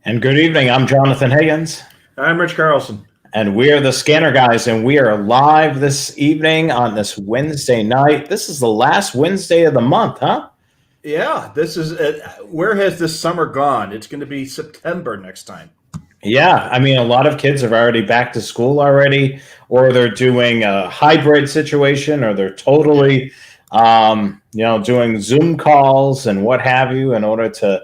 And good evening. I'm Jonathan Higgins. I'm Rich Carlson. And we are the Scanner Guys, and we are live this evening on this Wednesday night. This is the last Wednesday of the month, huh? Yeah, this is where has this summer gone? It's going to be September next time. Yeah, I mean, a lot of kids are already back to school already, or they're doing a hybrid situation, or they're totally, doing Zoom calls and what have you in order to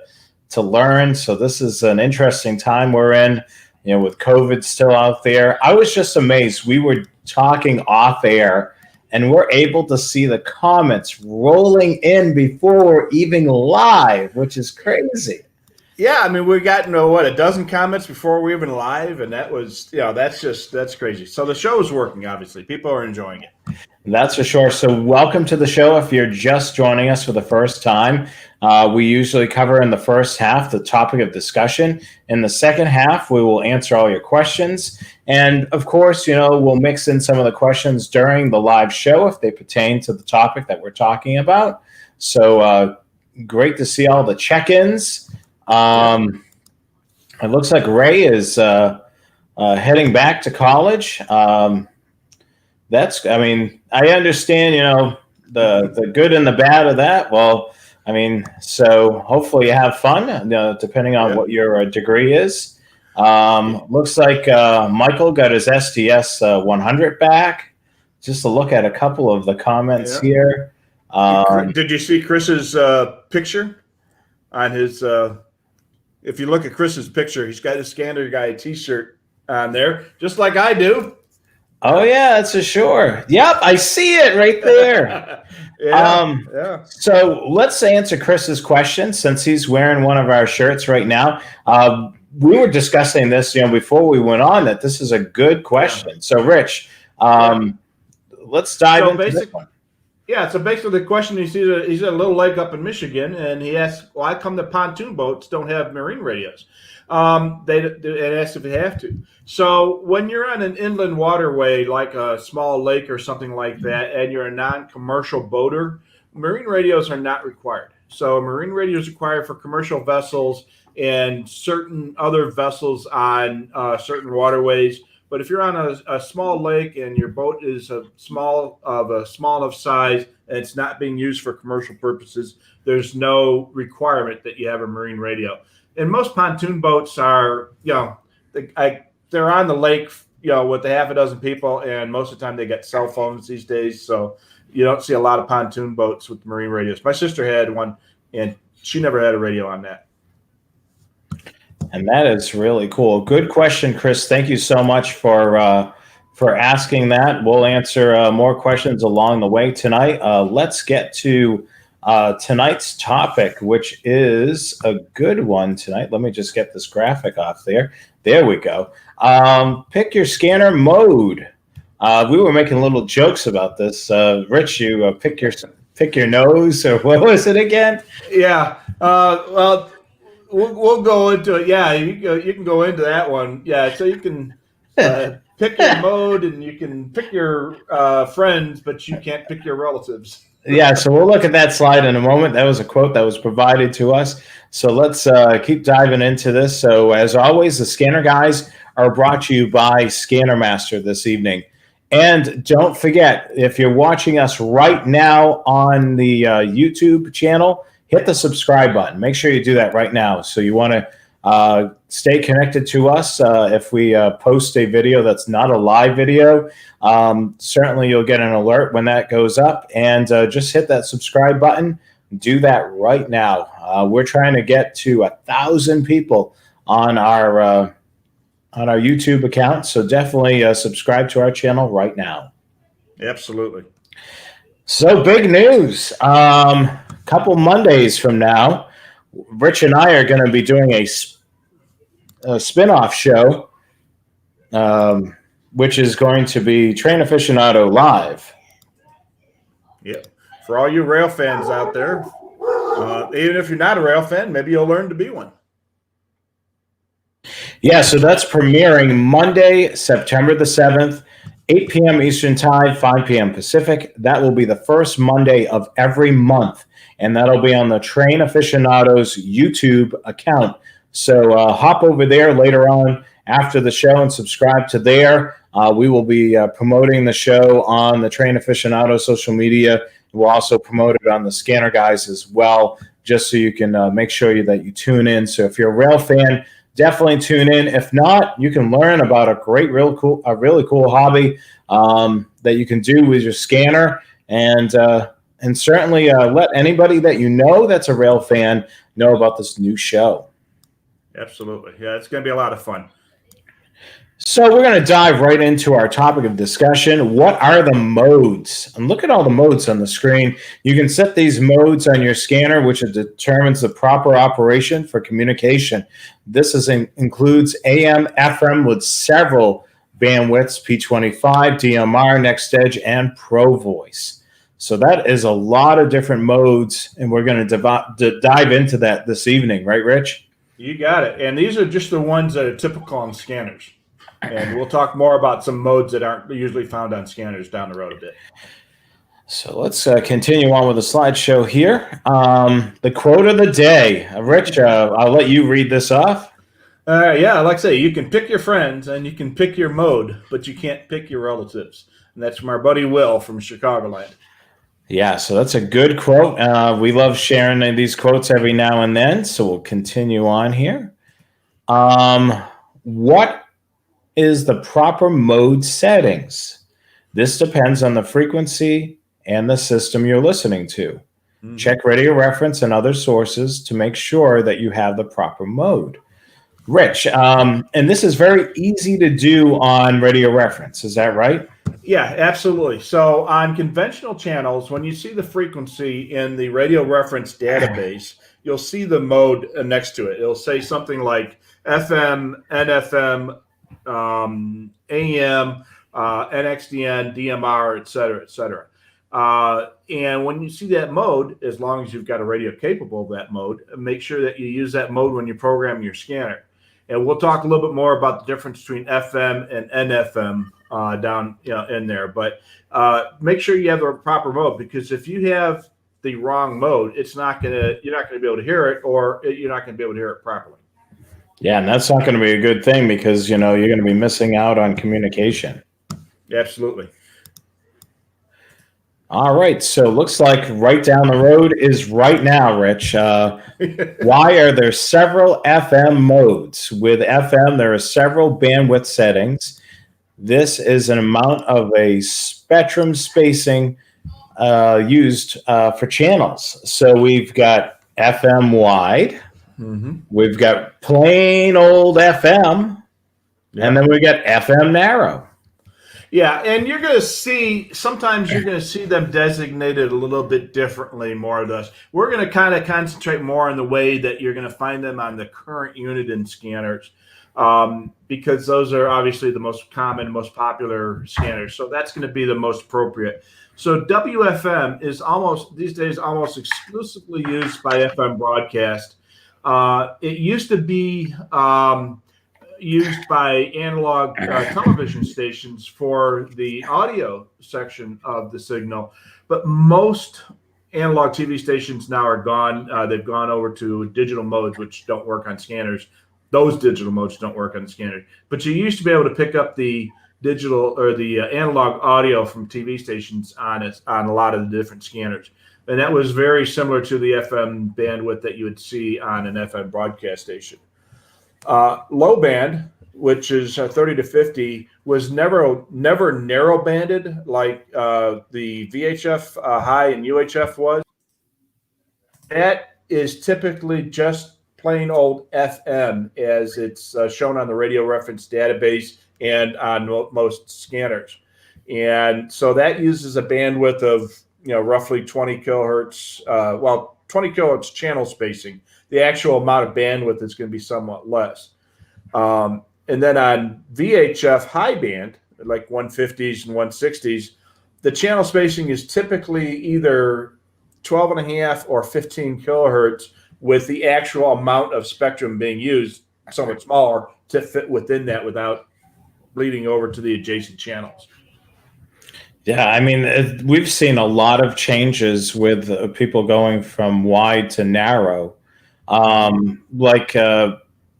learn. So this is an interesting time we're in, with COVID still out there. I was just amazed. We were talking off air, and we're able to see the comments rolling in before we're even live, which is crazy. Yeah, I mean, we got a dozen comments before we even live, and that was, that's crazy. So the show is working. Obviously, people are enjoying it. That's for sure. So welcome to the show. If you're just joining us for the first time, we usually cover in the first half the topic of discussion. In the second half, we will answer all your questions. And of course, we'll mix in some of the questions during the live show if they pertain to the topic that we're talking about. So great to see all the check-ins. It looks like Ray is heading back to college. I understand, the good and the bad of that. Well, so hopefully you have fun, depending on what your degree is. Looks like Michael got his STS 100 back. Just to look at a couple of the comments here. Did you see Chris's picture on his? If you look at Chris's picture, he's got a Scanner Guy T-shirt on there, just like I do. Oh yeah, that's for sure. Yep, I see it right there. Yeah. So let's answer Chris's question since he's wearing one of our shirts right now. We were discussing this, before we went on, that this is a good question. Yeah. So, Rich, let's dive into this one. Yeah, so basically the question he's at a little lake up in Michigan, and he asks, "Well, how come the pontoon boats don't have marine radios?" They asked if they have to. So when you're on an inland waterway, like a small lake or something like that, and you're a non-commercial boater, marine radios are not required. So marine radio is required for commercial vessels and certain other vessels on certain waterways. But if you're on a small lake and your boat is a small enough size and it's not being used for commercial purposes, there's no requirement that you have a marine radio. And most pontoon boats are, they're on the lake, with a half a dozen people, and most of the time they get cell phones these days, so you don't see a lot of pontoon boats with marine radios. My sister had one, and she never had a radio on that. And that is really cool. Good question, Chris. Thank you so much for asking that. We'll answer more questions along the way tonight. Let's get to tonight's topic, which is a good one tonight. Let me just get this graphic off there. There we go. Pick your scanner mode. We were making little jokes about this. Rich, you pick your nose, or what was it again? Yeah. Well, we'll go into it. Yeah, you can go into that one. Yeah, so you can pick your mode, and you can pick your friends, but you can't pick your relatives. Yeah, so we'll look at that slide in a moment. That was a quote that was provided to us. So let's keep diving into this. So as always, the Scanner Guys are brought to you by Scanner Master this evening. And don't forget, if you're watching us right now on the YouTube channel, hit the subscribe button. Make sure you do that right now. So you want to stay connected to us. If we post a video that's not a live video, certainly you'll get an alert when that goes up. And just hit that subscribe button. Do that right now. We're trying to get to 1,000 people on our YouTube account. So definitely subscribe to our channel right now. Absolutely. So big news. Couple Mondays from now, Rich and I are going to be doing a spin-off show, which is going to be Train Aficionado Live. Yeah. For all you rail fans out there, even if you're not a rail fan, maybe you'll learn to be one. Yeah, so that's premiering Monday, September the 7th, 8 p.m. Eastern Time, 5 p.m. Pacific. That will be the first Monday of every month, and that'll be on the Train Aficionado's YouTube account. So hop over there later on after the show and subscribe to there. We will be promoting the show on the Train Aficionado social media. We'll also promote it on the Scanner Guys as well, just so you can make sure that you tune in. So if you're a rail fan, definitely tune in. If not, you can learn about a really cool hobby that you can do with your scanner, and certainly let anybody that you know that's a rail fan know about this new show. Absolutely. Yeah, it's going to be a lot of fun. So we're going to dive right into our topic of discussion. What are the modes? And look at all the modes on the screen. You can set these modes on your scanner, which determines the proper operation for communication. This includes AM, FM with several bandwidths, P25, DMR, NXDN, and Pro Voice. So that is a lot of different modes, and we're going to dive into that this evening. Right, Rich? You got it. And these are just the ones that are typical on scanners. And we'll talk more about some modes that aren't usually found on scanners down the road a bit. So let's continue on with the slideshow here. The quote of the day. Rich, I'll let you read this off. Yeah, like I say, you can pick your friends and you can pick your mode, but you can't pick your relatives. And that's from our buddy Will from Chicagoland. Yeah, so that's a good quote. We love sharing these quotes every now and then, so we'll continue on here. What is the proper mode settings? This depends on the frequency and the system you're listening to. Mm-hmm. Check radio reference and other sources to make sure that you have the proper mode. Rich, and this is very easy to do on radio reference. Is that right? Yeah, absolutely. So on conventional channels, when you see the frequency in the radio reference database, you'll see the mode next to it. It'll say something like FM, NFM, AM, NXDN, DMR, et cetera, et cetera. And when you see that mode, as long as you've got a radio capable of that mode, make sure that you use that mode when you program your scanner. And we'll talk a little bit more about the difference between FM and NFM down in there. But make sure you have the proper mode, because if you have the wrong mode, you're not going to be able to hear it, or you're not going to be able to hear it properly. Yeah, and that's not going to be a good thing, because you're going to be missing out on communication. Absolutely. All right, so looks like right down the road is right now, Rich. Why are there several FM modes? With FM, there are several bandwidth settings. This is an amount of a spectrum spacing used for channels. So we've got FM wide. Mm-hmm. We've got plain old FM, and then we got FM narrow. Yeah, and you're going to see, sometimes you're going to see them designated a little bit differently, more or less. We're going to kind of concentrate more on the way that you're going to find them on the current Uniden scanners, because those are obviously the most common, most popular scanners. So that's going to be the most appropriate. So WFM is these days almost exclusively used by FM broadcast. It used to be used by analog television stations for the audio section of the signal, but most analog TV stations now are gone. They've gone over to digital modes, which don't work on scanners. Those digital modes don't work on the scanner, but you used to be able to pick up the digital or the analog audio from TV stations on a lot of the different scanners. And that was very similar to the FM bandwidth that you would see on an FM broadcast station. Low band, which is 30 to 50, was never narrow banded like the VHF high and UHF was. That is typically just plain old FM, as it's shown on the radio reference database and on most scanners. And so that uses a bandwidth of roughly 20 kilohertz, 20 kilohertz channel spacing. The actual amount of bandwidth is going to be somewhat less. And then on VHF high band, like 150s and 160s, the channel spacing is typically either 12.5 or 15 kilohertz, with the actual amount of spectrum being used somewhat smaller to fit within that without bleeding over to the adjacent channels. Yeah, I mean, we've seen a lot of changes with people going from wide to narrow.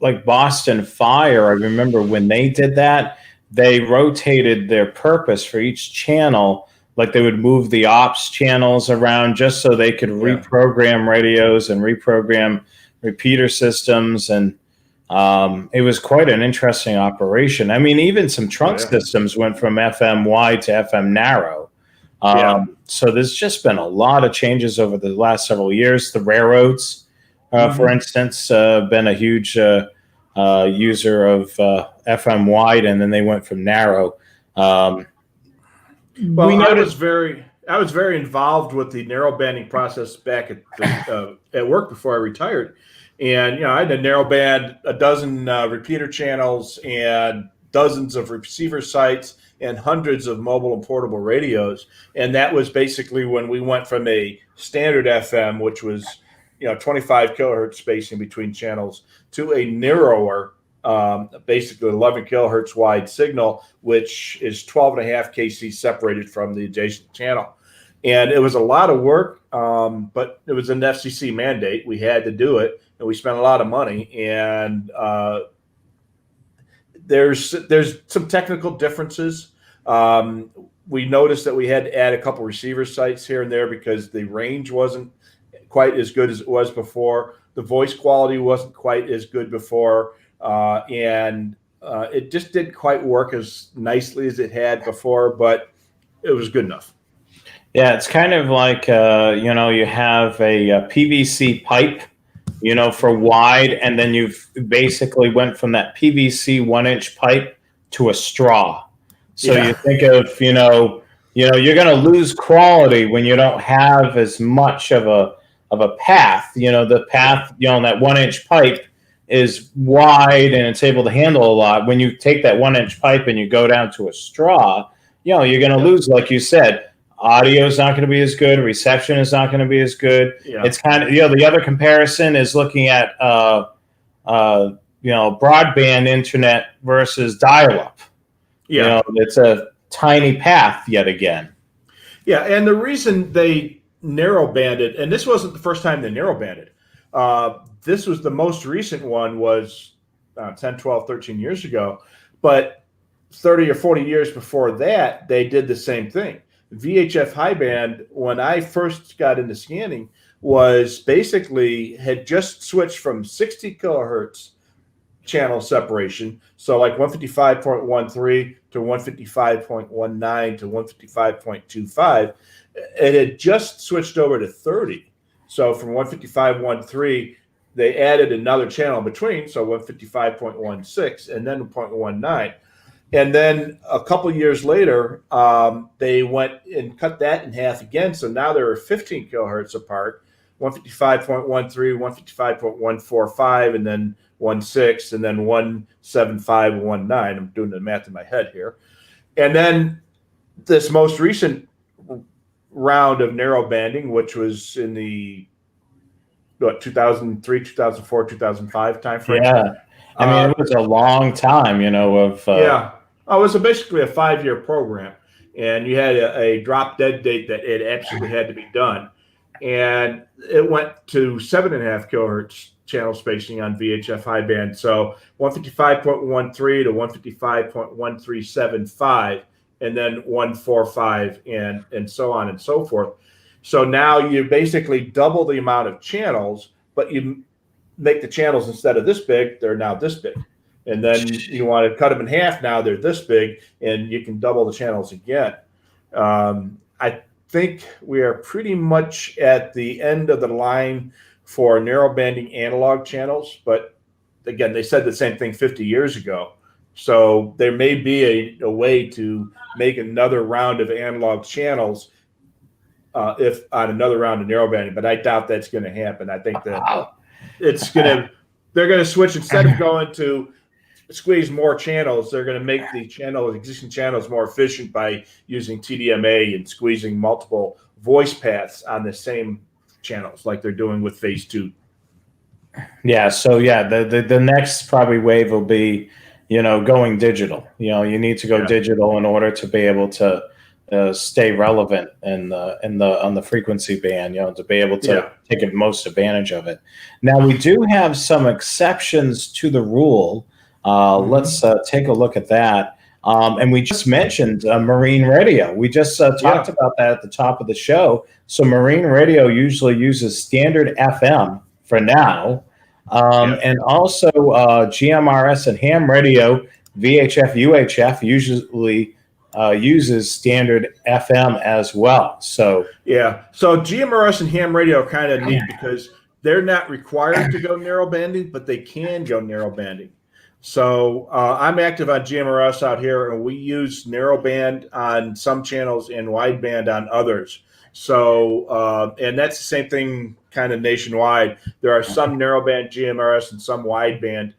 like Boston Fire, I remember when they did that, they rotated their purpose for each channel. Like they would move the ops channels around just so they could reprogram radios and reprogram repeater systems. And it was quite an interesting operation. I mean, even some trunk systems went from FM wide to FM narrow. So there's just been a lot of changes over the last several years. The railroads, for instance, been a huge user of FM wide, and then they went from narrow. Well, I was very involved with the narrowbanding process back at work before I retired, and I had to narrowband a dozen repeater channels and dozens of receiver sites and hundreds of mobile and portable radios. And that was basically when we went from a standard FM, which was 25 kilohertz spacing between channels, to a narrower, basically 11 kilohertz wide signal, which is 12.5 kc separated from the adjacent channel. And it was a lot of work, but it was an FCC mandate. We had to do it, and we spent a lot of money. And there's some technical differences. We noticed that we had to add a couple receiver sites here and there because the range wasn't quite as good as it was before. The voice quality wasn't quite as good before, and it just didn't quite work as nicely as it had before, but it was good enough. Yeah, it's kind of like, you have a PVC pipe, for wide, and then you've basically went from that PVC 1-inch pipe to a straw. So you think of, you're going to lose quality when you don't have as much of a path. The path, on that 1-inch pipe is wide and it's able to handle a lot. When you take that 1-inch pipe and you go down to a straw, you're going to lose, like you said. Audio is not going to be as good. Reception is not going to be as good. Yeah. It's kind of, the other comparison is looking at, broadband internet versus dial-up. Yeah. It's a tiny path yet again. Yeah. And the reason they narrow banded, and this wasn't the first time they narrow banded. This was the most recent one was 10, 12, 13 years ago. But 30 or 40 years before that, they did the same thing. VHF high band, when I first got into scanning, was basically had just switched from 60 kilohertz channel separation, so like 155.13 to 155.19 to 155.25. It had just switched over to 30. So from 155.13, they added another channel in between, so 155.16 and then 0.19. And then a couple years later, they went and cut that in half again. So now they're 15 kilohertz apart, 155.13, 155.145, and then 16, and then 175 and 19. I'm doing the math in my head here. And then this most recent round of narrow banding, which was in the 2003, 2004, 2005 timeframe. Yeah. I mean, it was a long time, it was basically a 5-year program, and you had a drop dead date that it absolutely had to be done. And it went to 7.5 kilohertz channel spacing on VHF high band. So 155.13 to 155.1375, and then 145, and so on and so forth. So now you basically double the amount of channels, but you make the channels, instead of this big, they're now this big. And then you want to cut them in half, now they're this big, and you can double the channels again. I think we are pretty much at the end of the line for narrowbanding analog channels, but again, they said the same thing 50 years ago. So there may be a way to make another round of analog channels if on another round of narrowbanding, but I doubt that's going to happen. I think that they're going to switch, instead of going to squeeze more channels, they're going to make the existing channels more efficient by using TDMA and squeezing multiple voice paths on the same channels, like they're doing with phase 2. Yeah. So the next probably wave will be, going digital. You need to go digital in order to be able to stay relevant in the on the frequency band, to be able to take the most advantage of it. Now we do have some exceptions to the rule. Let's take a look at that. And we just mentioned marine radio. We just talked about that at the top of the show. So marine radio usually uses standard FM for now. And also GMRS and ham radio, VHF, UHF usually uses standard FM as well. So so GMRS and ham radio are kind of neat because they're not required to go narrowbanding, but they can go narrowbanding. So I'm active on GMRS out here, and we use narrowband on some channels and wideband on others. So and that's the same thing kind of nationwide. There are some narrowband GMRS and some wideband.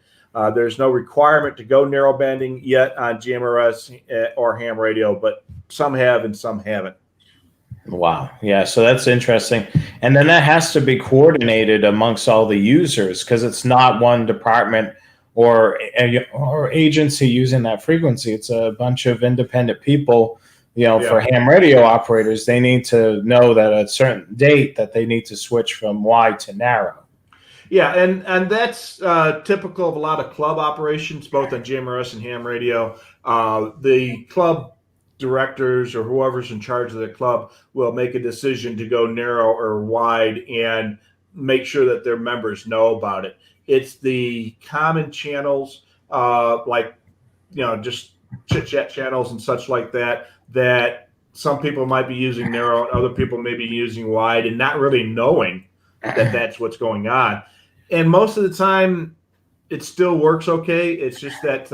There's no requirement to go narrowbanding yet on GMRS or ham radio, but some have and some haven't. Wow. Yeah. So that's interesting. And then that has to be coordinated amongst all the users because it's not one department or agency using that frequency. It's a bunch of independent people. For ham radio operators, they need to know that at a certain date that they need to switch from wide to narrow. Yeah, and that's typical of a lot of club operations, both on GMRS and ham radio. The club directors or whoever's in charge of the club will make a decision to go narrow or wide and make sure that their members know about it. It's the common channels, like just chit-chat channels and such like that some people might be using narrow and other people may be using wide and not really knowing that that's what's going on. And most of the time, it still works okay. It's just that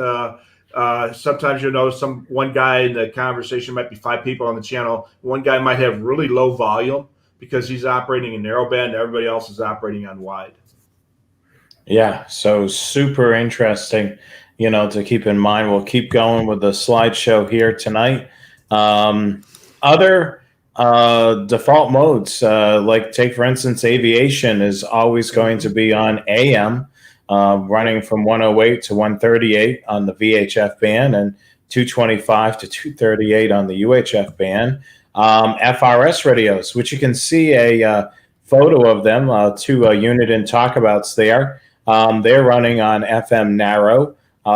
sometimes you'll notice one guy in the conversation might be 5 people on the channel. One guy might have really low volume because he's operating in narrowband. Everybody else is operating on wide. Yeah, so super interesting, to keep in mind. We'll keep going with the slideshow here tonight. Other default modes, like take for instance, aviation is always going to be on AM, running from 108 to 138 on the VHF band and 225 to 238 on the UHF band. FRS radios, which you can see a photo of them, two Uniden talkabouts there. They're running on FM narrow,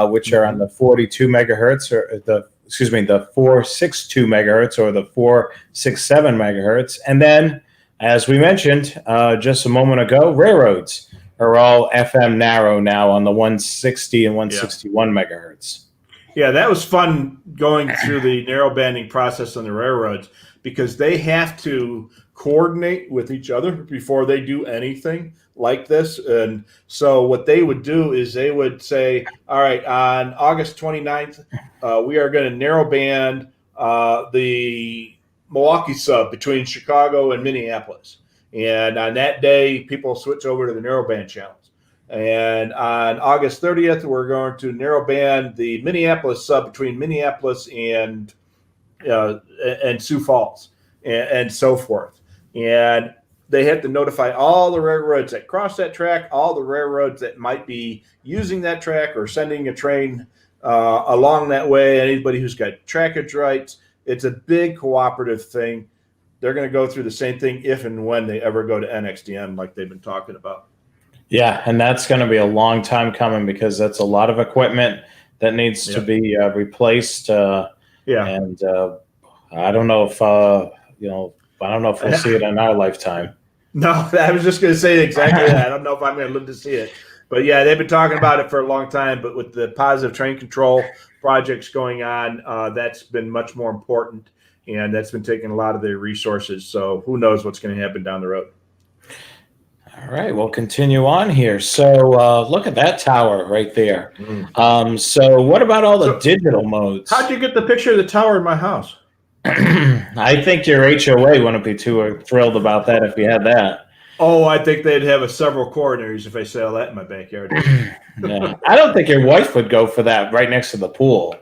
which are on the 42 megahertz or the 462 megahertz or the 467 megahertz. And then, as we mentioned just a moment ago, railroads are all FM narrow now on the 160 and 161 megahertz. Yeah, that was fun going through the narrowbanding process on the railroads because they have to coordinate with each other before they do anything like this. And so what they would do is they would say, all right, on August 29th, we are going to narrowband the Milwaukee sub between Chicago and Minneapolis. And on that day, people switch over to the narrowband channels. And on August 30th, we're going to narrowband the Minneapolis sub between Minneapolis and Sioux Falls and so forth. And they have to notify all the railroads that cross that track, all the railroads that might be using that track or sending a train along that way, anybody who's got trackage rights. It's a big cooperative thing. They're going to go through the same thing if and when they ever go to NXDN like they've been talking about. Yeah, and that's going to be a long time coming because that's a lot of equipment that needs to be replaced. And I don't know if we'll see it in our lifetime. No, I was just going to say exactly that. I don't know if I'm going to live to see it. But yeah, they've been talking about it for a long time. But with the positive train control projects going on, that's been much more important. And that's been taking a lot of their resources. So who knows what's going to happen down the road. All right, we'll continue on here. So look at that tower right there. So what about all the digital modes? How'd you get the picture of the tower in my house? I think your HOA wouldn't be too thrilled about that if you had that. Oh, I think they'd have several coronaries if I sell that in my backyard. Yeah. I don't think your wife would go for that right next to the pool.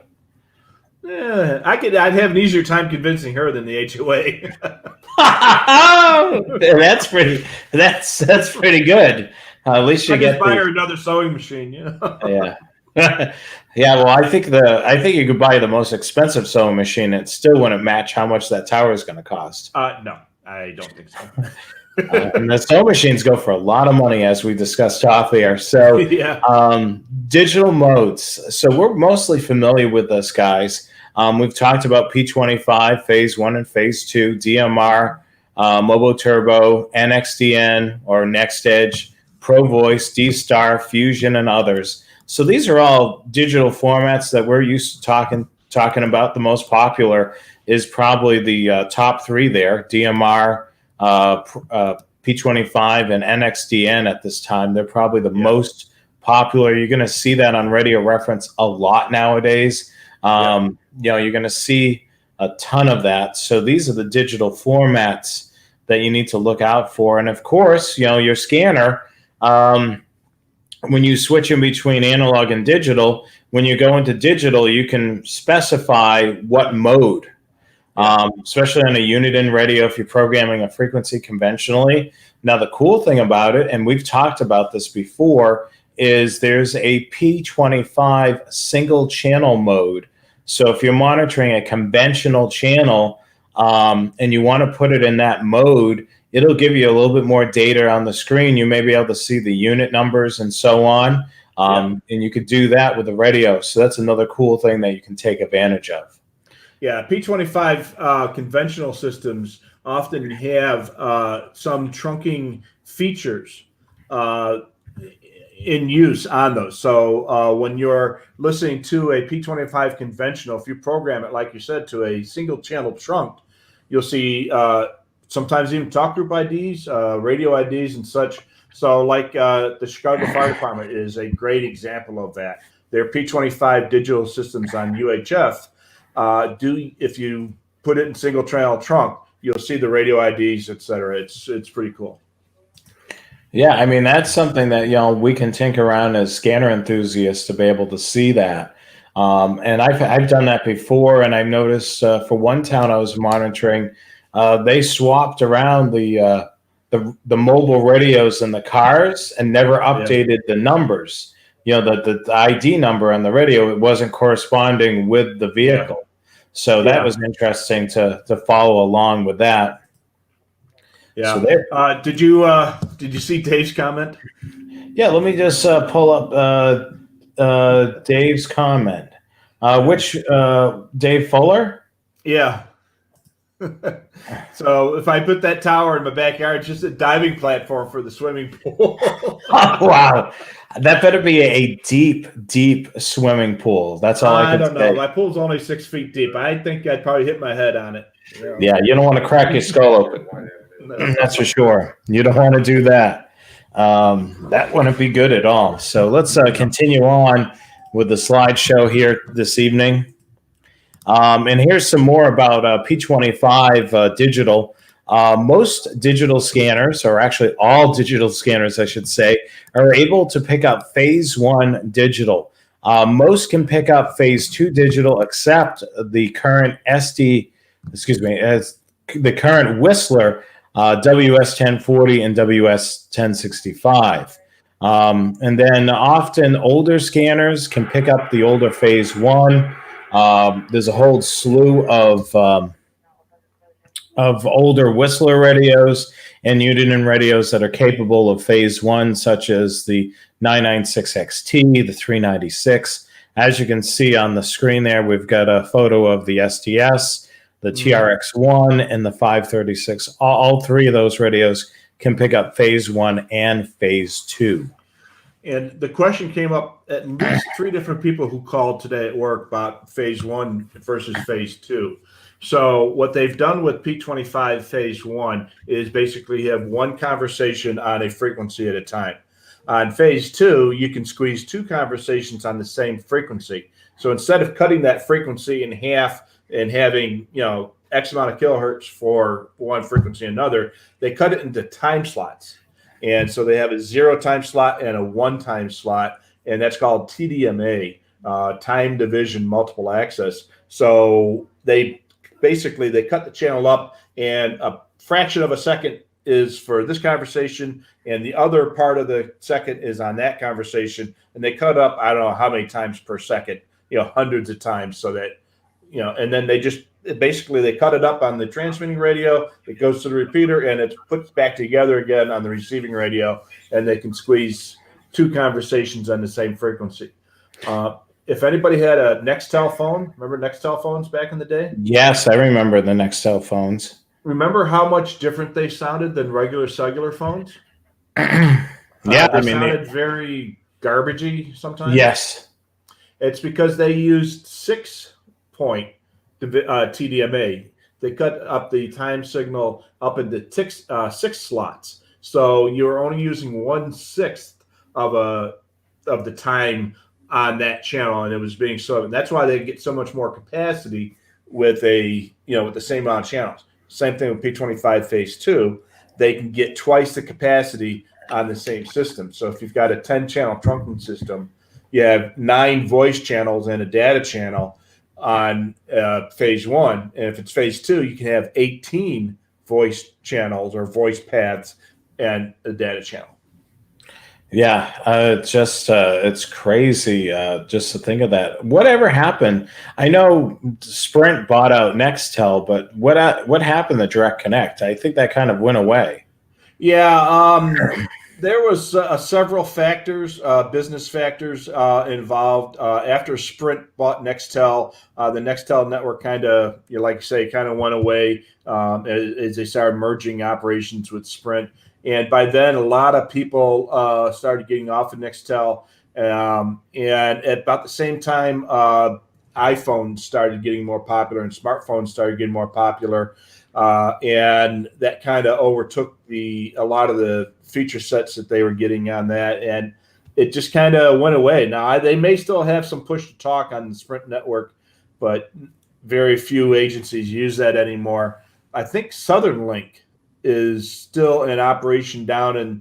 Yeah, I'd have an easier time convincing her than the HOA. That's pretty good. At least you I get just buy her another sewing machine. Yeah. Yeah, well, I think you could buy the most expensive sewing machine. It still wouldn't match how much that tower is going to cost. No, I don't think so. And the sewing machines go for a lot of money, as we discussed off air. So, Yeah. digital modes. So we're mostly familiar with this, guys. We've talked about P25, Phase 1 and Phase 2, DMR, Mobile Turbo, NXDN or Next Edge, Pro Voice, D-Star, Fusion, and others. So these are all digital formats that we're used to talking about. The most popular is probably the top three there: DMR, P25, and NXDN. At this time, they're probably the most popular. You're going to see that on Radio Reference a lot nowadays. You're going to see a ton of that. So these are the digital formats that you need to look out for. And of course, your scanner. When you switch in between analog and digital, when you go into digital, you can specify what mode, especially on a Uniden radio if you're programming a frequency conventionally. Now, the cool thing about it, and we've talked about this before, is there's a P25 single channel mode. So if you're monitoring a conventional channel and you want to put it in that mode, it'll give you a little bit more data on the screen. You may be able to see the unit numbers and so on. And you could do that with the radio. So that's another cool thing that you can take advantage of. Yeah, P25 conventional systems often have some trunking features in use on those. So when you're listening to a P25 conventional, if you program it, like you said, to a single channel trunk, you'll see sometimes even talk group IDs, radio IDs and such. So like the Chicago Fire Department is a great example of that. Their P25 digital systems on UHF, if you put it in single channel trunk, you'll see the radio IDs, et cetera. It's pretty cool. Yeah, I mean, that's something that, we can tinker around as scanner enthusiasts to be able to see that. And I've done that before, and I've noticed for one town I was monitoring, they swapped around the mobile radios in the cars and never updated the numbers. The ID number on the radio, it wasn't corresponding with the vehicle. So that was interesting to follow along with that. Yeah. So did you see Dave's comment? Yeah, let me just pull up Dave's comment. Which Dave Fuller? Yeah. So if I put that tower in my backyard, it's just a diving platform for the swimming pool. Oh, wow. That better be a deep, deep swimming pool. That's all I don't say. know. My pool's only 6 feet deep. I think I'd probably hit my head on it. Yeah, you don't want to crack your skull open. That's for sure. You don't want to do that. That wouldn't be good at all. So let's continue on with the slideshow here this evening. And here's some more about P25 digital. Most digital scanners, or actually all digital scanners, I should say, are able to pick up Phase 1 digital. Most can pick up Phase 2 digital, except the current the current Whistler WS1040 and WS1065. And then often older scanners can pick up the older Phase 1. There's a whole slew of older Whistler radios and Uniden radios that are capable of Phase 1, such as the 996XT, the 396. As you can see on the screen there, we've got a photo of the STS, the TRX1, and the 536. All three of those radios can pick up Phase 1 and Phase 2. And the question came up at least 3 different people who called today at work about Phase 1 versus Phase 2. So what they've done with P25 Phase 1 is basically have one conversation on a frequency at a time. On Phase 2, you can squeeze 2 conversations on the same frequency. So instead of cutting that frequency in half and having, X amount of kilohertz for one frequency and another, they cut it into time slots. And so they have a 0 time slot and a 1 time slot, and that's called TDMA, time division multiple access. So they cut the channel up, and a fraction of a second is for this conversation, and the other part of the second is on that conversation. And they cut up, I don't know how many times per second, hundreds of times, so that, and then they cut it up on the transmitting radio. It goes to the repeater, and it's put back together again on the receiving radio, and they can squeeze two conversations on the same frequency. If anybody had a Nextel phone, remember Nextel phones back in the day? Yes, I remember the Nextel phones. Remember how much different they sounded than regular cellular phones? They sounded very garbagey sometimes. Yes. It's because they used 6-point TDMA. They cut up the time signal up into 6 slots. So you're only using 1/6 of the time on that channel, and it was being so. And that's why they get so much more capacity with the same amount of channels. Same thing with P25 Phase 2. They can get twice the capacity on the same system. So if you've got a 10-channel trunking system, you have 9 voice channels and a data channel on Phase 1. And if it's Phase 2, you can have 18 voice channels or voice paths and a data channel. Yeah, it's crazy just to think of that. Whatever happened? I know Sprint bought out Nextel, but what happened to Direct Connect? I think that kind of went away. Yeah, there was several factors, business factors involved. After Sprint bought Nextel, the Nextel network kind of, kind of went away as they started merging operations with Sprint. And by then, a lot of people started getting off of Nextel. And at about the same time, iPhones started getting more popular and smartphones started getting more popular. And that kind of overtook a lot of the feature sets that they were getting on that. And it just kind of went away. Now, they may still have some push to talk on the Sprint network, but very few agencies use that anymore. I think Southern Link is still in operation down in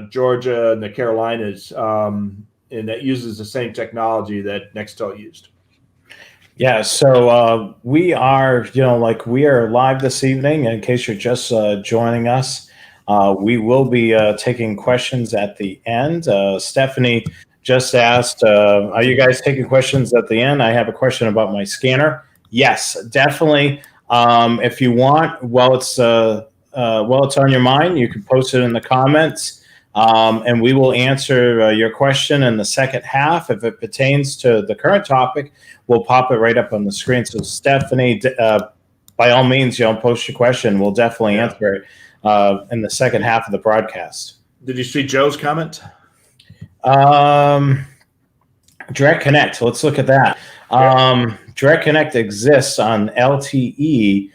Georgia and the Carolinas, and that uses the same technology that Nextel used. Yeah, so we are live this evening. In case you're just joining us, we will be taking questions at the end. Stephanie just asked, are you guys taking questions at the end? I have a question about my scanner. Yes, definitely. If you want, while it's on your mind, you can post it in the comments, and we will answer your question in the second half. If it pertains to the current topic, we'll pop it right up on the screen. So Stephanie, by all means, post your question. We'll definitely answer it in the second half of the broadcast. Did you see Joe's comment? Direct Connect. Let's look at that. Direct Connect exists on LTE.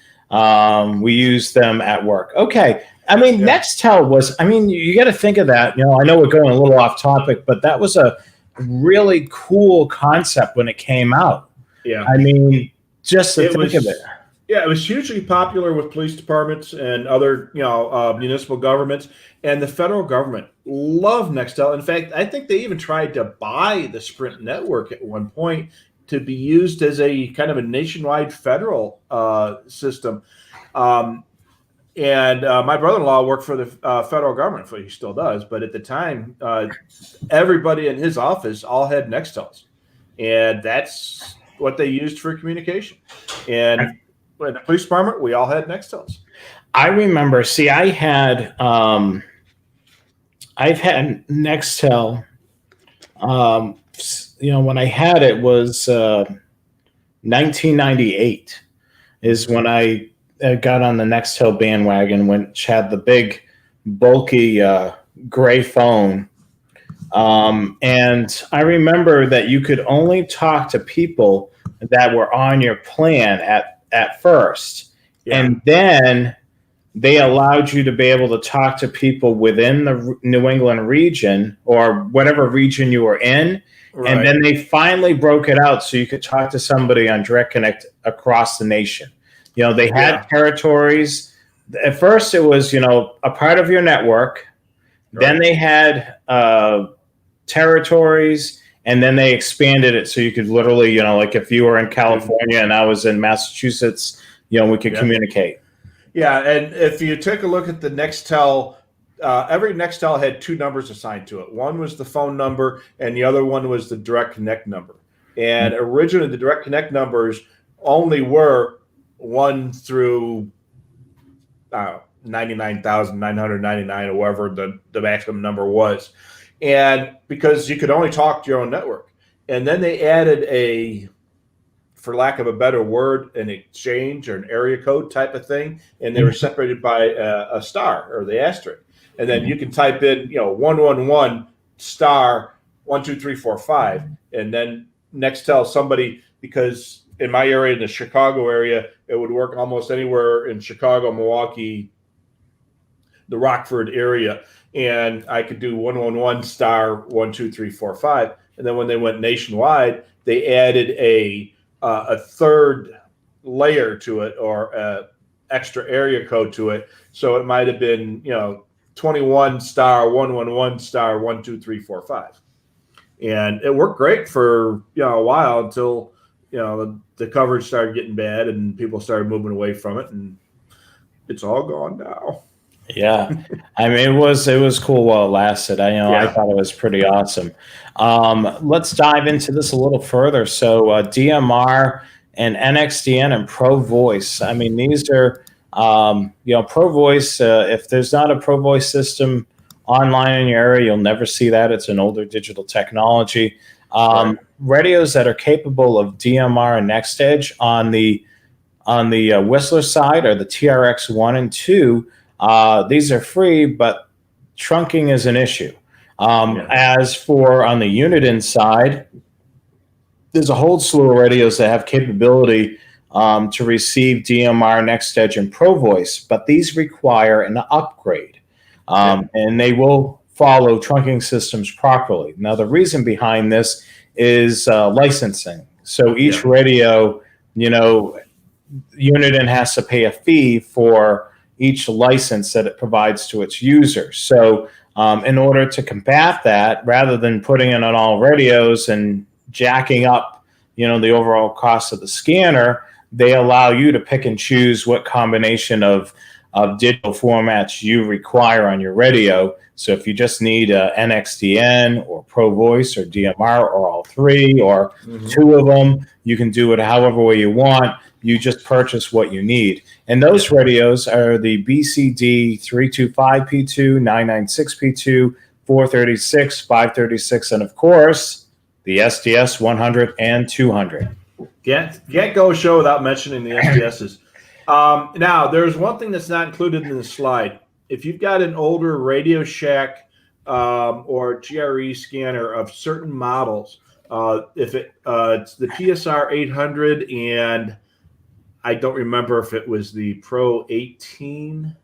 We use them at work. Okay. Nextel was, you got to think of that. I know we're going a little off topic, but that was a really cool concept when it came out. Yeah. Just to think of it. Yeah, it was hugely popular with police departments and other, municipal governments, and the federal government loved Nextel. In fact, I think they even tried to buy the Sprint network at one point to be used as a kind of a nationwide federal system. And my brother-in-law worked for the federal government. He still does, but at the time, everybody in his office all had Nextels, and that's what they used for communication. And in the police department, we all had Nextels. I remember. See, I've had Nextel. When I had it was 1998 is when I got on the Nextel bandwagon, which had the big, bulky gray phone. And I remember that you could only talk to people that were on your plan at first. Yeah. And then they allowed you to be able to talk to people within the New England region or whatever region you were in. Right. And then they finally broke it out so you could talk to somebody on Direct Connect across the nation. They had territories. At first, it was, a part of your network. Right. Then they had territories, and then they expanded it so you could literally, like if you were in California and I was in Massachusetts, we could communicate. Yeah, and if you take a look at the Nextel, every Nextel had two numbers assigned to it. One was the phone number, and the other one was the direct connect number. And originally, the direct connect numbers only were 1 through 99,999, or whatever the maximum number was. And because you could only talk to your own network. And then they added a, for lack of a better word, an exchange or an area code type of thing, and they were separated by a star or the asterisk. And then you can type in, 111 star 12345, and then Nextel somebody, because in my area, in the Chicago area, it would work almost anywhere in Chicago, Milwaukee, the Rockford area, and I could do 111 star 12345. And then when they went nationwide, they added a third layer to it, or extra area code to it. So it might have been, 21 star 111 star 12345, and it worked great for a while until the coverage started getting bad and people started moving away from it, and it's all gone now. Yeah, I mean, it was cool while it lasted. I thought it was pretty awesome. Let's dive into this a little further. So DMR and NXDN and Pro Voice. I mean, these are Pro Voice. If there's not a Pro Voice system online in your area, you'll never see that. It's an older digital technology. Right. Radios that are capable of DMR and NextEdge on the Whistler side are the TRX 1 and 2. These are free, but trunking is an issue. As for on the Uniden side, there's a whole slew of radios that have capability to receive DMR, NextEdge, and Pro Voice, but these require an upgrade, and they will follow trunking systems properly. Now, the reason behind this is licensing. So each radio, Uniden has to pay a fee for each license that it provides to its users. So in order to combat that, rather than putting it on all radios and jacking up, the overall cost of the scanner, they allow you to pick and choose what combination of digital formats you require on your radio. So if you just need NXDN or Pro Voice or DMR or all three or two of them, you can do it however way you want. You just purchase what you need. And those radios are the BCD 325P2, 996P2, 436, 536, and of course, the SDS 100 and 200. Can't go a show without mentioning the SDSs. Now, there's one thing that's not included in the slide. If you've got an older Radio Shack or GRE scanner of certain models, if it's the PSR 800, and I don't remember if it was the Pro 18,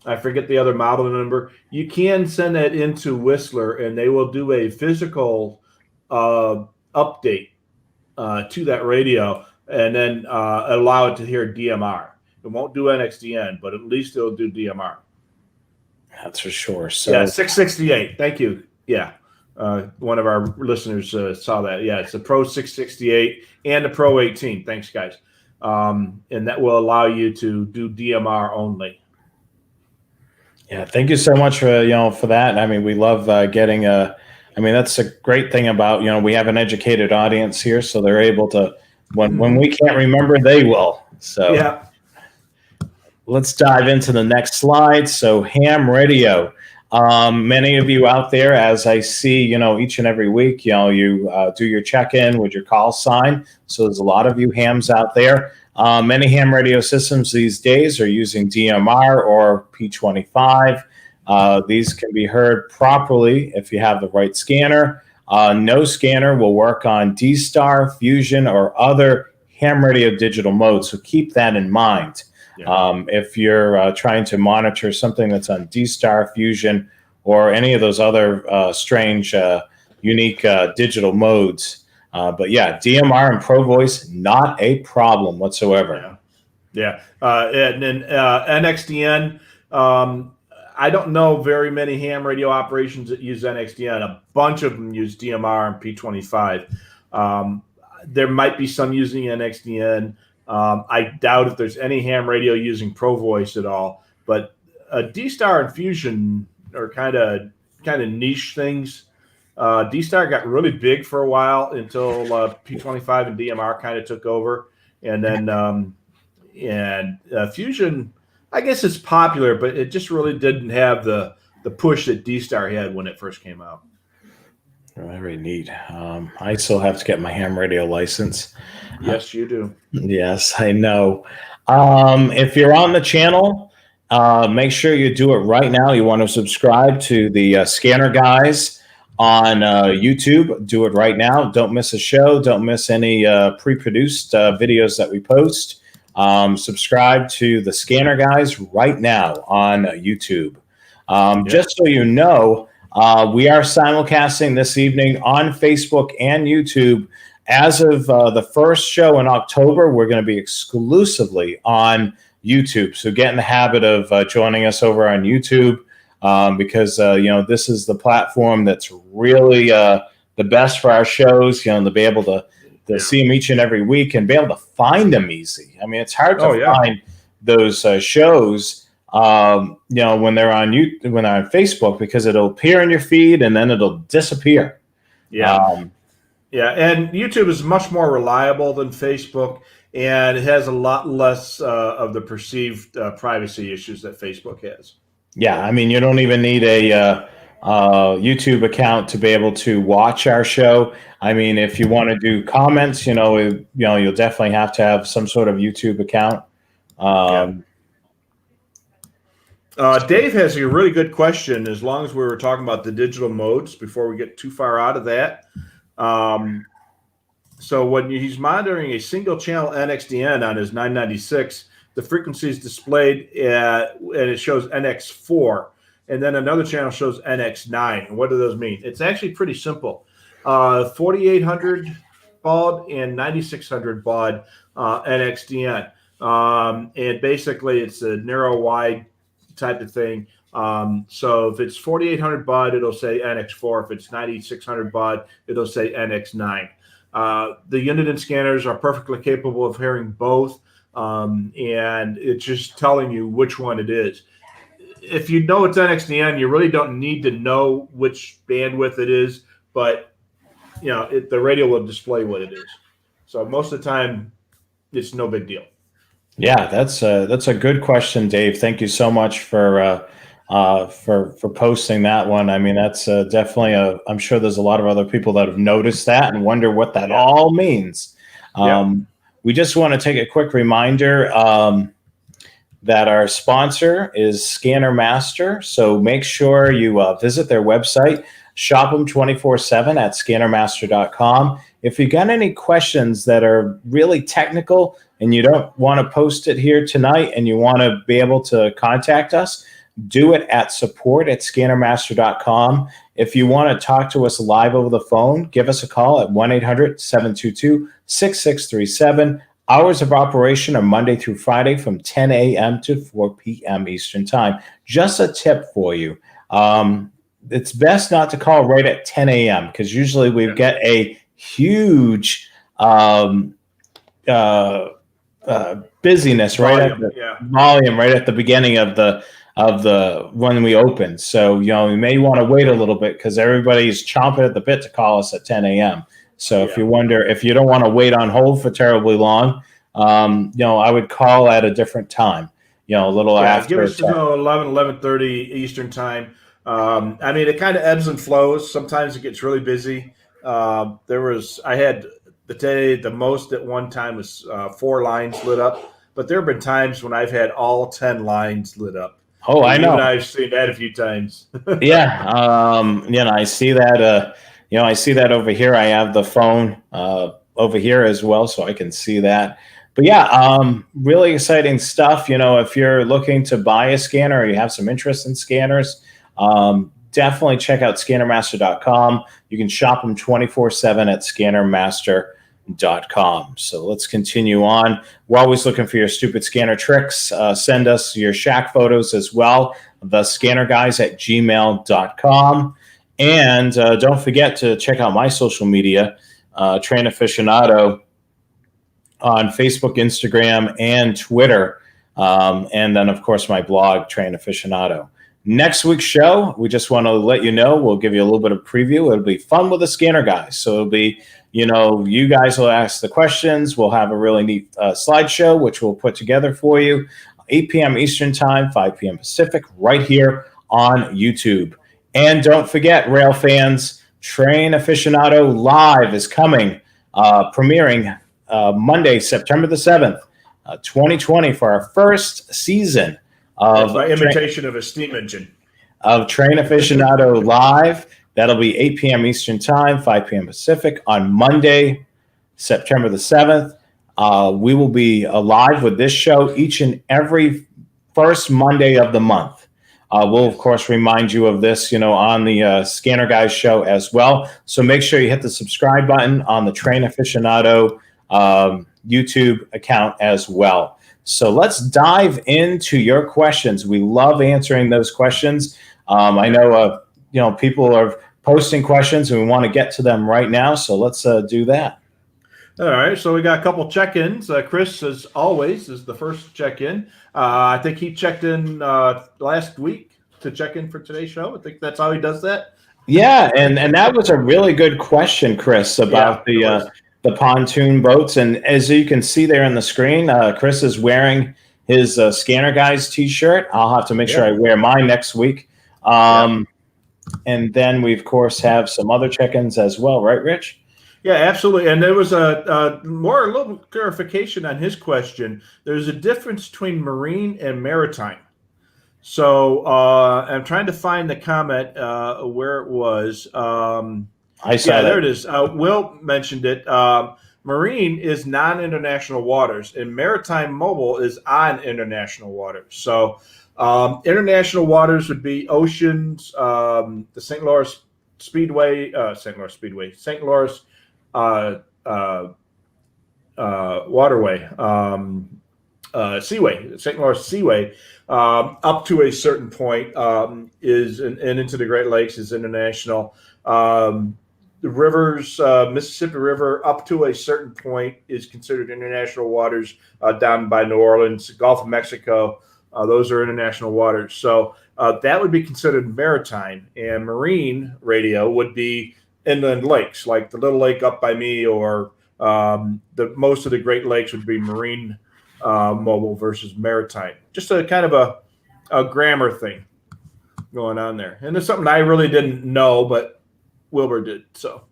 I forget the other model number, you can send that into Whistler, and they will do a physical update to that radio, and then allow it to hear DMR. It won't do NXDN, but at least it'll do DMR. That's for sure. So 668. Thank you. Yeah. One of our listeners saw that. Yeah, it's the Pro 668 and the Pro 18. Thanks, guys. And that will allow you to do DMR only. Yeah, thank you so much for that. I mean, we love getting that's a great thing about, we have an educated audience here, so they're able to, when we can't remember, they will. So yeah. Let's dive into the next slide. So ham radio. Many of you out there, as I see, each and every week, you do your check-in with your call sign. So there's a lot of you hams out there. Many ham radio systems these days are using DMR or P25. These can be heard properly if you have the right scanner. No scanner will work on D-Star, Fusion, or other ham radio digital modes. So keep that in mind. Yeah. If you're trying to monitor something that's on D-Star, Fusion, or any of those other strange, unique digital modes. But yeah, DMR and Pro Voice, not a problem whatsoever. Yeah. And then NXDN, I don't know very many ham radio operations that use NXDN. A bunch of them use DMR and P25. There might be some using NXDN. I doubt if there's any ham radio using Pro Voice at all. But D-Star and Fusion are kind of niche things. D-Star got really big for a while until P25 and DMR kind of took over, and then Fusion, I guess it's popular, but it just really didn't have the push that D-Star had when it first came out. Very neat. I still have to get my ham radio license. Yes, you do. Yes, I know. If you're on the channel, make sure you do it right now. You want to subscribe to the Scanner Guys on YouTube. Do it right now. Don't miss a show. Don't miss any pre-produced videos that we post. Subscribe to the Scanner Guys right now on YouTube. Just so you know, we are simulcasting this evening on Facebook and YouTube. As of the first show in October, we're going to be exclusively on YouTube. So get in the habit of joining us over on YouTube because, this is the platform that's really the best for our shows, to be able to see them each and every week and be able to find them easy. I mean, it's hard to find those shows, when they're on when they're on Facebook, because it'll appear in your feed and then it'll disappear. Yeah. And YouTube is much more reliable than Facebook, and it has a lot less of the perceived privacy issues that Facebook has. Yeah, I mean, you don't even need a YouTube account to be able to watch our show. I mean, if you want to do comments, you'll definitely have to have some sort of YouTube account. Dave has a really good question. As long as we were talking about the digital modes before we get too far out of that. So when he's monitoring a single channel NXDN on his 996, the frequency is displayed and it shows NX4, and then another channel shows NX9. And what do those mean? It's actually pretty simple. 4800 baud and 9600 baud NXDN. And basically it's a narrow wide type of thing. So if it's 4800 baud, it'll say NX4. If it's 9600 baud, it'll say NX9. The Uniden scanners are perfectly capable of hearing both, and it's just telling you which one it is. If you know it's NXDN, you really don't need to know which bandwidth it is, but the radio will display what it is. So most of the time, it's no big deal. Yeah, that's a good question, Dave. Thank you so much for posting that one. I mean, that's definitely I'm sure there's a lot of other people that have noticed that and wonder what that all means. We just want to take a quick reminder that our sponsor is Scanner Master. So make sure you visit their website, shop them 24/7 at scannermaster.com. If you got any questions that are really technical and you don't want to post it here tonight and you want to be able to contact us, do it at support@scannermaster.com. If you want to talk to us live over the phone, give us a call at 1-800-722-6637. Hours of operation are Monday through Friday from 10 a.m. to 4 p.m. Eastern Time. Just a tip for you. It's best not to call right at 10 a.m. because usually we get a huge busyness volume right at the beginning of the when we open. So we may want to wait a little bit because everybody's chomping at the bit to call us at 10 a.m. So if you don't want to wait on hold for terribly long, I would call at a different time. A little after. Give us 11:30 Eastern Time. I mean, it kind of ebbs and flows. Sometimes it gets really busy. I had the most at one time was 4 lines lit up, but there have been times when I've had all 10 lines lit up. Oh, I know. I've seen that a few times. Yeah. I see that. I see that over here. I have the phone over here as well, so I can see that. But really exciting stuff. If you're looking to buy a scanner or you have some interest in scanners, definitely check out scannermaster.com. You can shop them 24/7 at scannermaster.com. So let's continue on. We're always looking for your stupid scanner tricks. Send us your shack photos as well. The scannerguys@gmail.com. And don't forget to check out my social media, Train Aficionado on Facebook, Instagram, and Twitter. And then, of course, my blog, Train Aficionado. Next week's show, we just want to let you know, we'll give you a little bit of preview. It'll be fun with the scanner guys. So it'll be, you guys will ask the questions. We'll have a really neat slideshow, which we'll put together for you. 8 p.m. Eastern Time, 5 p.m. Pacific, right here on YouTube. And don't forget, rail fans, Train Aficionado Live is coming, premiering Monday, September the 7th, 2020, for our first season of by imitation of a steam engine of Train Aficionado Live. That'll be 8 p.m. Eastern Time, 5 p.m. Pacific on Monday, September the 7th. We will be live with this show each and every first Monday of the month. We'll, of course, remind you of this, on the Scanner Guys show as well. So make sure you hit the subscribe button on the Train Aficionado YouTube account as well. So let's dive into your questions. We love answering those questions. I know, people are posting questions and we want to get to them right now. So let's do that. All right. So we got a couple check-ins. Chris, as always, is the first check-in. I think he checked in last week to check in for today's show. I think that's how he does that. Yeah. And that was a really good question, Chris, about the pontoon boats. And as you can see there on the screen, Chris is wearing his Scanner Guys t-shirt. I'll have to make sure I wear mine next week. And then we, of course, have some other check-ins as well. Right, Rich? Yeah, absolutely. And there was a little clarification on his question. There's a difference between marine and maritime. So I'm trying to find the comment where it was. I saw that. There it is. Will mentioned it. Marine is non-international waters, and maritime mobile is on international waters. So international waters would be oceans, the St. Lawrence Speedway, St. Lawrence waterway, Seaway, St. Lawrence Seaway, up to a certain point is, and into the Great Lakes is international. The rivers, Mississippi River, up to a certain point is considered international waters. Down by New Orleans, Gulf of Mexico, those are international waters. So that would be considered maritime, and marine radio would be inland lakes, like the little lake up by me, or most of the Great Lakes would be marine mobile versus maritime. Just a kind of a grammar thing going on there. And it's something I really didn't know, but Wilbur did. So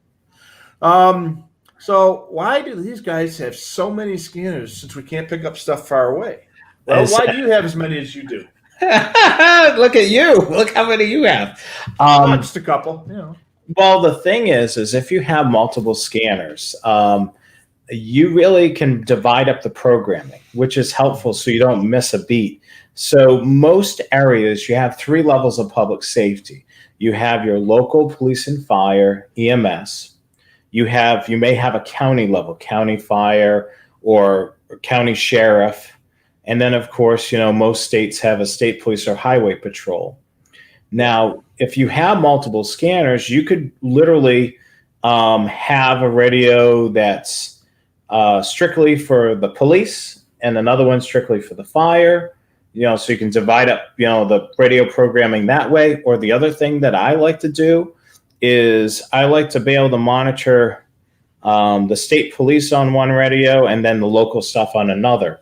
why do these guys have so many scanners since we can't pick up stuff far away? Well, why do you have as many as you do? Look at you. Look how many you have. Just a couple, Well, the thing is if you have multiple scanners, you really can divide up the programming, which is helpful so you don't miss a beat. So most areas, you have 3 levels of public safety. You have your local police and fire, EMS. You may have a county level, county fire or county sheriff. And then, of course, most states have a state police or highway patrol. Now, if you have multiple scanners, you could literally have a radio that's strictly for the police and another one strictly for the fire. So you can divide up, the radio programming that way. Or the other thing that I like to do is I like to be able to monitor the state police on one radio and then the local stuff on another.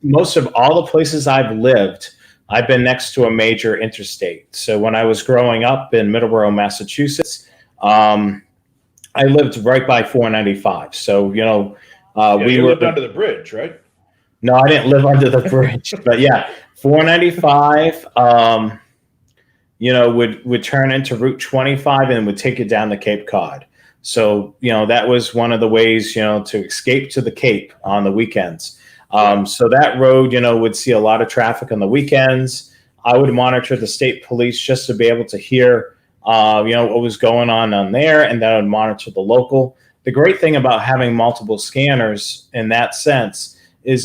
Most of all the places I've lived, I've been next to a major interstate. So when I was growing up in Middleborough, Massachusetts, I lived right by 495. So, we lived under the bridge, right? No, I didn't live under the bridge, but yeah, 495, would turn into Route 25 and would take you down to Cape Cod. So, that was one of the ways, to escape to the Cape on the weekends. So that road, would see a lot of traffic on the weekends. I would monitor the state police just to be able to hear, what was going on there, and then I would monitor the local. The great thing about having multiple scanners in that sense is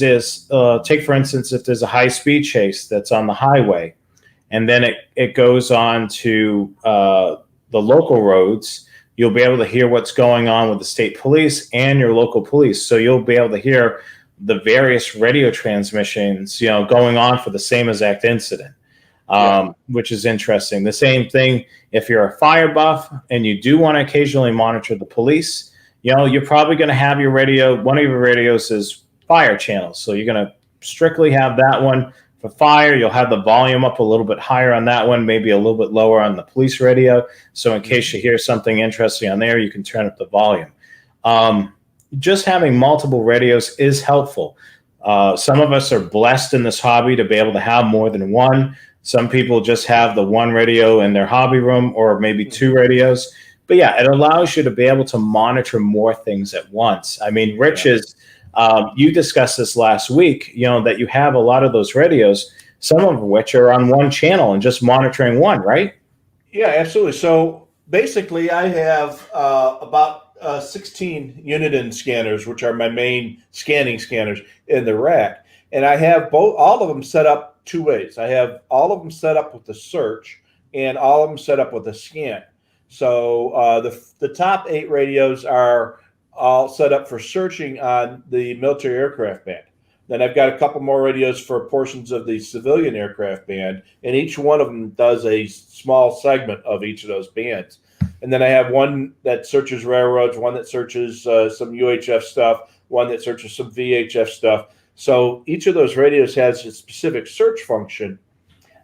take, for instance, if there's a high-speed chase that's on the highway, and then it goes on to the local roads, you'll be able to hear what's going on with the state police and your local police. So you'll be able to hear the various radio transmissions, going on for the same exact incident, which is interesting. The same thing if you're a fire buff and you do want to occasionally monitor the police, you're probably going to have your radio. One of your radios is fire channels. So you're going to strictly have that one for fire. You'll have the volume up a little bit higher on that one, maybe a little bit lower on the police radio. So in case you hear something interesting on there, you can turn up the volume. Just having multiple radios is helpful. Some of us are blessed in this hobby to be able to have more than one. Some people just have the one radio in their hobby room, or maybe two radios. But yeah, it allows you to be able to monitor more things at once. I mean, Rich is, you discussed this last week, that you have a lot of those radios, some of which are on one channel and just monitoring one, right? Yeah, absolutely. So basically I have about 16 Uniden scanners, which are my main scanning scanners in the rack. And I have all of them set up two ways. I have all of them set up with the search and all of them set up with the scan. So the top 8 radios are all set up for searching on the military aircraft band. Then I've got a couple more radios for portions of the civilian aircraft band, and each one of them does a small segment of each of those bands. And then I have one that searches railroads, one that searches some UHF stuff, one that searches some VHF stuff. So each of those radios has a specific search function.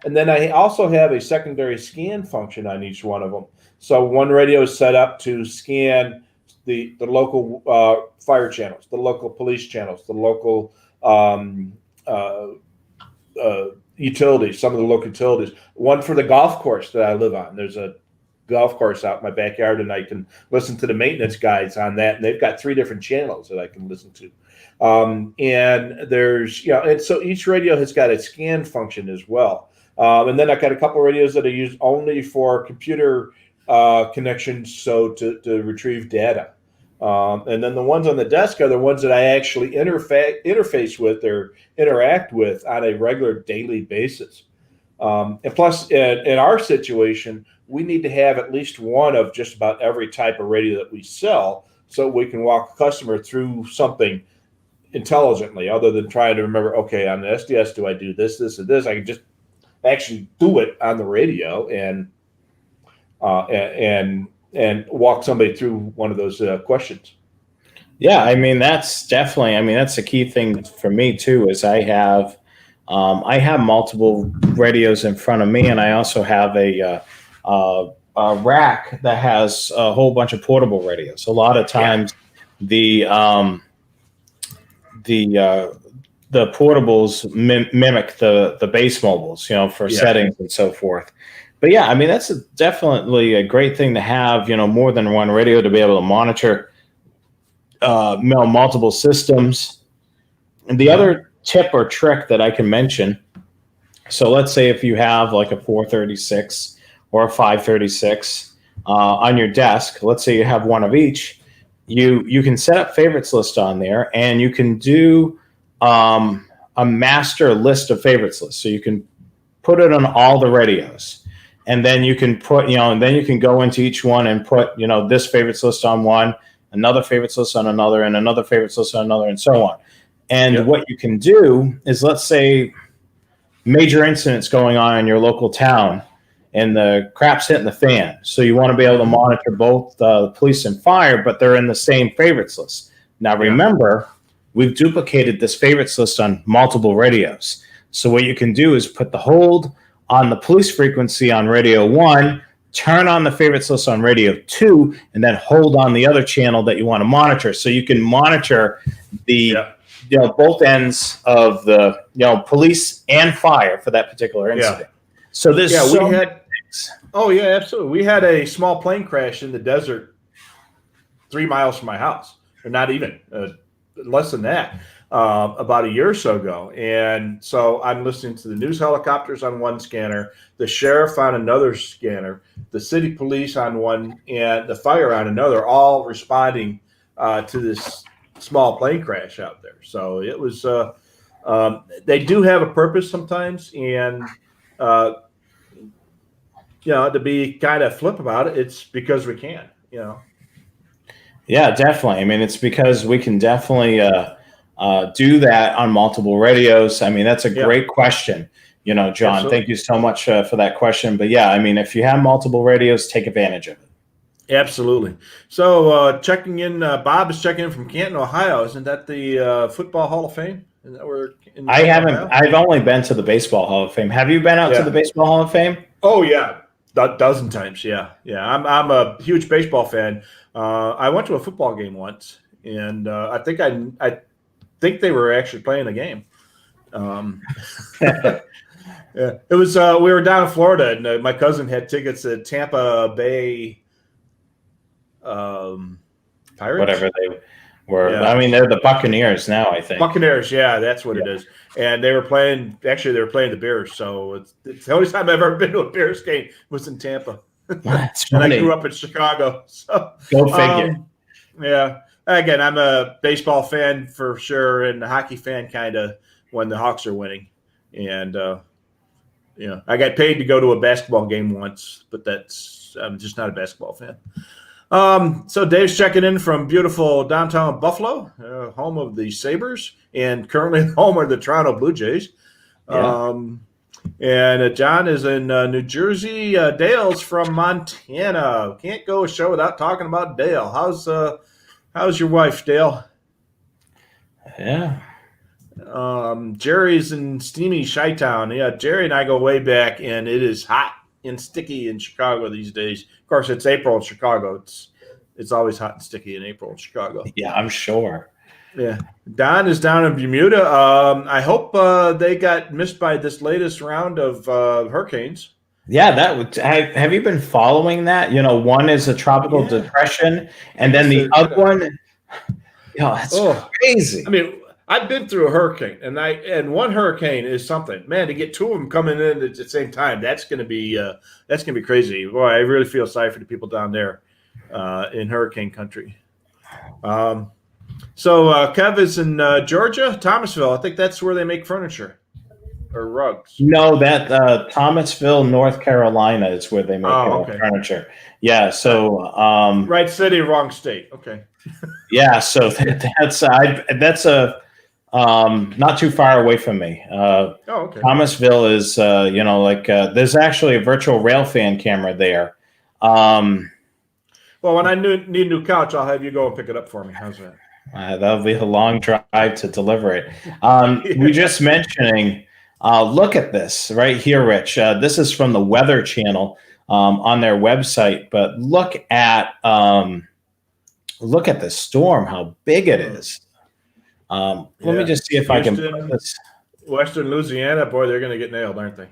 And then I also have a secondary scan function on each one of them. So one radio is set up to scan the local fire channels, the local police channels, the local utilities, some of the local utilities. One for the golf course that I live on. There's a golf course out in my backyard, and I can listen to the maintenance guides on that. And they've got 3 different channels that I can listen to. And there's, and so each radio has got a scan function as well. And then I've got a couple of radios that are used only for computer connections, so to retrieve data. And then the ones on the desk are the ones that I actually interface with or interact with on a regular daily basis. And plus, in our situation, we need to have at least one of just about every type of radio that we sell, so we can walk a customer through something intelligently, other than trying to remember, okay, on the SDS, do I do this, this, and this? I can just actually do it on the radio and walk somebody through one of those questions. Yeah, I mean, that's definitely, that's the key thing for me too, is I have multiple radios in front of me, and I also have a rack that has a whole bunch of portable radios. A lot of times the portables mimic the base mobiles, for settings and so forth. But yeah, that's definitely a great thing to have, more than one radio to be able to monitor multiple systems. And the other tip or trick that I can mention, so let's say if you have like a 436 or a 536 on your desk, let's say you have one of each, you can set up favorites list on there, and you can do a master list of favorites list. So you can put it on all the radios. And then you can put, and then you can go into each one and put, this favorites list on one, another favorites list on another, and another favorites list on another, and so on. And what you can do is, let's say major incidents going on in your local town, and the crap's hitting the fan. So you want to be able to monitor both the police and fire, but they're in the same favorites list. Now remember, we've duplicated this favorites list on multiple radios. So what you can do is put the hold on the police frequency on radio 1, turn on the favorites list on radio 2, and then hold on the other channel that you want to monitor. So you can monitor the both ends of the police and fire for that particular incident. So there's oh yeah, absolutely. We had a small plane crash in the desert 3 miles from my house, or not even less than that. About a year or so ago. And so I'm listening to the news helicopters on one scanner, the sheriff on another scanner, the city police on one, and the fire on another, all responding to this small plane crash out there. So it was, they do have a purpose sometimes. And, to be kind of flip about it, it's because we can. You know. Yeah, definitely. I mean, it's because we can definitely do that on multiple radios. I mean, that's a Yeah. great question. You know, John, Absolutely. thank you so much for that question. But yeah, I mean, if you have multiple radios, take advantage of it. Absolutely. So checking in, Bob is checking in from Canton, Ohio. Isn't that the Football Hall of Fame? Is that where in I Canton, haven't. Ohio? I've only been to the Baseball Hall of Fame. Have you been out to the Yeah. Baseball Hall of Fame? Oh yeah, dozen times. Yeah, yeah. I'm a huge baseball fan. I went to a football game once, and I think they were actually playing a game. Um, yeah, it was. We were down in Florida, and my cousin had tickets to Tampa Bay Pirates. Whatever they were. Yeah, I mean, they're the Buccaneers now, I think. Buccaneers. Yeah, that's what Yeah, it is. And they were playing. Actually, they were playing the Bears. So it's the only time I've ever been to a Bears game was in Tampa. that's And I funny. grew up in Chicago. So Go figure. yeah. Again, I'm a baseball fan for sure, and a hockey fan kind of when the Hawks are winning. And I got paid to go to a basketball game once, but I'm just not a basketball fan. So Dave's checking in from beautiful downtown Buffalo, home of the Sabres, and currently home of the Toronto Blue Jays. Yeah. And John is in New Jersey. Dale's from Montana. Can't go a show without talking about Dale. How's your wife, Dale? Yeah. Jerry's in steamy Chi-Town. Yeah, Jerry and I go way back, and it is hot and sticky in Chicago these days. Of course, it's April in Chicago. It's always hot and sticky in April in Chicago. Yeah, I'm sure. Yeah. Don is down in Bermuda. I hope they got missed by this latest round of hurricanes. Yeah, have you been following that? You know, one is a tropical depression, and then the other one, that's crazy. I mean, I've been through a hurricane, and one hurricane is something. Man, to get two of them coming in at the same time, that's gonna be crazy. Boy, I really feel sorry for the people down there in hurricane country. So Kev is in Georgia, Thomasville. I think that's where they make furniture or rugs. No, that Thomasville, North Carolina is where they make furniture. Yeah, so right city, wrong state. Okay. Yeah, so that's not too far away from me. Okay. Thomasville is there's actually a virtual railfan camera there. Well, when I need a new couch, I'll have you go and pick it up for me. How's that? That'll be a long drive to deliver it. We're just mentioning, look at this right here, Rich. This is from the Weather Channel on their website, but look at this storm, how big it is. Let me just see if I can put this. Western Louisiana, boy, they're going to get nailed, aren't they?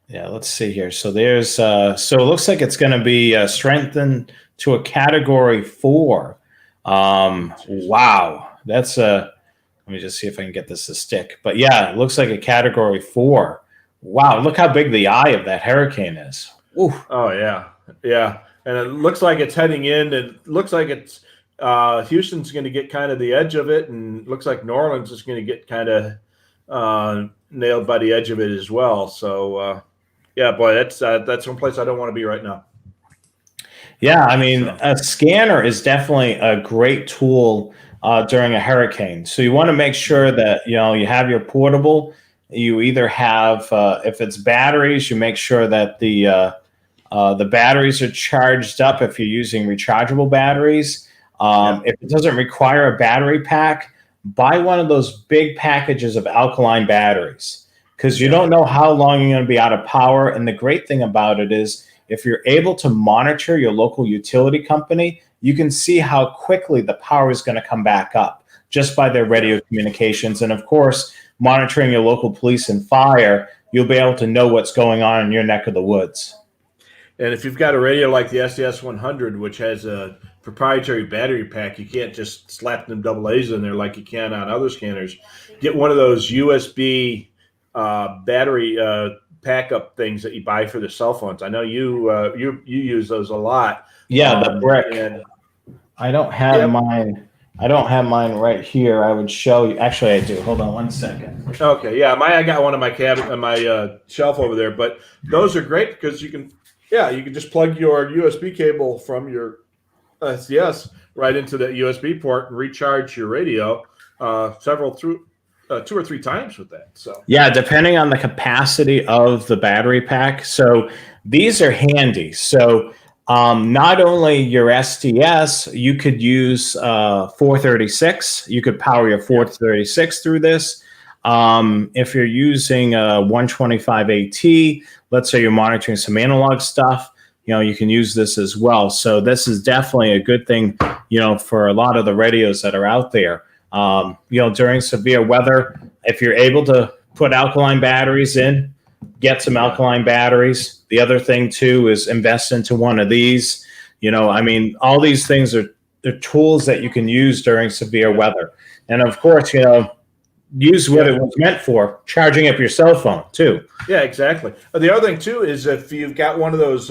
Yeah, let's see here. So there's so it looks like it's going to be strengthened to a Category 4. Wow, that's let me just see if I can get this to stick. But yeah, it looks like a Category 4. Wow, look how big the eye of that hurricane is. Ooh. Oh yeah, and it looks like it's heading in. It looks like it's Houston's going to get kind of the edge of it, and it looks like New Orleans is going to get kind of nailed by the edge of it as well. So yeah, boy, that's one place I don't want to be right now. Yeah, I mean, a scanner is definitely a great tool during a hurricane. So you want to make sure that you have your portable. You either have, if it's batteries, you make sure that the batteries are charged up. If you're using rechargeable batteries, if it doesn't require a battery pack, buy one of those big packages of alkaline batteries because you don't know how long you're going to be out of power. And the great thing about it is, if you're able to monitor your local utility company, you can see how quickly the power is going to come back up just by their radio communications. And of course, monitoring your local police and fire, you'll be able to know what's going on in your neck of the woods. And if you've got a radio like the SDS 100, which has a proprietary battery pack, you can't just slap them AA's in there like you can on other scanners. Get one of those USB battery pack-up things that you buy for the cell phones. I know you use those a lot. Yeah, the brick. I don't have mine. I don't have mine right here. I would show you. Actually, I do. Hold on one second. Okay, yeah, I got one in my cabinet, on my shelf over there. But those are great because you can just plug your USB cable from your yes, right into the USB port and recharge your radio 2 or 3 times with that. So Yeah, depending on the capacity of the battery pack. So these are handy. So not only your STS, you could use 436. You could power your 436 through this. If you're using a 125 AT, let's say you're monitoring some analog stuff, you can use this as well. So this is definitely a good thing, for a lot of the radios that are out there. During severe weather, if you're able to put alkaline batteries in, get some alkaline batteries. The other thing too is invest into one of these. All these things are tools that you can use during severe weather. And of course, use what it was meant for, charging up your cell phone too. Yeah, exactly. The other thing too is if you've got one of those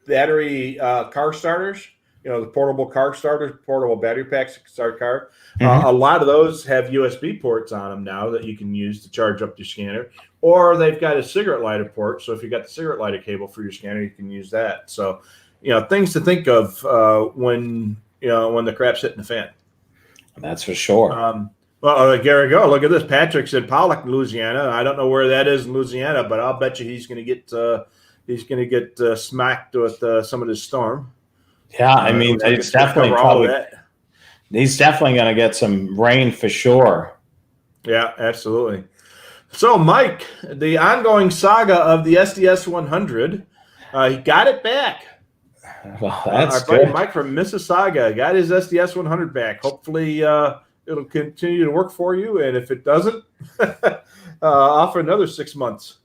battery car starters, the portable car starters, portable battery packs to start a car. A lot of those have USB ports on them now that you can use to charge up your scanner, or they've got a cigarette lighter port. So if you've got the cigarette lighter cable for your scanner, you can use that. So, things to think of when the crap's hitting the fan. That's for sure. Gary, go look at this. Patrick's in Pollock, Louisiana. I don't know where that is in Louisiana, but I'll bet you he's going to get smacked with some of this storm. Yeah, it's definitely he's definitely going to get some rain for sure. Yeah, absolutely. So, Mike, the ongoing saga of the SDS 100, he got it back. Well, that's our buddy Mike from Mississauga got his SDS 100 back. Hopefully, it'll continue to work for you, and if it doesn't, offer another 6 months.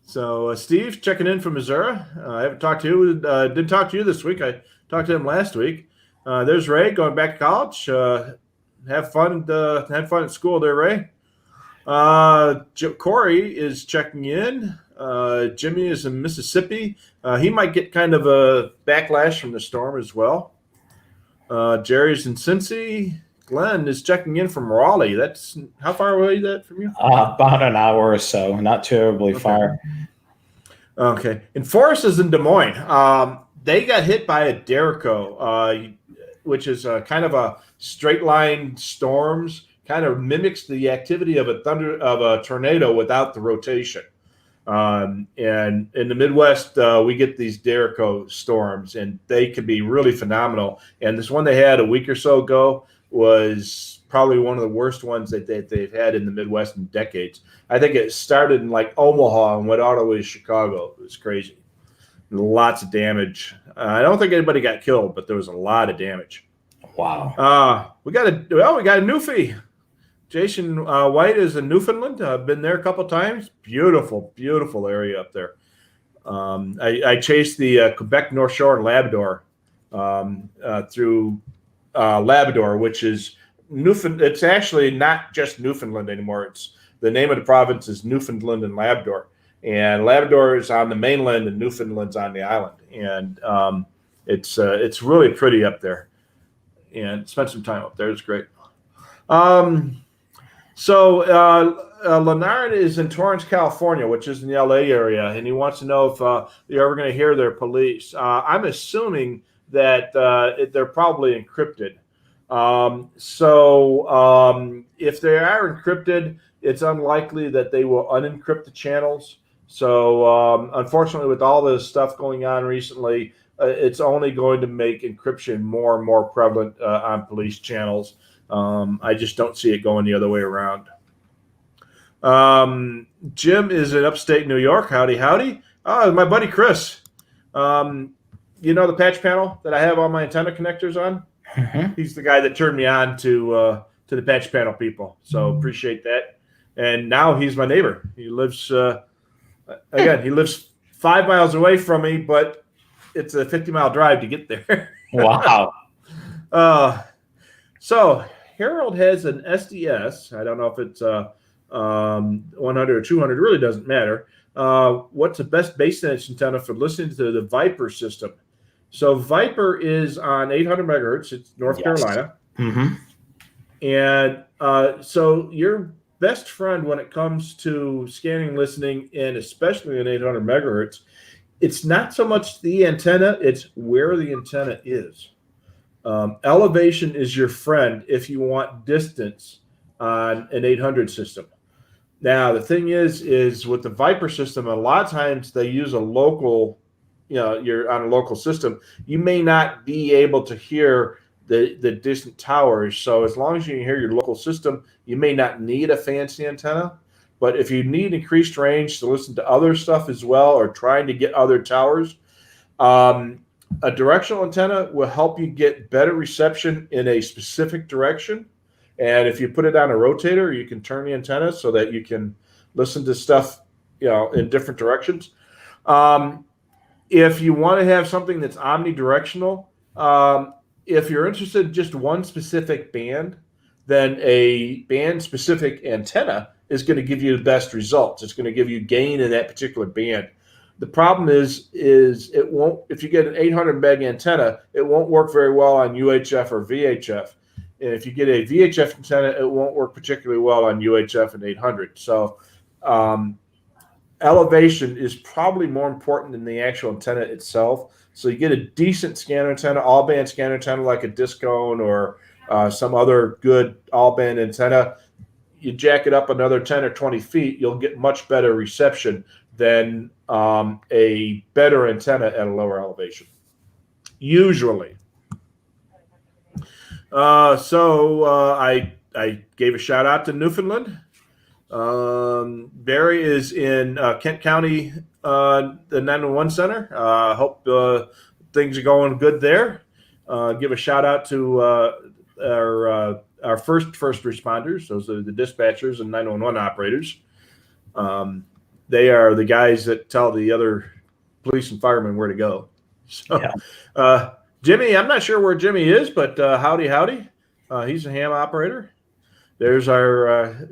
So, Steve, checking in from Missouri. I haven't talked to you. Didn't talk to you this week. I talked to him last week. There's Ray going back to college. Have fun at school there, Ray. Corey is checking in. Jimmy is in Mississippi. He might get kind of a backlash from the storm as well. Jerry's in Cincy. Glenn is checking in from Raleigh. That's how far away is that from you? About an hour or so, not terribly far. Okay. And Forrest is in Des Moines. They got hit by a Derico, which is kind of a straight line storms, kind of mimics the activity of a tornado without the rotation. And in the Midwest, we get these Derico storms, and they can be really phenomenal. And this one they had a week or so ago was probably one of the worst ones that they've had in the Midwest in decades. I think it started in like Omaha and went all the way to Chicago. It was crazy. Lots of damage. I don't think anybody got killed, but there was a lot of damage. Wow. We got a Newfie. Jason White is in Newfoundland. I've been there a couple times. Beautiful, beautiful area up there. I chased the Quebec North Shore and Labrador through Labrador, which is Newfoundland. It's actually not just Newfoundland anymore. It's the name of the province is Newfoundland and Labrador, and Labrador is on the mainland and Newfoundland's on the island, and it's really pretty up there. And spent some time up there. It's great. So Leonard is in Torrance, California, which is in the LA area, and he wants to know if you're ever going to hear their police. I'm assuming that they're probably encrypted. If they are encrypted, it's unlikely that they will unencrypt the channels. So unfortunately, with all this stuff going on recently, it's only going to make encryption more and more prevalent on police channels. I just don't see it going the other way around. Jim is in upstate New York. Howdy, howdy. Oh, my buddy Chris. The patch panel that I have all my antenna connectors on? Mm-hmm. He's the guy that turned me on to the patch panel people. So appreciate that. And now he's my neighbor. He lives, he lives 5 miles away from me, but it's a 50-mile drive to get there. Wow. So Harold has an SDS. I don't know if it's 100 or 200. It really doesn't matter. What's the best base antenna for listening to the Viper system? So Viper is on 800 megahertz. It's North Carolina. Mm-hmm. And so your best friend when it comes to scanning, listening, and especially in 800 megahertz it's not so much the antenna, it's where the antenna is. Elevation is your friend if you want distance on an 800 system. Now, the thing is with the Viper system, a lot of times they use a local, you're on a local system. You may not be able to hear the distant towers. So as long as you can hear your local system, you may not need a fancy antenna. But if you need increased range to listen to other stuff as well, or trying to get other towers, a directional antenna will help you get better reception in a specific direction. And if you put it on a rotator, you can turn the antenna so that you can listen to stuff, in different directions. If you want to have something that's omnidirectional, if you're interested in just one specific band, then a band-specific antenna is going to give you the best results. It's going to give you gain in that particular band. The problem is it won't. If you get an 800 meg antenna, it won't work very well on UHF or VHF. And if you get a VHF antenna, it won't work particularly well on UHF and 800. So elevation is probably more important than the actual antenna itself. So you get a decent scanner antenna, all-band scanner antenna like a Discone or some other good all-band antenna. You jack it up another 10 or 20 feet, you'll get much better reception than a better antenna at a lower elevation, usually. I gave a shout out to Newfoundland. Barry is in Kent County, the 911 Center. Hope things are going good there. Give a shout out to our first responders. Those are the dispatchers and 911 operators. They are the guys that tell the other police and firemen where to go. So, yeah. Jimmy, I'm not sure where Jimmy is, but howdy. He's a ham operator. There's our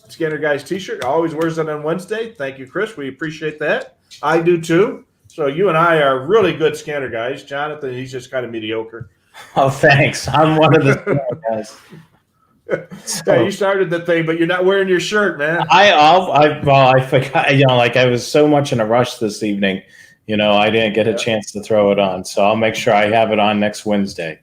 Scanner Guys t-shirt. Always wears it on Wednesday. Thank you, Chris. We appreciate that. I do too. So you and I are really good scanner guys. Jonathan, he's just kind of mediocre. Oh, thanks. I'm one of the scanner guys. So, yeah, you started the thing, but you're not wearing your shirt, man. I forgot. I was so much in a rush this evening. I didn't get a chance to throw it on, so I'll make sure I have it on next Wednesday.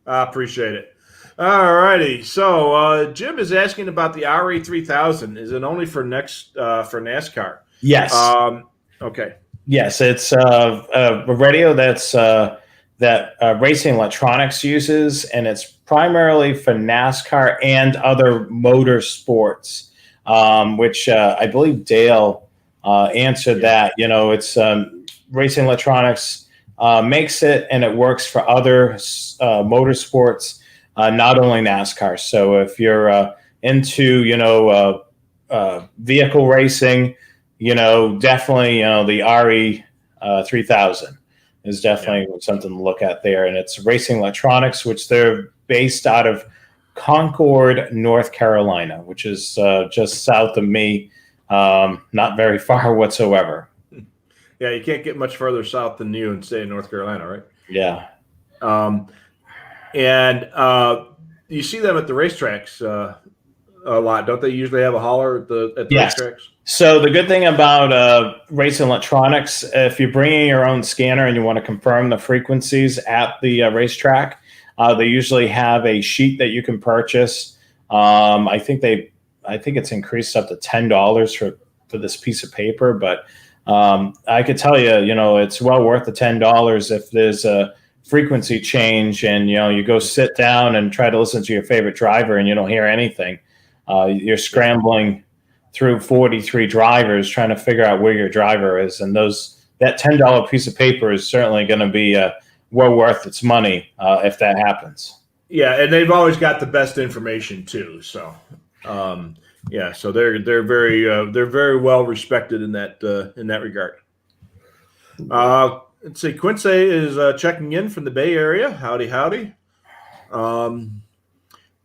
I appreciate it. All righty. So Jim is asking about the RA3000. Is it only for for NASCAR? Yes. Okay. Yes, it's a radio that Racing Electronics uses, and it's primarily for NASCAR and other motor sports, which I believe Dale answered that. It's Racing Electronics makes it, and it works for other motorsports, not only NASCAR. So if you're into, vehicle racing, definitely, the RE3000 is definitely something to look at there. And it's Racing Electronics, which they're based out of Concord, North Carolina, which is just south of me, not very far whatsoever. Yeah, you can't get much further south than you and stay in North Carolina, right? Yeah. And you see them at the racetracks a lot, don't they? Usually have a hauler at the racetracks. So the good thing about Racing Electronics, if you're bringing your own scanner and you want to confirm the frequencies at the racetrack, they usually have a sheet that you can purchase. I think it's increased up to $10 for this piece of paper, but I could tell you, it's well worth the $10 if there's a frequency change and you go sit down and try to listen to your favorite driver and you don't hear anything. You're scrambling through 43 drivers trying to figure out where your driver is, and that $10 piece of paper is certainly going to be well worth its money if that happens. Yeah, and they've always got the best information too. So so they're very well respected in that regard. Let's see, Quincy is checking in from the Bay Area. Howdy.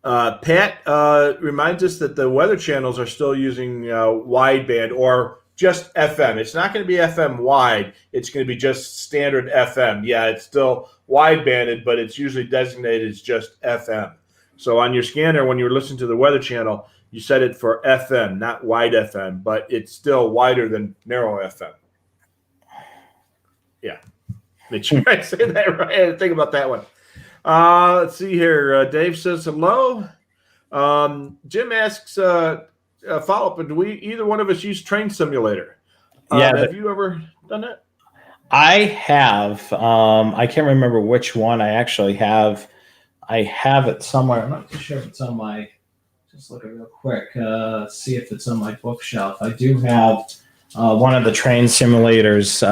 Pat reminds us that the weather channels are still using wideband or just FM. It's not going to be FM wide. It's going to be just standard FM. Yeah, it's still widebanded, but it's usually designated as just FM. So on your scanner, when you're listening to the weather channel, you set it for FM, not wide FM, but it's still wider than narrow FM. Yeah. Make sure I say that right. I had to think about that one. Let's see here. Dave says hello. Jim asks a follow-up. Do we either one of us use Train Simulator? Have you ever done that? I have. I can't remember which one I actually have. I have it somewhere. I'm not too sure if it's on my. Just looking real quick. See if it's on my bookshelf. I do have one of the train simulators.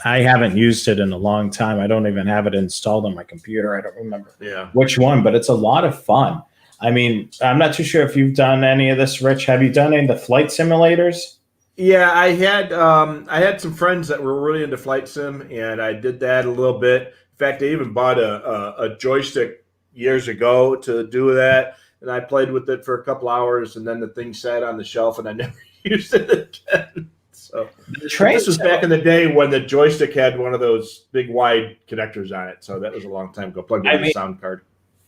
I haven't used it in a long time. I don't even have it installed on my computer. I don't remember which one, but it's a lot of fun. I mean, I'm not too sure if you've done any of this, Rich. Have you done any of the flight simulators? Yeah, I had some friends that were really into flight sim, and I did that a little bit. In fact, I even bought a joystick years ago to do that, and I played with it for a couple hours, and then the thing sat on the shelf, and I never used it again. So this was back in the day when the joystick had one of those big wide connectors on it. So that was a long time ago. Plugged in the sound card.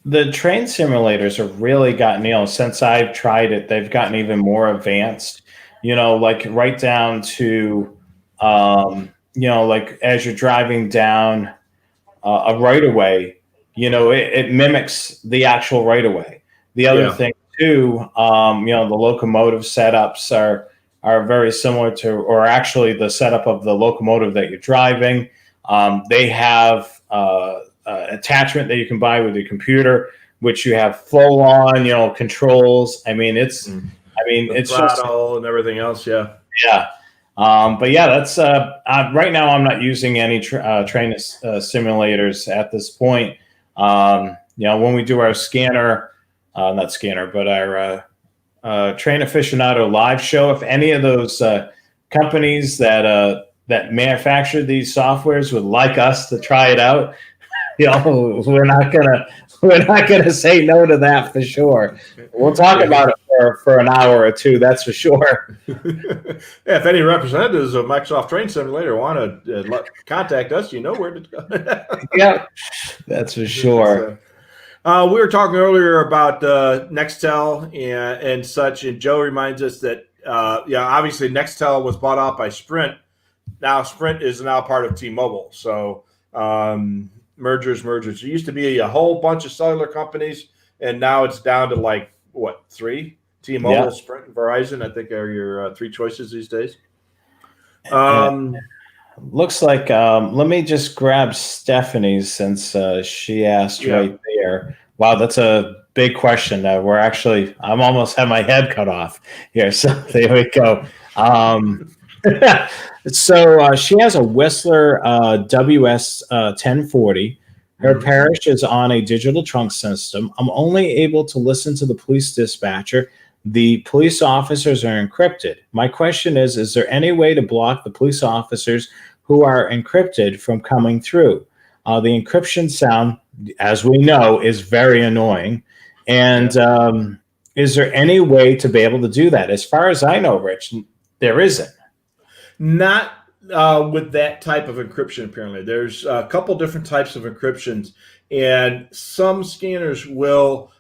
The train simulators have really gotten, since I've tried it, they've gotten even more advanced. Like right down to, like as you're driving down a right of way, it mimics the actual right of way. The other thing too, the locomotive setups are very similar to, or actually the setup of the locomotive that you're driving. They have attachment that you can buy with your computer, which you have full on, controls. I mean, it's throttle and everything else. Yeah. Yeah. But yeah, that's right now I'm not using any train simulators at this point. When we do our not scanner, but our Train Aficionado live show, if any of those companies that manufacture these softwares would like us to try it out, we're not gonna say no to that for sure. We'll talk about it for an hour or two, that's for sure. If any representatives of Microsoft Train Simulator want to contact us, you know where to go. Yeah, that's for sure. We were talking earlier about Nextel and such, and Joe reminds us that obviously Nextel was bought out by Sprint. Now Sprint is now part of T-Mobile. So mergers. There used to be a whole bunch of cellular companies, and now it's down to three? T-Mobile, Sprint, and Verizon, I think, are your three choices these days. Looks like, let me just grab Stephanie's since she asked right there. Wow, that's a big question. I'm almost have my head cut off here. So there we go. So she has a Whistler WS 1040. Her parish is on a digital trunk system. I'm only able to listen to the police dispatcher. The police officers are encrypted. My question is there any way to block the police officers who are encrypted from coming through? The encryption sound, as we know, is very annoying. And is there any way to be able to do that? As far as I know, Rich, there isn't. Not with that type of encryption, apparently. There's a couple different types of encryptions, and some scanners will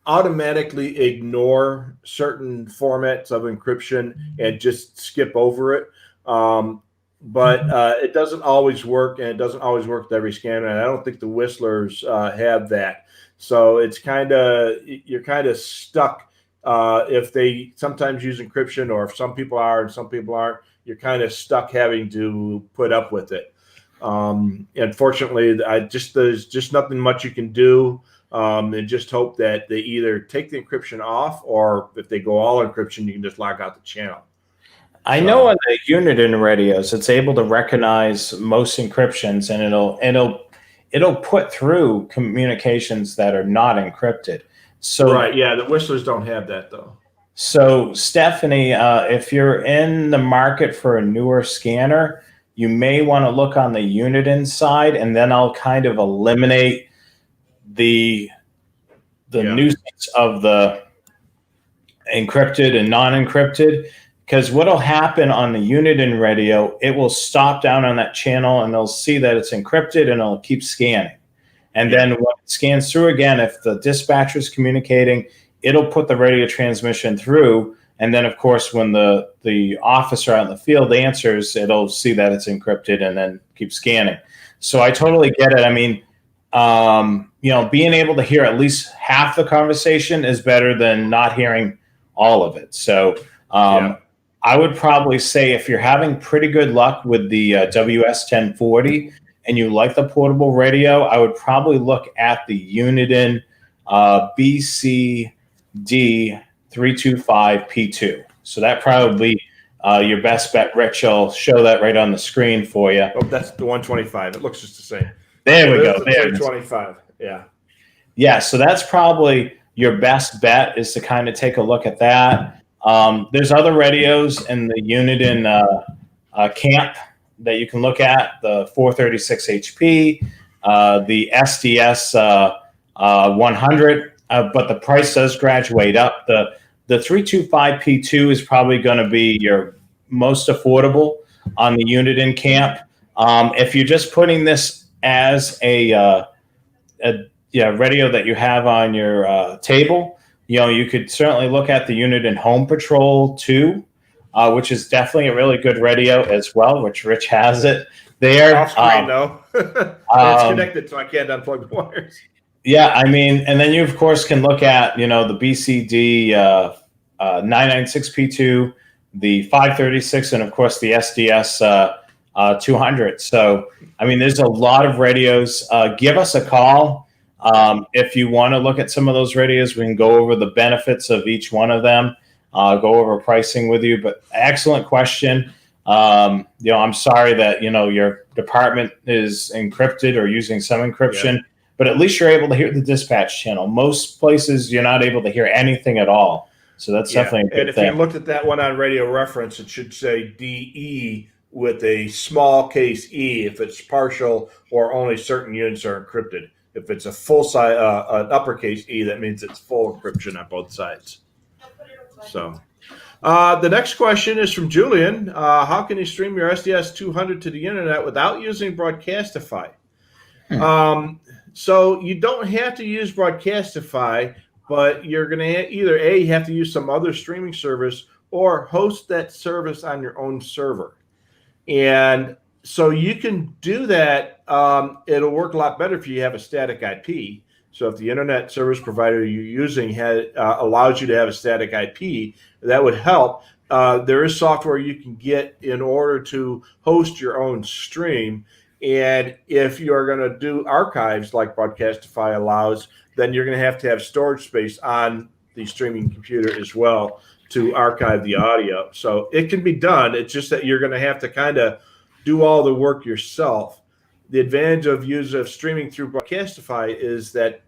automatically ignore certain formats of encryption and just skip over it. But it doesn't always work, and it doesn't always work with every scanner. And I don't think the Whistlers have that. So it's you're kind of stuck if they sometimes use encryption, or if some people are and some people aren't. You're kind of stuck having to put up with it. Unfortunately, there's just nothing much you can do. And just hope that they either take the encryption off, or if they go all encryption, you can just lock out the channel. I know on the Uniden radios, it's able to recognize most encryptions, and it'll put through communications that are not encrypted. So right, yeah, the Whistlers don't have that though. So Stephanie, if you're in the market for a newer scanner, you may want to look on the Uniden side, and then I'll kind of eliminate the nuisance of the encrypted and non-encrypted. Because what will happen on the Uniden radio, it will stop down on that channel, and they'll see that it's encrypted, and it'll keep scanning. And then when it scans through again, if the dispatcher is communicating, it'll put the radio transmission through, And then, of course, when the officer out in the field answers, it'll see that it's encrypted and then keep scanning. So I totally get it. I mean, being able to hear at least half the conversation is better than not hearing all of it. So I would probably say if you're having pretty good luck with the WS1040 and you like the portable radio, I would probably look at the Uniden BCD325P2. So that probably your best bet. Rich will show that right on the screen for you. Oh, that's the 125. It looks just the same. There we go. The 325. Yeah. Yeah. So that's probably your best bet, is to kind of take a look at that. There's other radios in the Uniden camp that you can look at, the 436 HP, the SDS 100, but the price does graduate up. The 325P2 is probably going to be your most affordable on the Uniden camp. If you're just putting this as a radio that you have on your table, you could certainly look at the Uniden Home Patrol 2, which is definitely a really good radio as well, which Rich has it there. Off screen, though. It's connected, so I can't unplug the wires. Yeah, I mean, and then you, of course, can look at, the BCD 996P2, the 536, and, of course, the SDS 200. So, I mean, there's a lot of radios. Give us a call. If you want to look at some of those radios, we can go over the benefits of each one of them, go over pricing with you. But excellent question. I'm sorry that, your department is encrypted or using some encryption, but at least you're able to hear the dispatch channel. Most places you're not able to hear anything at all. So that's definitely a good thing. And if you looked at that one on Radio Reference, it should say DE with a small case E if it's partial or only certain units are encrypted. If it's a full size, an uppercase E, that means it's full encryption on both sides. So, the next question is from Julian. How can you stream your SDS 200 to the internet without using Broadcastify? So you don't have to use Broadcastify, but you're going to either A, have to use some other streaming service or host that service on your own server. And so you can do that. It'll work a lot better if you have a static IP. So if the internet service provider you're using allows you to have a static IP, that would help. There is software you can get in order to host your own stream. And if you're going to do archives like Broadcastify allows, then you're going to have storage space on the streaming computer as well to archive the audio. So it can be done. It's just that you're going to have to kind of do all the work yourself. The advantage of streaming through Broadcastify is that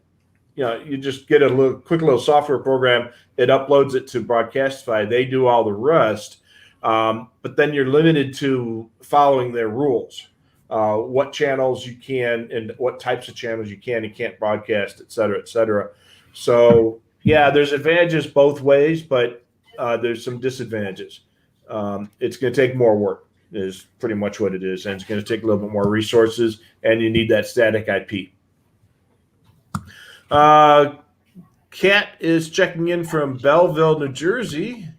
you just get a quick little software program. It uploads it to Broadcastify. They do all the rest, but then you're limited to following their rules. What channels you can and what types of channels you can and can't broadcast, et cetera, et cetera. So, there's advantages both ways, but there's some disadvantages. It's going to take more work is pretty much what it is, and it's going to take a little bit more resources, and you need that static IP. Kat is checking in from Belleville, New Jersey.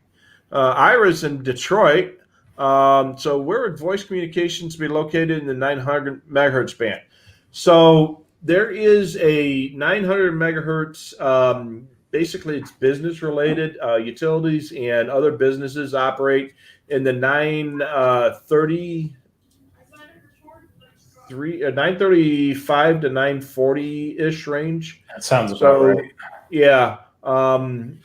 Ira's in Detroit. So where would voice communications be located in the 900 megahertz band? So there is a 900 megahertz, basically it's business related. Utilities and other businesses operate in the 935 to 940-ish range. That sounds about right. Yeah. And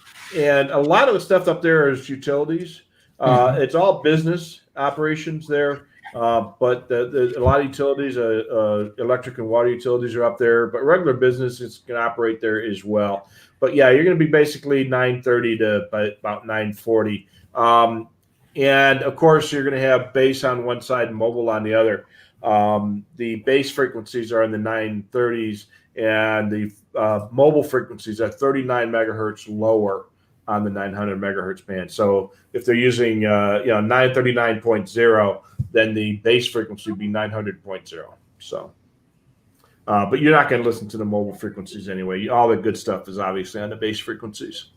a lot of the stuff up there is utilities. It's all business operations there, but a lot of utilities, electric and water utilities are up there, but regular businesses can operate there as well. But you're going to be basically 930 to about 940. And of course, you're going to have base on one side and mobile on the other. The base frequencies are in the 930s, and the mobile frequencies are 39 megahertz lower on the 900 megahertz band. So if they're using 939.0, then the base frequency would be 900.0. So, but you're not going to listen to the mobile frequencies anyway. All the good stuff is obviously on the base frequencies.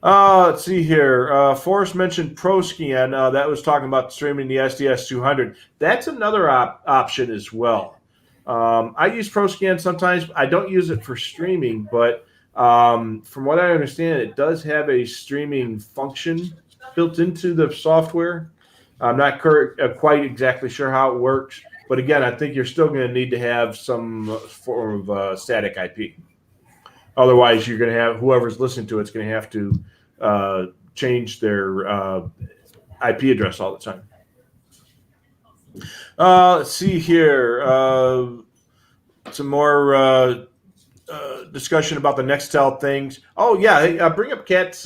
Let's see here. Forrest mentioned ProScan. That was talking about streaming the SDS 200. That's another option as well. I use ProScan sometimes. I don't use it for streaming, but from what I understand, it does have a streaming function built into the software. I'm not quite exactly sure how it works, but again, I think you're still going to need to have some form of static IP. Otherwise, you're going to have whoever's listening to it's going to have to change their IP address all the time. Let's see here. Some more discussion about the Nextel things. Oh, yeah. Hey, bring up Kat's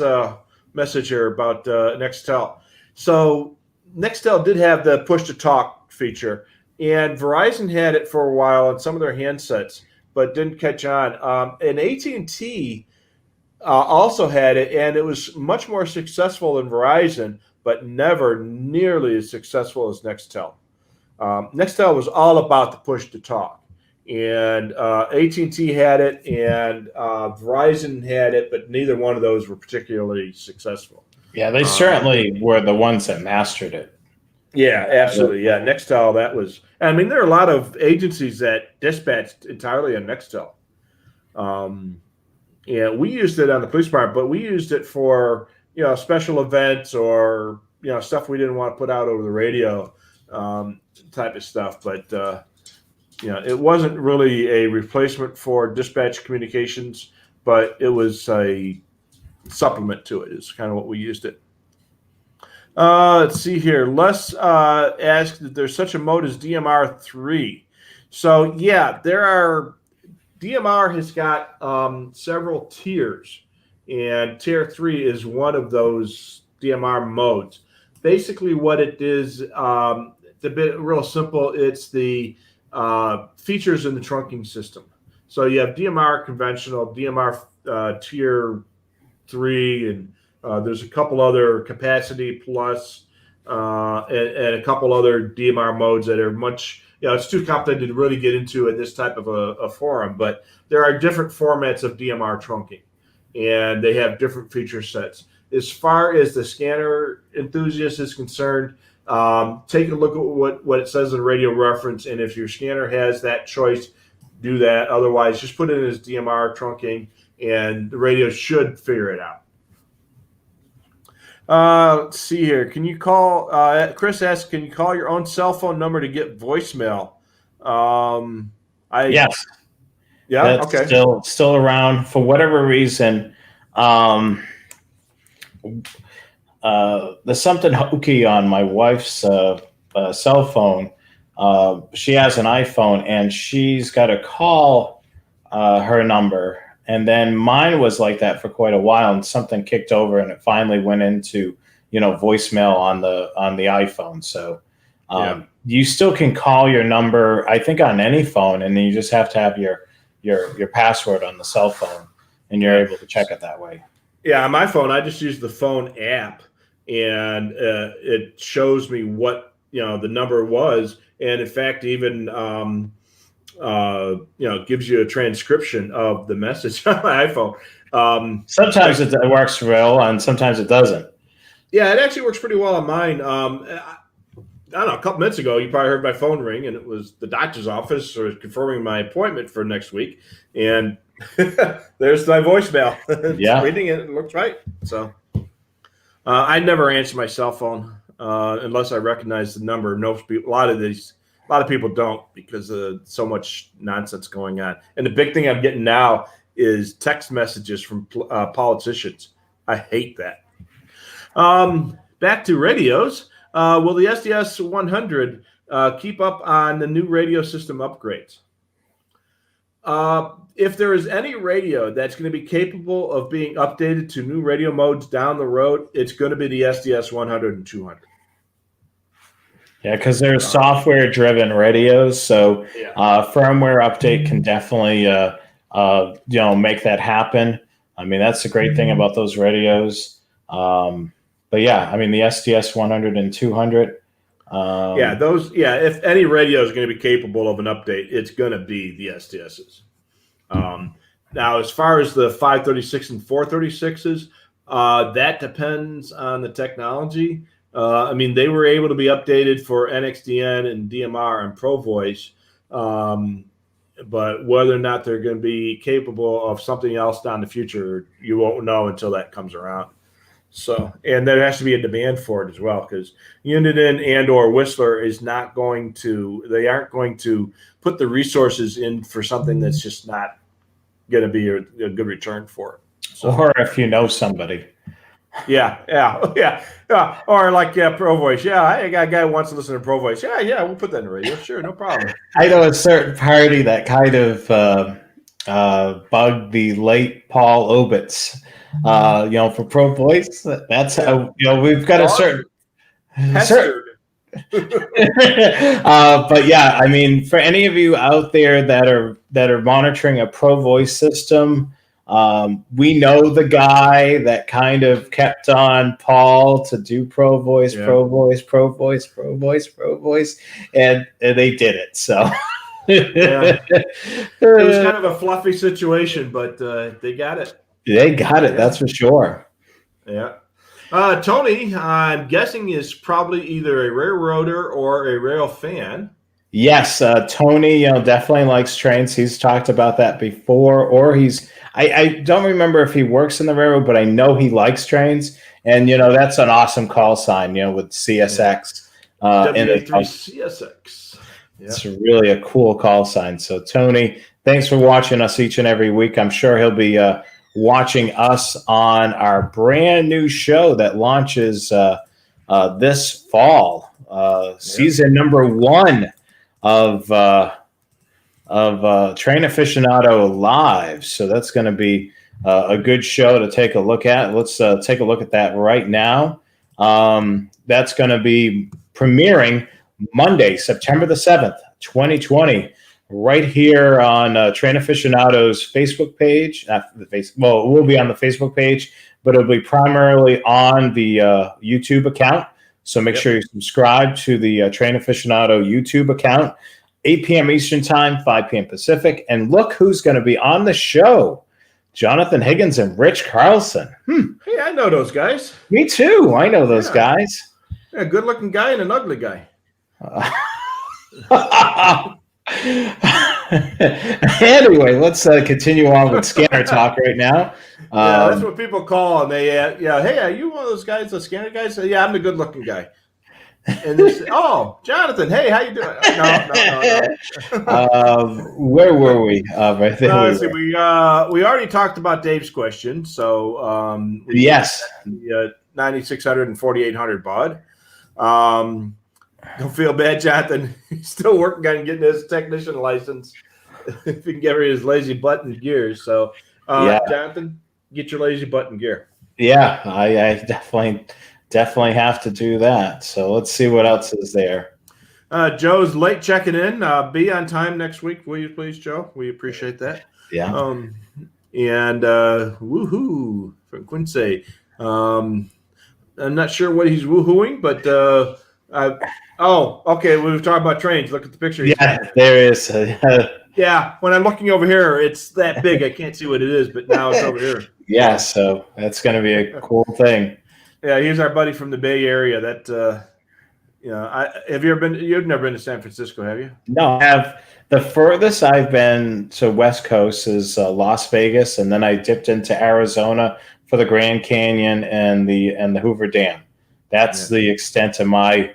message here about Nextel. So Nextel did have the push-to-talk feature, and Verizon had it for a while on some of their handsets, but didn't catch on. And AT&T also had it, and it was much more successful than Verizon, but never nearly as successful as Nextel. Nextel was all about the push to talk, and AT&T had it, and Verizon had it, but neither one of those were particularly successful. Yeah, they certainly were the ones that mastered it. Yeah, absolutely. Yeah, Nextel, that was. I mean, there are a lot of agencies that dispatched entirely on Nextel. Yeah, we used it on the police department, but we used it for special events or stuff we didn't want to put out over the radio, type of stuff. But it wasn't really a replacement for dispatch communications, but it was a supplement to it. It's kind of what we used it. Let's see here. Les asked that there's such a mode as DMR3. So yeah, there are. DMR has got several tiers, and tier 3 is one of those DMR modes. Basically, what it is, it's a bit real simple. It's the features in the trunking system. So you have DMR conventional, DMR tier 3, and there's a couple other capacity plus, and a couple other DMR modes that are much. It's too complicated to really get into in this type of a forum, but there are different formats of DMR trunking, and they have different feature sets. As far as the scanner enthusiast is concerned, take a look at what it says in radio reference, and if your scanner has that choice, do that. Otherwise, just put it in as DMR trunking, and the radio should figure it out. Let's see here. Can you call? Chris asks, can you call your own cell phone number to get voicemail? Yes. Yeah. That's Okay. still around for whatever reason. There's something hokey on my wife's cell phone. She has an iPhone, and she's got to call her number. And then mine was like that for quite a while, and something kicked over, and it finally went into voicemail on the iPhone. So you still can call your number, I think, on any phone, and then you just have to have your password on the cell phone, and you're able to check it that way. Yeah, on my phone, I just use the phone app, and it shows me what the number was, and in fact, even gives you a transcription of the message on my iPhone. Sometimes it works well, and sometimes it doesn't. Yeah, it actually works pretty well on mine. I don't know, a couple minutes ago, you probably heard my phone ring, and it was the doctor's office or confirming my appointment for next week. And there's my voicemail. Reading it, it looks right. So I never answer my cell phone unless I recognize the number. A lot of people don't, because of so much nonsense going on. And the big thing I'm getting now is text messages from politicians. I hate that. Back to radios. Will the SDS 100 keep up on the new radio system upgrades? If there is any radio that's going to be capable of being updated to new radio modes down the road, it's going to be the SDS 100 and 200. Yeah, because they're software-driven radios, so firmware update can definitely make that happen. I mean, that's the great thing about those radios. But yeah, I mean, the SDS 100 and 200. If any radio is going to be capable of an update, it's going to be the SDSs. Now, as far as the 536 and 436s, That depends on the technology. I mean, they were able to be updated for NXDN and DMR and Pro Voice, but whether or not they're going to be capable of something else down the future, you won't know until that comes around. So, and there has to be a demand for it as well, because Uniden and or Whistler is not going to, they aren't going to put the resources in for something that's just not going to be a good return for it. So, or if you know somebody. Yeah. Or like Pro Voice. Yeah, I got a guy who wants to listen to Pro Voice. Yeah, we'll put that in the radio. Sure, no problem. I know a certain party that kind of bugged the late Paul Obitz. For Pro Voice. That's we've got a certain. But yeah, I mean, for any of you out there that are monitoring a Pro Voice system, we know the guy that kind of kept on Paul to do Pro Voice, Pro Voice, Pro Voice, Pro Voice, Pro Voice, and they did it. So it was kind of a fluffy situation, but they got it. They got it. That's for sure. Yeah. Tony, I'm guessing, is probably either a railroader or a rail fan. Yes, Tony, definitely likes trains. He's talked about that before, or I don't remember if he works in the railroad, but I know he likes trains. And, that's an awesome call sign, with CSX. WA3 CSX. Yeah. It's really a cool call sign. So, Tony, thanks for watching us each and every week. I'm sure he'll be watching us on our brand new show that launches this fall, season number 1 of Train Aficionado Live. So that's going to be a good show to take a look at. Let's take a look at that right now. That's going to be premiering Monday, September the 7th, 2020. Right here on Train Aficionado's Facebook page. It will be on the Facebook page, but it'll be primarily on the YouTube account. So make sure you subscribe to the Train Aficionado YouTube account. 8 p.m. Eastern Time, 5 p.m. Pacific. And look who's going to be on the show. Jonathan Higgins and Rich Carlson. Hey, I know those guys. Me too. I know those guys. A good-looking guy and an ugly guy. Anyway, let's continue on with scanner talk right now. That's what people call, and they hey, are you one of those guys, the scanner guys? Yeah, I'm the good-looking guy. And they say, oh, Jonathan, hey, how you doing? No. Where were we? Right there. We already talked about Dave's question. So yes, the 9600 and 4800 bud. Don't feel bad, Jonathan. He's still working on getting his technician license. If he can get rid of his lazy button gears. So, Jonathan, get your lazy button gear. Yeah, I definitely have to do that. So let's see what else is there. Joe's late checking in. Be on time next week, will you please, Joe? We appreciate that. Yeah. And woohoo from Quincy. I'm not sure what he's woohooing, but okay. We were talking about trains. Look at the picture. Yeah, there is. Yeah, when I'm looking over here, it's that big. I can't see what it is, but now it's over here. Yeah, so that's going to be a cool thing. Yeah, here's our buddy from the Bay Area. That have you ever been? You've never been to San Francisco, have you? No, I have. The furthest I've been to West Coast is Las Vegas, and then I dipped into Arizona for the Grand Canyon and the Hoover Dam. That's the extent of my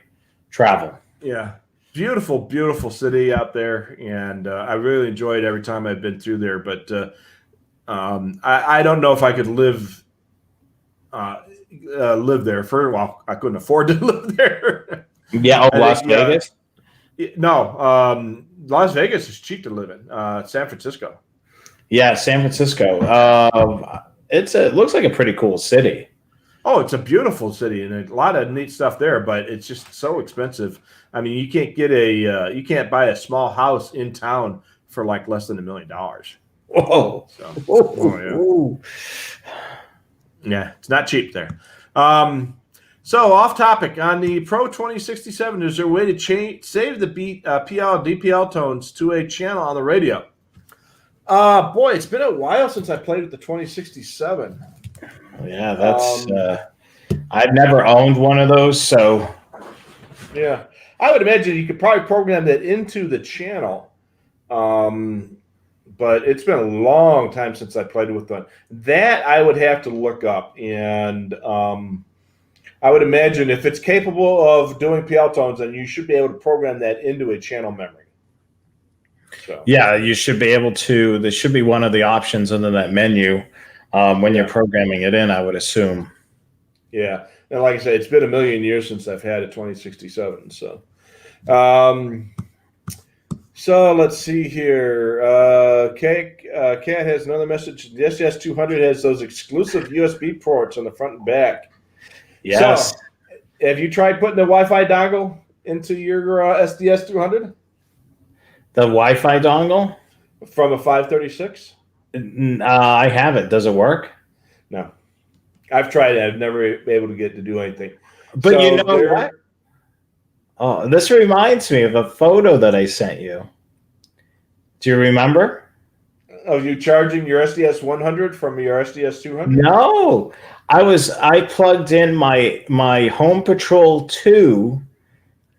travel. Yeah. Beautiful, beautiful city out there, and I really enjoyed every time I've been through there. But I don't know if I could live there. I couldn't afford to live there. Yeah, Las Vegas. No, Las Vegas is cheap to live in. San Francisco. Yeah, San Francisco. It looks like a pretty cool city. Oh, it's a beautiful city and a lot of neat stuff there, but it's just so expensive. I mean, you can't get you can't buy a small house in town for like less than $1 million. Whoa! So, yeah, it's not cheap there. So off topic on the Pro 2067, is there a way to save the PL DPL tones to a channel on the radio? Boy, it's been a while since I played with the 2067. Yeah, that's. I've never owned one of those, so. Yeah, I would imagine you could probably program that into the channel. But it's been a long time since I played with one. That I would have to look up, and I would imagine if it's capable of doing PL tones, then you should be able to program that into a channel memory. So. Yeah, you should be able to. There should be one of the options under that menu when you're programming it in, I would assume. Yeah, and like I said, it's been a million years since I've had a 2067. So, so let's see here. Kat has another message. The SDS200 has those exclusive USB ports on the front and back. Yes. So, have you tried putting the Wi-Fi dongle into your SDS200? The Wi-Fi dongle? From a 536? I haven't. Does it work? No. I've tried it. I've never been able to get to do anything. But so you know what? Oh, this reminds me of a photo that I sent you. Do you remember? Are you charging your SDS 100 from your SDS 200? No. I plugged in my Home Patrol 2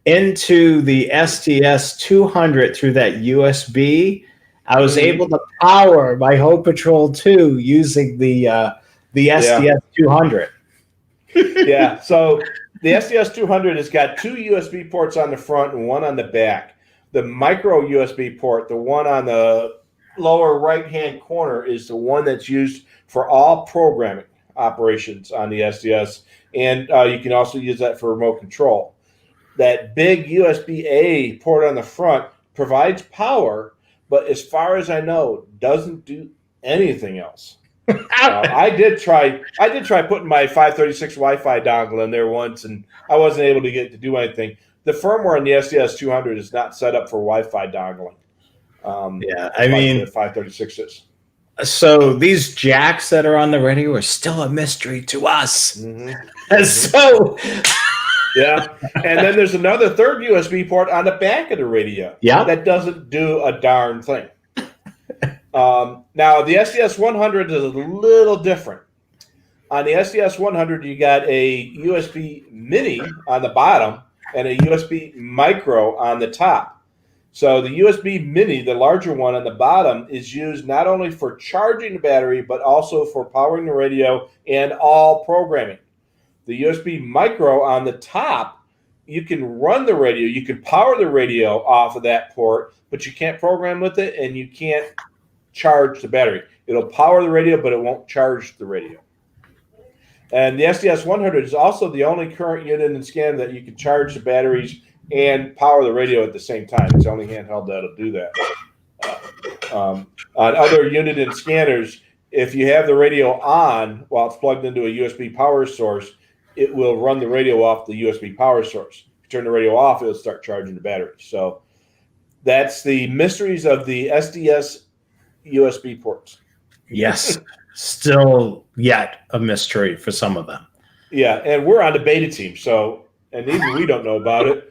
into the SDS 200 through that USB. I was able to power my Home Patrol 2 using the SDS 200. Yeah, so the SDS 200 has got two USB ports on the front and one on the back. The micro USB port, the one on the lower right-hand corner, is the one that's used for all programming operations on the SDS, and you can also use that for remote control. That big USB-A port on the front provides power, but as far as I know, doesn't do anything else. I did try putting my 536 Wi-Fi dongle in there once, and I wasn't able to get to do anything. The firmware on the SDS 200 is not set up for Wi-Fi dongling. I mean, the 536 is. So these jacks that are on the radio are still a mystery to us. Mm-hmm. So, yeah, and then there's another third USB port on the back of the radio. Yeah, that doesn't do a darn thing. Now the SDS 100 is a little different. On the SDS 100, you got a USB mini on the bottom and a USB micro on the top. So the USB mini, the larger one on the bottom, is used not only for charging the battery, but also for powering the radio and all programming. The USB micro on the top, you can run the radio, you can power the radio off of that port, but you can't program with it and you can't charge the battery. It'll power the radio, but it won't charge the radio. And the SDS 100 is also the only current Uniden scanner that you can charge the batteries and power the radio at the same time. It's the only handheld that'll do that. On other Uniden scanners, if you have the radio on while it's plugged into a USB power source, it will run the radio off the USB power source. If you turn the radio off, it'll start charging the battery. So that's the mysteries of the SDS USB ports. Yes. Still yet a mystery for some of them. Yeah, and we're on the beta team, so, and even we don't know about it,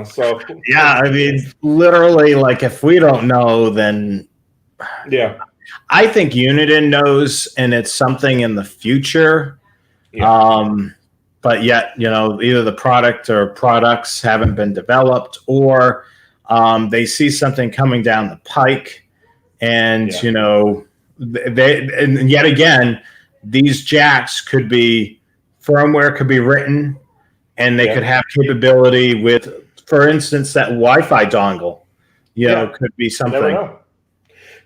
so. Yeah, I mean, literally, like, if we don't know, then. Yeah. I think Uniden knows, and it's something in the future. Yeah. But yet, either the product or products haven't been developed, or they see something coming down the pike, and, and yet again, these jacks could be firmware could be written, and they could have capability with, for instance, that Wi-Fi dongle. Could be something. Never know.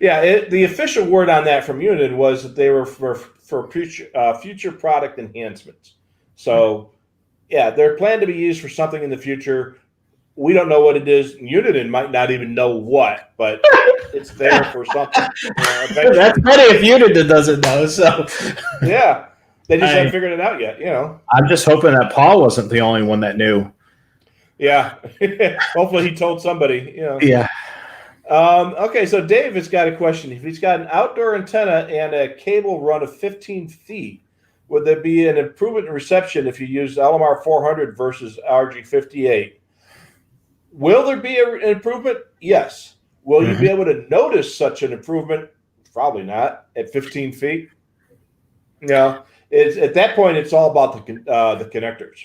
Yeah, the official word on that from Uniden was that they were for future product enhancements. So, yeah, they're planned to be used for something in the future. We don't know what it is. Uniden might not even know what, but it's there for something. That's funny if Uniden doesn't know. So, yeah, they just haven't figured it out yet. I'm just hoping that Paul wasn't the only one that knew. Yeah, hopefully he told somebody. Yeah. Okay, so Dave has got a question. If he's got an outdoor antenna and a cable run of 15 feet, would there be an improvement in reception if you use LMR 400 versus RG58? Will there be an improvement? Yes. Will you be able to notice such an improvement? Probably not at 15 feet. Yeah, it's at that point it's all about the connectors.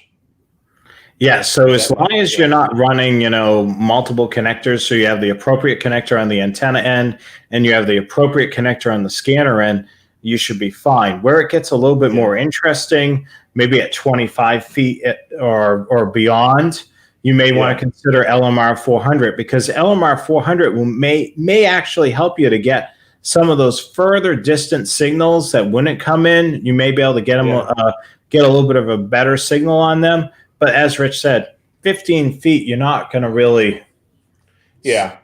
Yeah, so as long Right? as you're not running, multiple connectors, so you have the appropriate connector on the antenna end and you have the appropriate connector on the scanner end, you should be fine. Where it gets a little bit more interesting, maybe at 25 feet or beyond, you may want to consider LMR 400, because LMR 400 may actually help you to get some of those further distant signals that wouldn't come in. You may be able to get them get a little bit of a better signal on them. But as Rich said, 15 feet, you're not going to really. Yeah.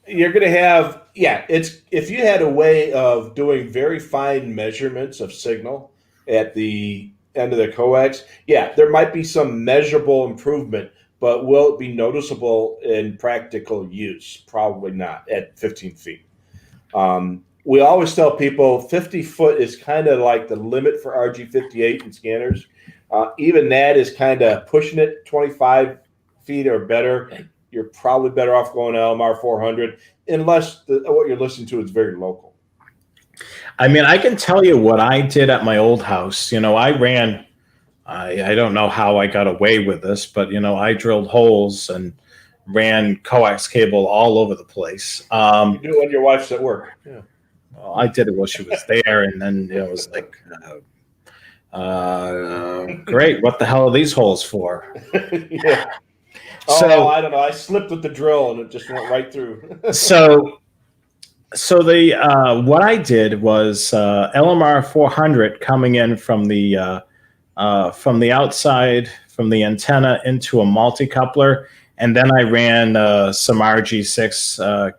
You're going to have, it's if you had a way of doing very fine measurements of signal at the end of the coax, there might be some measurable improvement, but will it be noticeable in practical use? Probably not at 15 feet. We always tell people 50 foot is kind of like the limit for RG58 and scanners. Even that is kind of pushing it. 25 feet or better, you're probably better off going to LMR 400, unless what you're listening to is very local. I mean, I can tell you what I did at my old house. I ran, I don't know how I got away with this, but, I drilled holes and ran coax cable all over the place. You do it when your wife's at work. Yeah. Well, I did it while she was there, and then it was like, great. What the hell are these holes for? Yeah. So I don't know. I slipped with the drill and it just went right through. so the what I did was LMR 400 coming in from the outside, from the antenna into a multi-coupler, and then I ran some RG6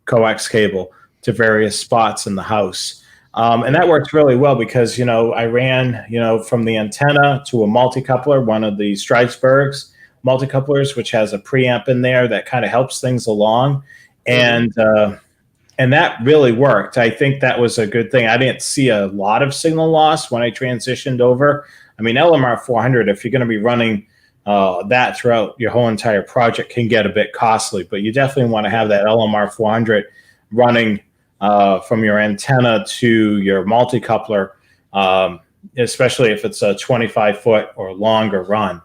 coax cable to various spots in the house. And that worked really well because, I ran, from the antenna to a multi-coupler, one of the Stridesburg's multi-couplers, which has a preamp in there that kind of helps things along. And that really worked. I think that was a good thing. I didn't see a lot of signal loss when I transitioned over. I mean, LMR 400, if you're going to be running that throughout your whole entire project, can get a bit costly, but you definitely want to have that LMR 400 running from your antenna to your multi-coupler, especially if it's a 25-foot or longer run.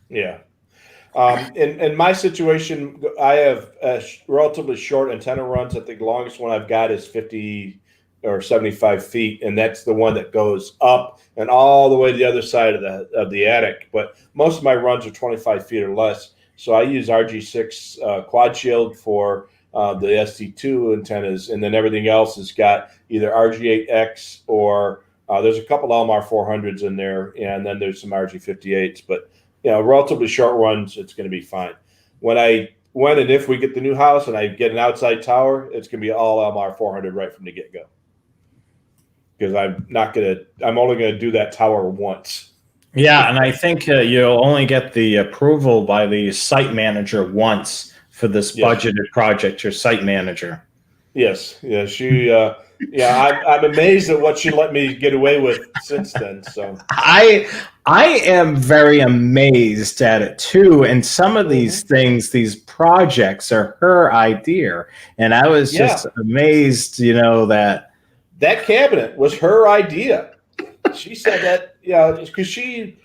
Yeah. In my situation, I have relatively short antenna runs. I think the longest one I've got is 50 or 75 feet, and that's the one that goes up and all the way to the other side of the attic. But most of my runs are 25 feet or less. So I use RG6 quad shield for the ST2 antennas, and then everything else has got either RG8X or there's a couple LMR 400s in there, and then there's some RG58s. But relatively short runs, it's going to be fine. When and if we get the new house and I get an outside tower, it's going to be all LMR 400 right from the get-go. Because I'm only going to do that tower once. Yeah, and I think you'll only get the approval by the site manager once for this budgeted project, your site manager. Yes. Yeah, she... I'm amazed at what she let me get away with since then. So I am very amazed at it too. And some of these things, these projects, are her idea, and I was just amazed, that cabinet was her idea. She said that, because she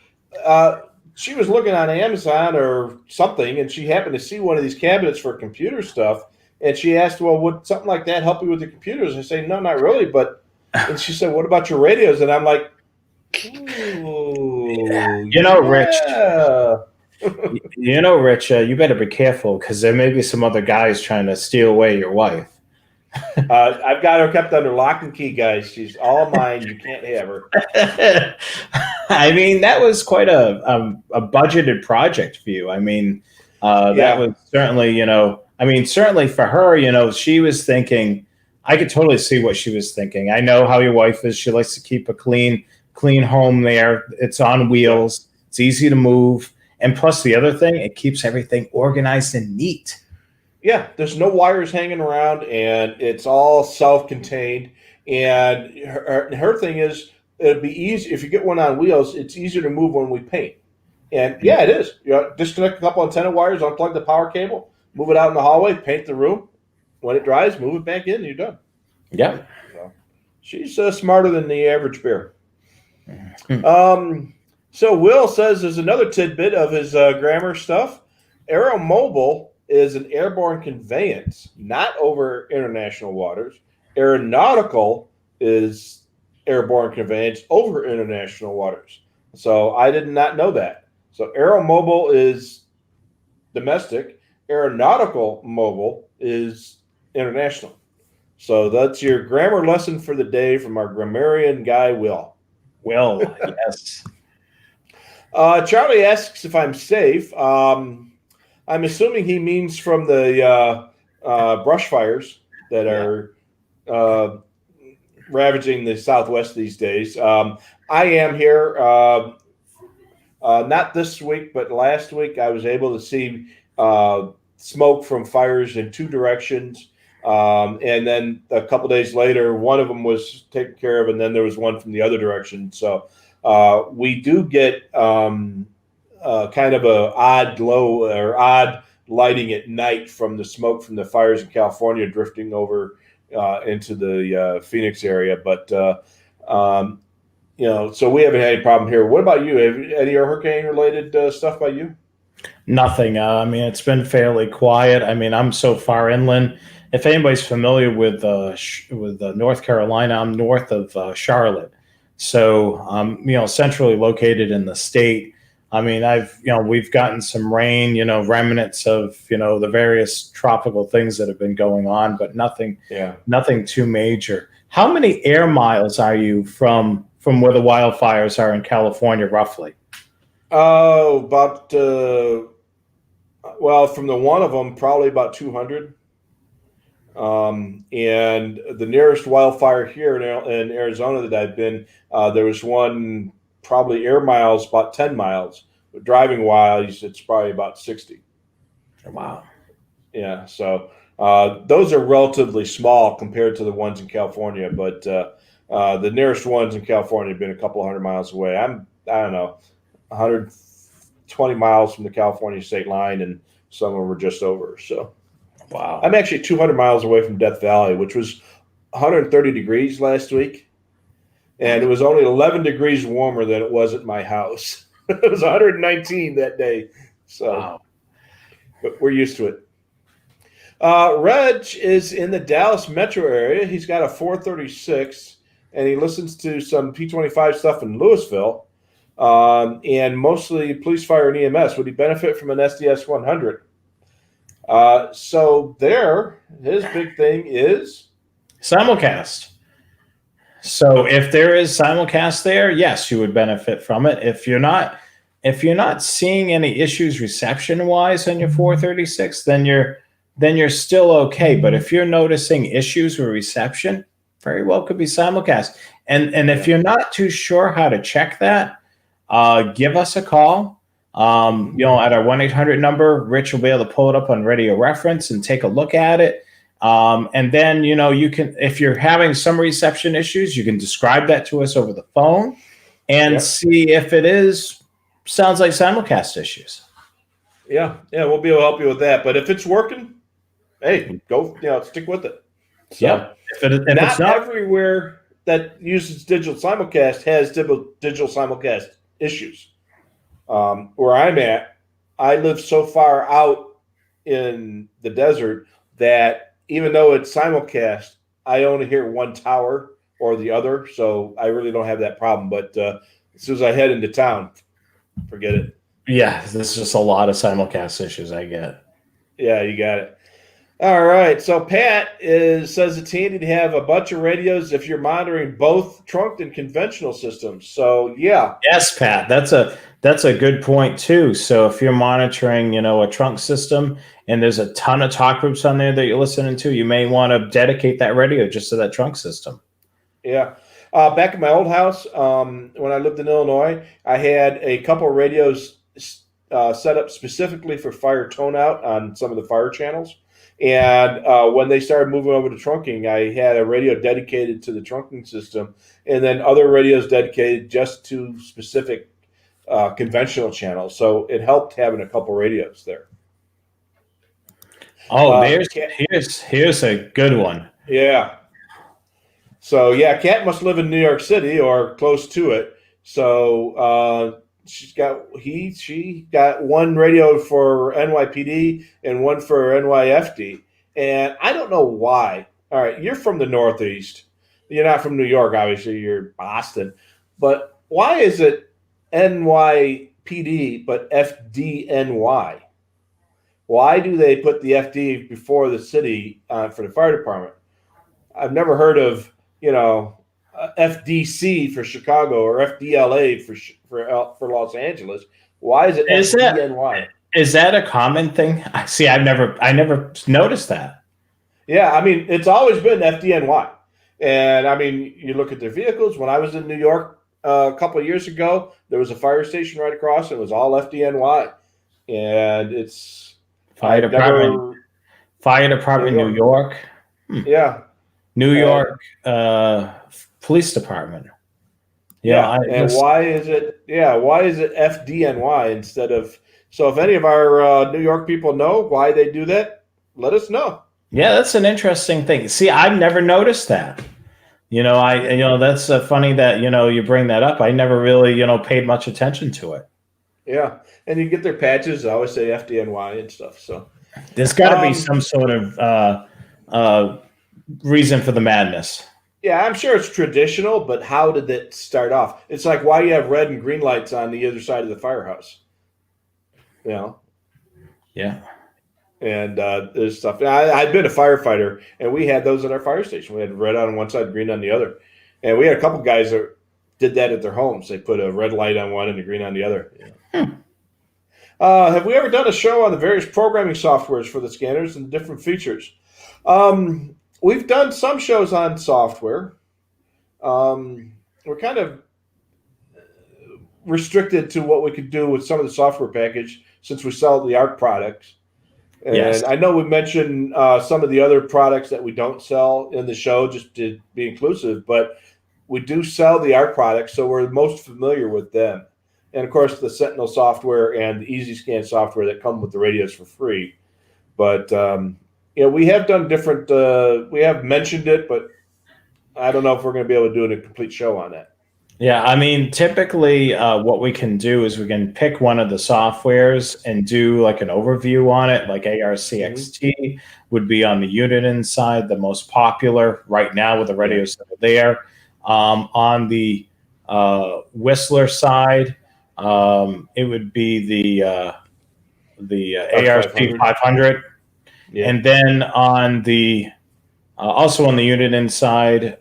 was looking on Amazon or something, and she happened to see one of these cabinets for computer stuff. And she asked, well, would something like that help you with the computers? I say, no, not really. And she said, what about your radios? And I'm like, ooh, Rich, Rich, you better be careful because there may be some other guys trying to steal away your wife. I've got her kept under lock and key, guys. She's all mine. You can't have her. I mean, that was quite a budgeted project for you. I mean, that was certainly, certainly for her, she was thinking, I could totally see what she was thinking. I know how your wife is. She likes to keep a clean home there. It's on wheels. It's easy to move. And plus the other thing, it keeps everything organized and neat. Yeah, there's no wires hanging around, and it's all self-contained. And her thing is, it'd be easy if you get one on wheels. It's easier to move when we paint. And it is. Disconnect a couple antenna wires, unplug the power cable, move it out in the hallway, paint the room. When it dries, move it back in, and you're done. Yeah. So, she's smarter than the average bear. So Will says there's another tidbit of his grammar stuff. Aeromobile is an airborne conveyance, not over international waters. Aeronautical is airborne conveyance over international waters. So I did not know that. So aeromobile is domestic. Aeronautical mobile is international. So that's your grammar lesson for the day from our grammarian guy, Will. Will, yes. Charlie asks if I'm safe. I'm assuming he means from the brush fires that are ravaging the Southwest these days. I am here. Not this week, but last week I was able to see smoke from fires in two directions. And then a couple days later, one of them was taken care of, and then there was one from the other direction. So we do get kind of a odd glow or odd lighting at night from the smoke from the fires in California drifting over into the Phoenix area. But so we haven't had any problem here. What about you? Have any hurricane-related stuff by you? Nothing. I mean, it's been fairly quiet. I mean, I'm so far inland. If anybody's familiar with North Carolina, I'm north of Charlotte, so centrally located in the state. I mean, we've gotten some rain, remnants of the various tropical things that have been going on, but nothing too major. How many air miles are you from where the wildfires are in California, roughly? Oh, about from the one of them, probably about 200. And the nearest wildfire here in Arizona that I've been, there was one probably air miles, about 10 miles. But driving wise, it's probably about 60. Wow. Yeah. So those are relatively small compared to the ones in California. But the nearest ones in California have been a couple hundred miles away. I don't know, 120 miles from the California state line, and some of them were just over. So. Wow. I'm actually 200 miles away from Death Valley, which was 130 degrees last week. And it was only 11 degrees warmer than it was at my house. It was 119 that day. So wow. But we're used to it. Reg is in the Dallas metro area. He's got a 436, and he listens to some P25 stuff in Louisville, and mostly police, fire, and EMS. Would he benefit from an SDS 100? So his big thing is simulcast. So if there is simulcast there, yes, you would benefit from it. If you're not seeing any issues reception wise on your 436, then you're still okay. But if you're noticing issues with reception, very well could be simulcast. And if you're not too sure how to check that, give us a call. At our 1-800 number, Rich will be able to pull it up on Radio Reference and take a look at it. And then, you can, if you're having some reception issues, you can describe that to us over the phone and see if it sounds like simulcast issues. Yeah, we'll be able to help you with that. But if it's working, hey, go, stick with it. So, if not everywhere that uses digital simulcast has digital simulcast issues. Where I'm at, I live so far out in the desert that even though it's simulcast, I only hear one tower or the other, so I really don't have that problem. But as soon as I head into town, forget it. Yeah, there's just a lot of simulcast issues I get. Yeah, you got it. All right, so Pat says it's handy to have a bunch of radios if you're monitoring both trunked and conventional systems. So, yeah. Yes, Pat, that's a good point, too. So if you're monitoring, a trunk system and there's a ton of talk groups on there that you're listening to, you may want to dedicate that radio just to that trunk system. Yeah. Back at my old house, when I lived in Illinois, I had a couple of radios set up specifically for fire tone out on some of the fire channels. And when they started moving over to trunking, I had a radio dedicated to the trunking system, and then other radios dedicated just to specific conventional channels. So it helped having a couple radios there. Oh, here's a good one. Yeah. So, Kat must live in New York City or close to it. So she got one radio for NYPD and one for NYFD, and I don't know why. All right, you're from the Northeast. You're not from New York, obviously. You're Boston, but why is it NYPD but FDNY? Why do they put the FD before the city for the fire department? I've never heard of FDC for Chicago or FDLA for Los Angeles. Why is it FDNY? Is that a common thing? I see. I never noticed that. Yeah, I mean it's always been FDNY, and I mean you look at their vehicles. When I was in New York a couple of years ago, there was a fire station right across, and it was all FDNY, and it's Fire Department, New York. Yeah. New York Police Department. Yeah. And why is it FDNY instead of, so if any of our New York people know why they do that, let us know. Yeah, that's an interesting thing. See, I've never noticed that. That's funny that, you bring that up. I never really, paid much attention to it. Yeah. And you get their patches, I always say FDNY and stuff. So there's got to be some sort of reason for the madness. Yeah, I'm sure it's traditional, but how did it start off? It's like why you have red and green lights on the other side of the firehouse. Yeah. And there's stuff. I've been a firefighter, and we had those at our fire station. We had red on one side, green on the other. And we had a couple guys that did that at their homes. They put a red light on one and a green on the other. Have we ever done a show on the various programming softwares for the scanners and different features? We've done some shows on software. We're kind of restricted to what we could do with some of the software package since we sell the ARC products. And yes. I know we mentioned some of the other products that we don't sell in the show just to be inclusive, but we do sell the ARC products, so we're most familiar with them. And, of course, the Sentinel software and the EasyScan software that come with the radios for free. But we have done different we have mentioned it, but I don't know if we're going to be able to do a complete show on that. Yeah, I mean, typically what we can do is we can pick one of the softwares and do like an overview on it, like ARCXT would be on the Uniden side, the most popular right now with the radios that are there. On the Whistler side, it would be the ARC 500. Yeah. And then on the also on the Uniden side,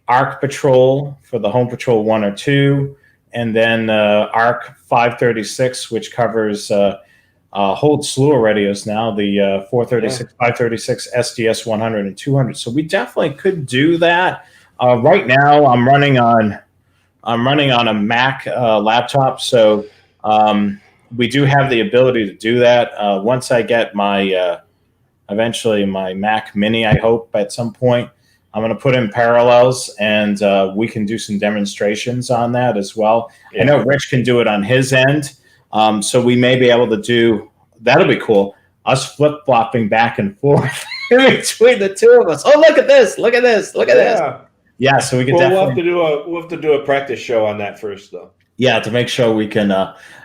ARC Patrol for the Home Patrol 1 or 2, and then ARC 536, which covers a whole slew of radios now, the 436, 536, SDS 100 and 200. So we definitely could do that. Right now, I'm running on a Mac laptop, so we do have the ability to do that. Once I get my eventually my Mac Mini, I hope at some point, I'm going to put in parallels, and we can do some demonstrations on that as well. Yeah. I know Rich can do it on his end, so we may be able to do, that'll be cool, us flip-flopping back and forth between the two of us. Oh, look at this, look at this, look at this. Yeah, so we can definitely... We'll have to do a practice show on that first, though. Yeah, to make sure we can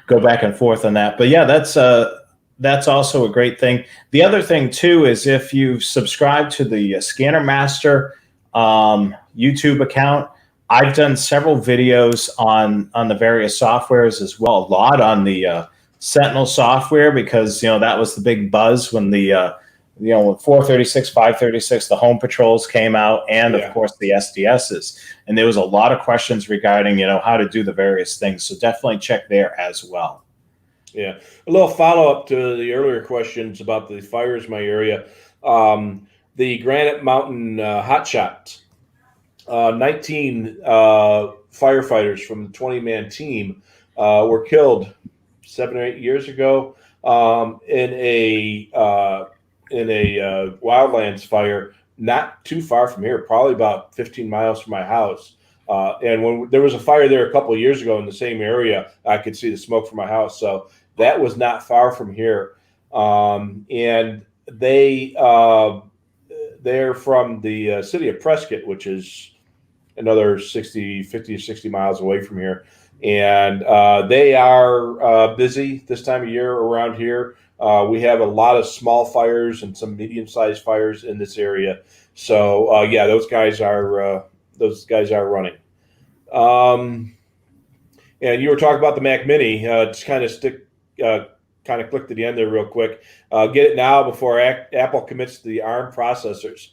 go back and forth on that. But yeah, that's also a great thing. The other thing, too, is if you've subscribed to the Scanner Master YouTube account, I've done several videos on the various softwares as well, a lot on the Sentinel software, because, that was the big buzz when the, 436, 536, the Home Patrols came out, and, of course, the SDSs. And there was a lot of questions regarding, how to do the various things. So definitely check there as well. Yeah. A little follow-up to the earlier questions about the fires in my area. The Granite Mountain Hotshots, 19 firefighters from the 20-man team were killed 7 or 8 years ago in a wildlands fire not too far from here, probably about 15 miles from my house. And when there was a fire there a couple of years ago in the same area, I could see the smoke from my house. So that was not far from here. And they're from the city of Prescott, which is another 50 or 60 miles away from here. And they are busy this time of year around here. We have a lot of small fires and some medium-sized fires in this area. So yeah, those guys are running. And you were talking about the Mac Mini. Just kind of click to the end there real quick. Get it now before Apple commits to the ARM processors.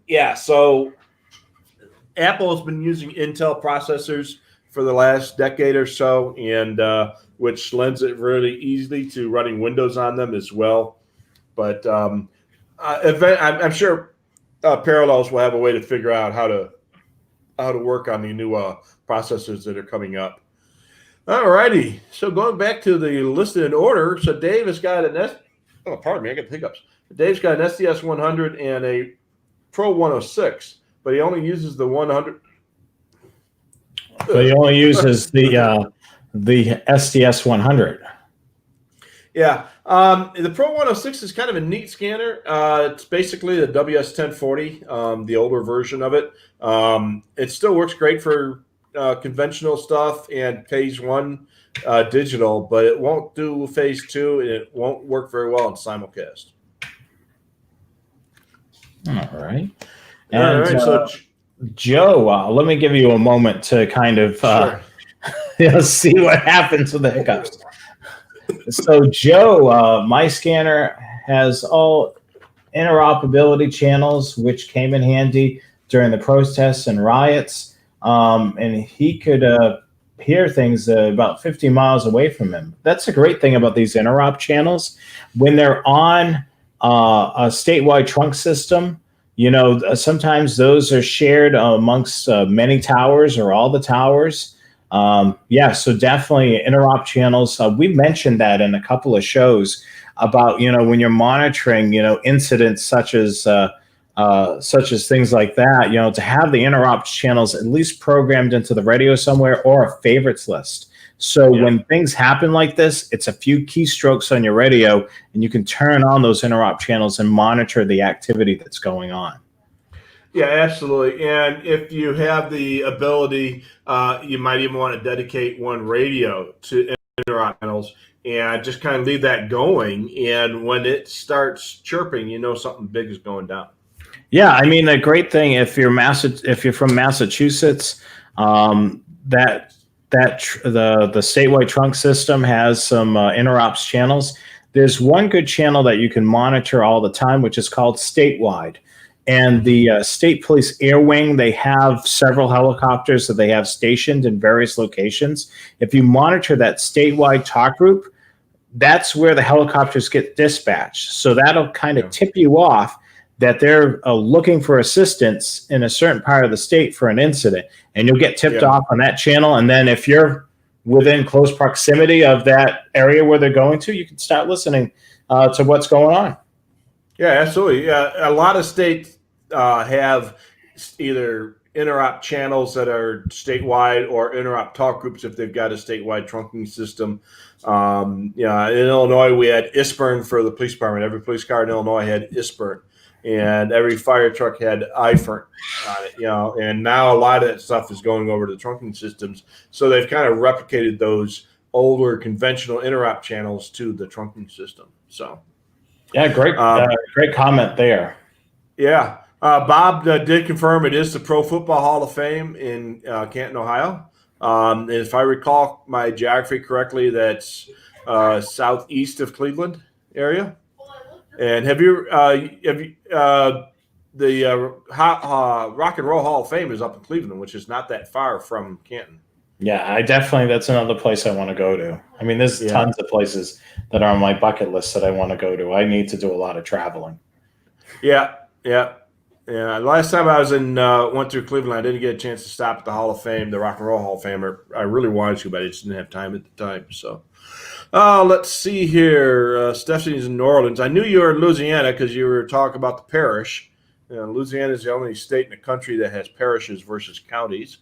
Yeah, so Apple has been using Intel processors for the last decade or so, and which lends it really easily to running Windows on them as well. But I'm sure Parallels will have a way to figure out how to work on the new processors that are coming up. All righty. So going back to the listed in order, so Dave has got pardon me, I got hiccups. Dave's got an SDS 100 and a Pro 106, but he only uses the 100. So he only uses the SDS 100. Yeah. The Pro 106 is kind of a neat scanner. It's basically the WS1040, the older version of it. It still works great for conventional stuff and phase 1 digital, but it won't do phase 2, and it won't work very well in simulcast. All right. And, all right. So Joe, let me give you a moment to kind of sure. See what happens with the hiccups. So, Joe, my scanner has all interoperability channels, which came in handy during the protests and riots. And he could hear things about 50 miles away from him. That's a great thing about these interop channels. When they're on a statewide trunk system, sometimes those are shared amongst many towers or all the towers. So definitely interop channels. We mentioned that in a couple of shows about, when you're monitoring, incidents such as things like that, to have the interop channels at least programmed into the radio somewhere or a favorites list. So when things happen like this, it's a few keystrokes on your radio and you can turn on those interop channels and monitor the activity that's going on. Yeah, absolutely. And if you have the ability, you might even want to dedicate one radio to interop channels and just kind of leave that going. And when it starts chirping, something big is going down. Yeah, I mean, the great thing if you're from Massachusetts, the statewide trunk system has some interops channels. There's one good channel that you can monitor all the time, which is called Statewide. And the State Police Air Wing, they have several helicopters that they have stationed in various locations. If you monitor that statewide talk group, that's where the helicopters get dispatched. So that'll kind of tip you off that they're looking for assistance in a certain part of the state for an incident. And you'll get tipped off on that channel. And then if you're within close proximity of that area where they're going to, you can start listening to what's going on. Yeah, absolutely. Yeah, a lot of states have either interop channels that are statewide or interop talk groups if they've got a statewide trunking system. In Illinois, we had ISPERN for the police department. Every police car in Illinois had ISPERN, and every fire truck had IFERN on it. And now a lot of that stuff is going over to the trunking systems. So they've kind of replicated those older conventional interop channels to the trunking system. So, yeah, great comment there. Yeah. Bob did confirm it is the Pro Football Hall of Fame in Canton, Ohio. And if I recall my geography correctly, that's southeast of Cleveland area. And have you the Rock and Roll Hall of Fame is up in Cleveland, which is not that far from Canton. Yeah, that's another place I want to go to. I mean, there's tons of places that are on my bucket list that I want to go to. I need to do a lot of traveling. Yeah. Last time I was went through Cleveland, I didn't get a chance to stop at the Hall of Fame, the Rock and Roll Hall of Fame. I really wanted to, but I just didn't have time at the time. So, let's see here. Stephanie's in New Orleans. I knew you were in Louisiana because you were talking about the parish. Louisiana is the only state in the country that has parishes versus counties.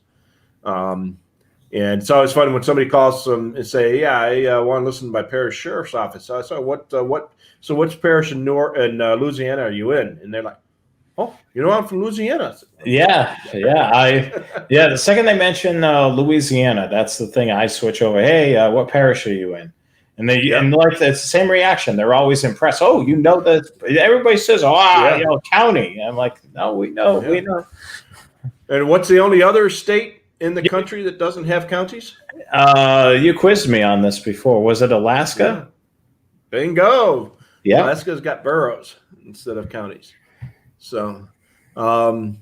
And it's always fun when somebody calls them and say, "Yeah, I want to listen to my parish sheriff's office." So I said, "So which parish in Louisiana are you in?" And they're like, Oh, you know, I'm from Louisiana. Yeah. The second they mention Louisiana, that's the thing I switch over. Hey, what parish are you in? And and like it's the same reaction. They're always impressed. Oh, you know that everybody says, county. I'm like, no, we know. And what's the only other state in the country that doesn't have counties? You quizzed me on this before. Was it Alaska? Yeah. Bingo. Yeah. Alaska's got boroughs instead of counties. So, and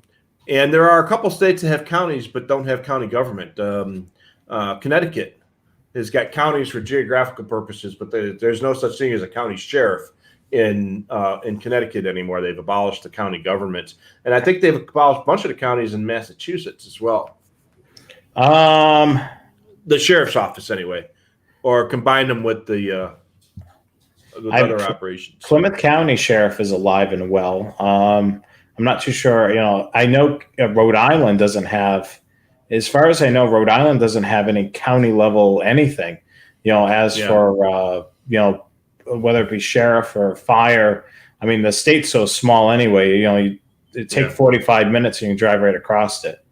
there are a couple states that have counties but don't have county government. Connecticut has got counties for geographical purposes, but there's no such thing as a county sheriff in Connecticut anymore. They've abolished the county governments, and I think they've abolished a bunch of the counties in Massachusetts as well. The sheriff's office, anyway, or combine them with the other operations. Plymouth County Sheriff is alive and well. I'm not too sure. You know, I know Rhode Island doesn't have, as far as I know, Rhode Island doesn't have any county level anything. You know, for whether it be sheriff or fire. I mean, the state's so small anyway. You know, it take 45 minutes and you can drive right across it.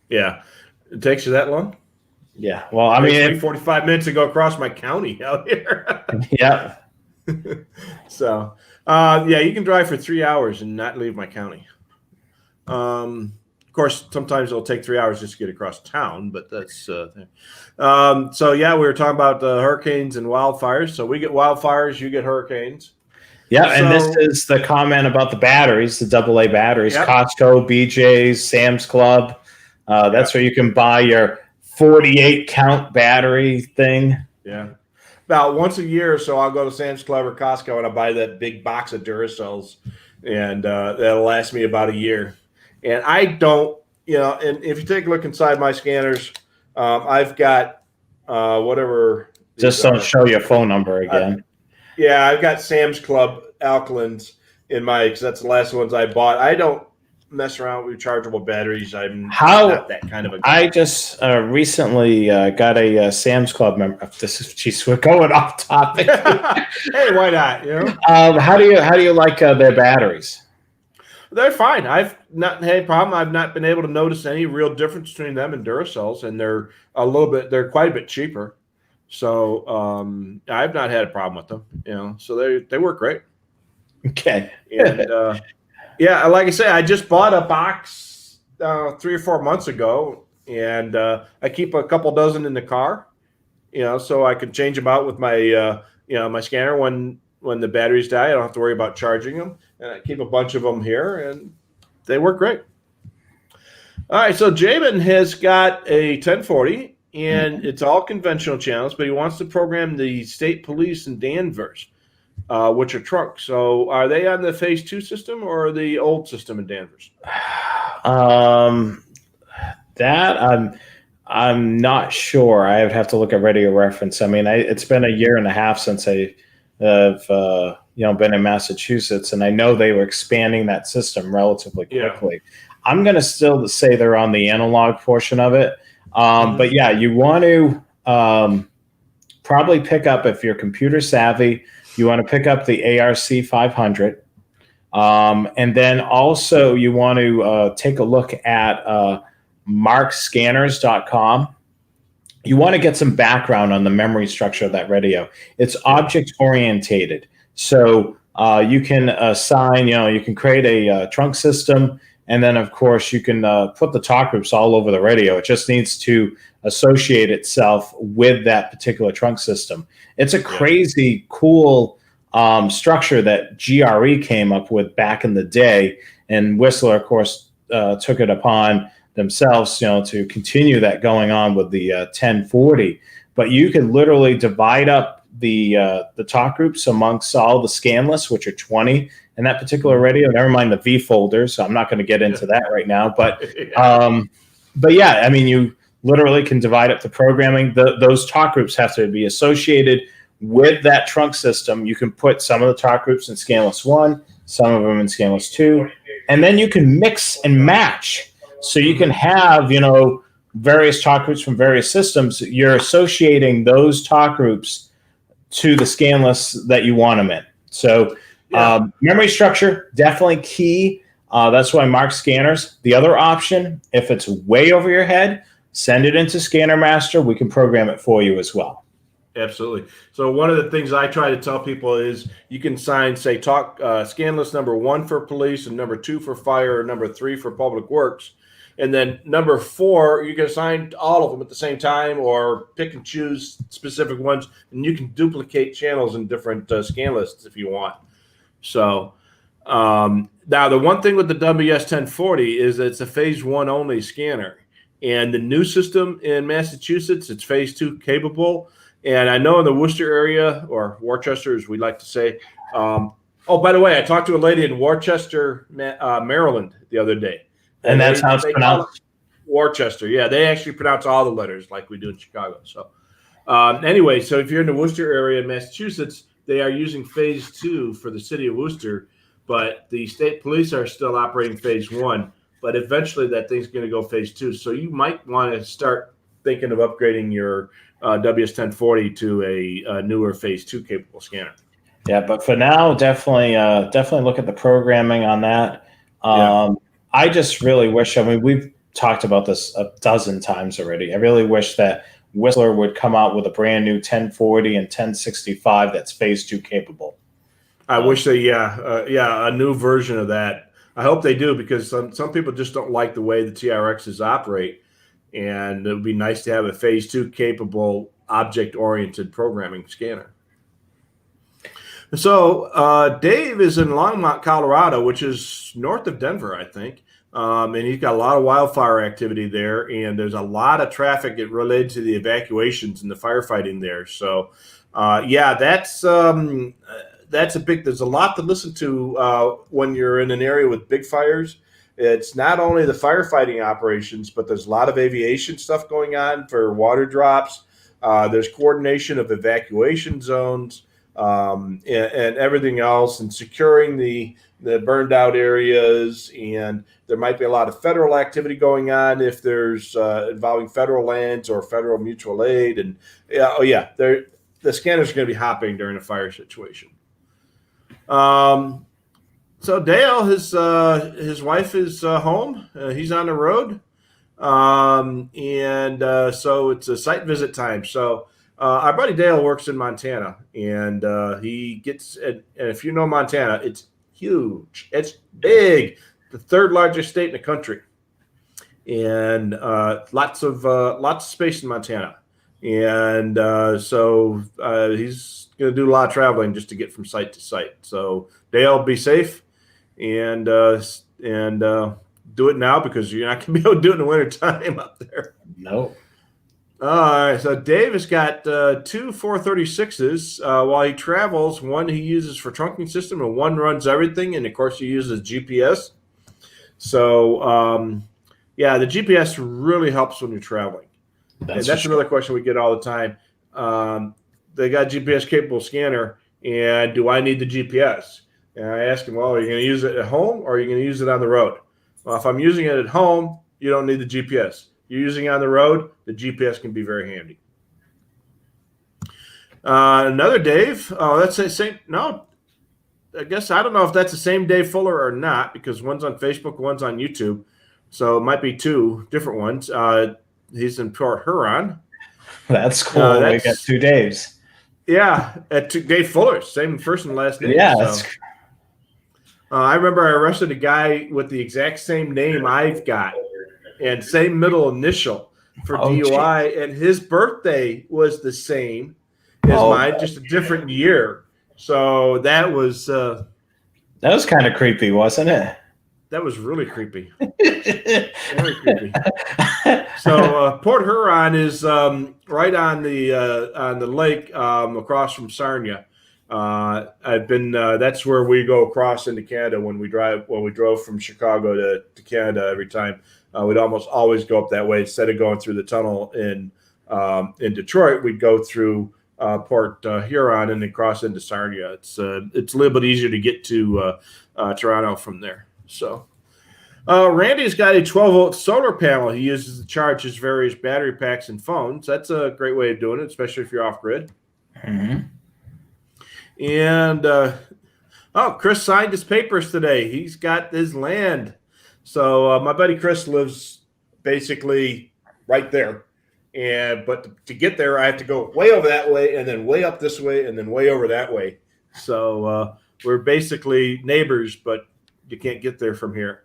Yeah, it takes you that long. Yeah. Well, I mean, 45 minutes to go across my county out here. Yeah. So, you can drive for 3 hours and not leave my county. Of course, sometimes it'll take 3 hours just to get across town, but that's so we were talking about the hurricanes and wildfires. So we get wildfires, you get hurricanes. Yeah, and this is the comment about the batteries, the AA batteries, Costco, BJ's, Sam's Club. That's where you can buy your 48 count battery thing. Yeah. About once a year or so, I'll go to Sam's Club or Costco and I'll buy that big box of Duracells, and that'll last me about a year. And I don't, and if you take a look inside my scanners, I've got whatever. Just don't show your phone number again. I've got Sam's Club alkalins in my, because that's the last ones I bought. I don't mess around with rechargeable batteries. I'm not that kind of a guy. I just recently got a Sam's Club member. We're going off topic. Hey, why not? How do you like their batteries? They're fine. I've not had a problem. I've not been able to notice any real difference between them and Duracells, and they're quite a bit cheaper. So I've not had a problem with them. So they work great. Okay. And like I say, I just bought a box 3 or 4 months ago, and I keep a couple dozen in the car, so I can change them out with my my scanner when the batteries die. I don't have to worry about charging them, and I keep a bunch of them here, and they work great. All right, so Jamin has got a 1040, and it's all conventional channels, but he wants to program the state police in Danvers, which are trunks. So are they on the Phase 2 system or the old system in Danvers? That I'm not sure. I would have to look at radio reference. I mean, it's been a year and a half since I have been in Massachusetts, and I know they were expanding that system relatively quickly. I'm going to still say they're on the analog portion of it. But you want to probably pick up, if you're computer savvy, you want to pick up the ARC 500. And then also you want to take a look at markscanners.com. You want to get some background on the memory structure of that radio. It's object orientated. So you can assign, you can create a trunk system. And then, of course, you can put the talk groups all over the radio. It just needs to associate itself with that particular trunk system. It's a crazy, cool structure that GRE came up with back in the day. And Whistler, of course, took it upon themselves, to continue that going on with the 1040. But you can literally divide up the talk groups amongst all the scan lists, which are 20 in that particular radio. Never mind the V folders. So I'm not going to get into that right now. But I mean, you literally can divide up the programming. Those talk groups have to be associated with that trunk system. You can put some of the talk groups in scan list 1, some of them in scan list 2, and then you can mix and match. So you can have, various talk groups from various systems. You're associating those talk groups to the scan lists that you want them in. So memory structure, definitely key. That's why Mark scanners. The other option, if it's way over your head, send it into Scanner Master. We can program it for you as well. Absolutely. So one of the things I try to tell people is you can say scan list number 1 for police and number 2 for fire and number 3 for public works. And then number 4, you can assign all of them at the same time or pick and choose specific ones. And you can duplicate channels in different scan lists if you want. So now the one thing with the WS1040 is it's a phase 1 only scanner. And the new system in Massachusetts, it's phase 2 capable. And I know in the Worcester area, or Worcester, as we like to say. Oh, by the way, I talked to a lady in Worcester, Maryland, the other day. And that's how it's pronounced? Worcester. Yeah, they actually pronounce all the letters like we do in Chicago. So anyway, so if you're in the Worcester area in Massachusetts, they are using phase 2 for the city of Worcester, but the state police are still operating phase 1. But eventually that thing's going to go phase 2. So you might want to start thinking of upgrading your WS1040 to a newer phase 2 capable scanner. Yeah, but for now, definitely look at the programming on that. I just really wish, I mean, we've talked about this a dozen times already. I really wish that Whistler would come out with a brand new 1040 and 1065 that's phase 2 capable. I wish they, a new version of that. I hope they do, because some people just don't like the way the TRXs operate. And it would be nice to have a phase 2 capable object-oriented programming scanner. So Dave is in Longmont, Colorado, which is north of Denver, I think. And he's got a lot of wildfire activity there, and there's a lot of traffic related to the evacuations and the firefighting there. So, that's a big. There's a lot to listen to when you're in an area with big fires. It's not only the firefighting operations, but there's a lot of aviation stuff going on for water drops. There's coordination of evacuation zones and everything else, and securing the burned out areas. And there might be a lot of federal activity going on if there's involving federal lands or federal mutual aid. And the scanners are going to be hopping during a fire situation. So Dale, his wife is home. He's on the road, so it's a site visit time. So our buddy Dale works in Montana, and he gets. And if you know Montana, it's huge. It's big, the 3rd largest state in the country, and lots of space in Montana. And so he's going to do a lot of traveling just to get from site to site. So Dale, be safe. And do it now, because you're not going to be able to do it in the winter time up there. No. All right. So Dave has got 2 436s while he travels. One he uses for trunking system, and one runs everything. And of course, he uses GPS. So the GPS really helps when you're traveling. That's another question we get all the time. They got GPS capable scanner, and do I need the GPS? And I ask him, well, are you going to use it at home, or are you going to use it on the road? Well, if I'm using it at home, you don't need the GPS. You're using it on the road, the GPS can be very handy. Another Dave, that's the same. No, I guess I don't know if that's the same Dave Fuller or not, because one's on Facebook, one's on YouTube. So it might be 2 different ones. He's in Port Huron. That's cool. We got 2 Daves. Yeah, Dave Fuller, same first and last name. Yeah, so. that's I remember I arrested a guy with the exact same name I've got and same middle initial for DUI, and his birthday was the same as mine, just a different year. So that was kind of creepy, wasn't it? That was really creepy. Very creepy. So Port Huron is right on the lake across from Sarnia. I've been. That's where we go across into Canada when we drove from Chicago to Canada every time. We'd almost always go up that way instead of going through the tunnel in Detroit. We'd go through Port Huron and then cross into Sarnia. It's a little bit easier to get to Toronto from there. So Randy's got a 12-volt solar panel he uses to charge his various battery packs and phones. That's a great way of doing it, especially if you're off grid. Mm-hmm. And Oh, Chris signed his papers today. He's got his land. So my buddy Chris lives basically right there. But to get there, I have to go way over that way and then way up this way and then way over that way. So we're basically neighbors, but you can't get there from here.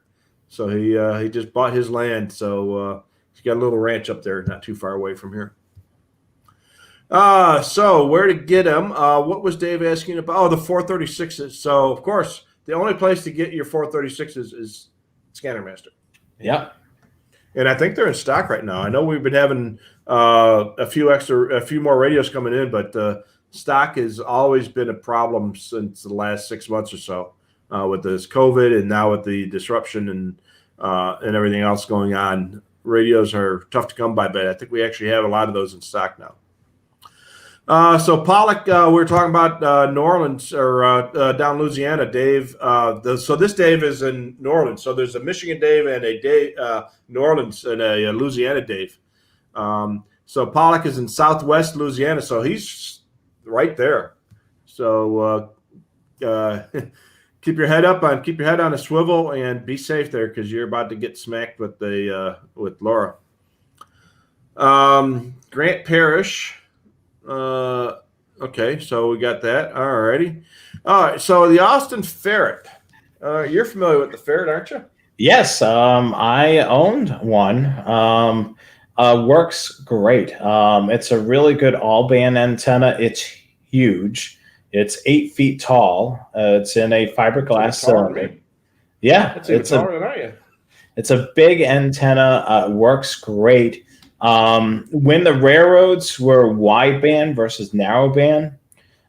So he just bought his land. So he's got a little ranch up there, not too far away from here. So where to get them? What was Dave asking about? Oh, the 436s. So of course, the only place to get your 436s is Scanner Master. Yep. And I think they're in stock right now. I know we've been having a few more radios coming in, but stock has always been a problem since the last 6 months or so, with this COVID and now with the disruption and everything else going on. Radios are tough to come by, but I think we actually have a lot of those in stock now. So Pollock, we were talking about New Orleans or down Louisiana. Dave, so this Dave is in New Orleans. So there's a Michigan Dave and a Dave, New Orleans and a Louisiana Dave. So Pollock is in Southwest Louisiana, so he's right there. So keep your head on a swivel and be safe there because you're about to get smacked with Laura. Grant Parrish. Okay, so we got that. All righty. All right, so the Austin Ferret. You're familiar with the Ferret, aren't you? Yes, I owned one. Works great. It's a really good all-band antenna. It's huge. It's 8 feet tall. It's in a fiberglass cylinder. Yeah, that's even taller than I am. It's a big antenna. Works great. When the railroads were wideband versus narrowband,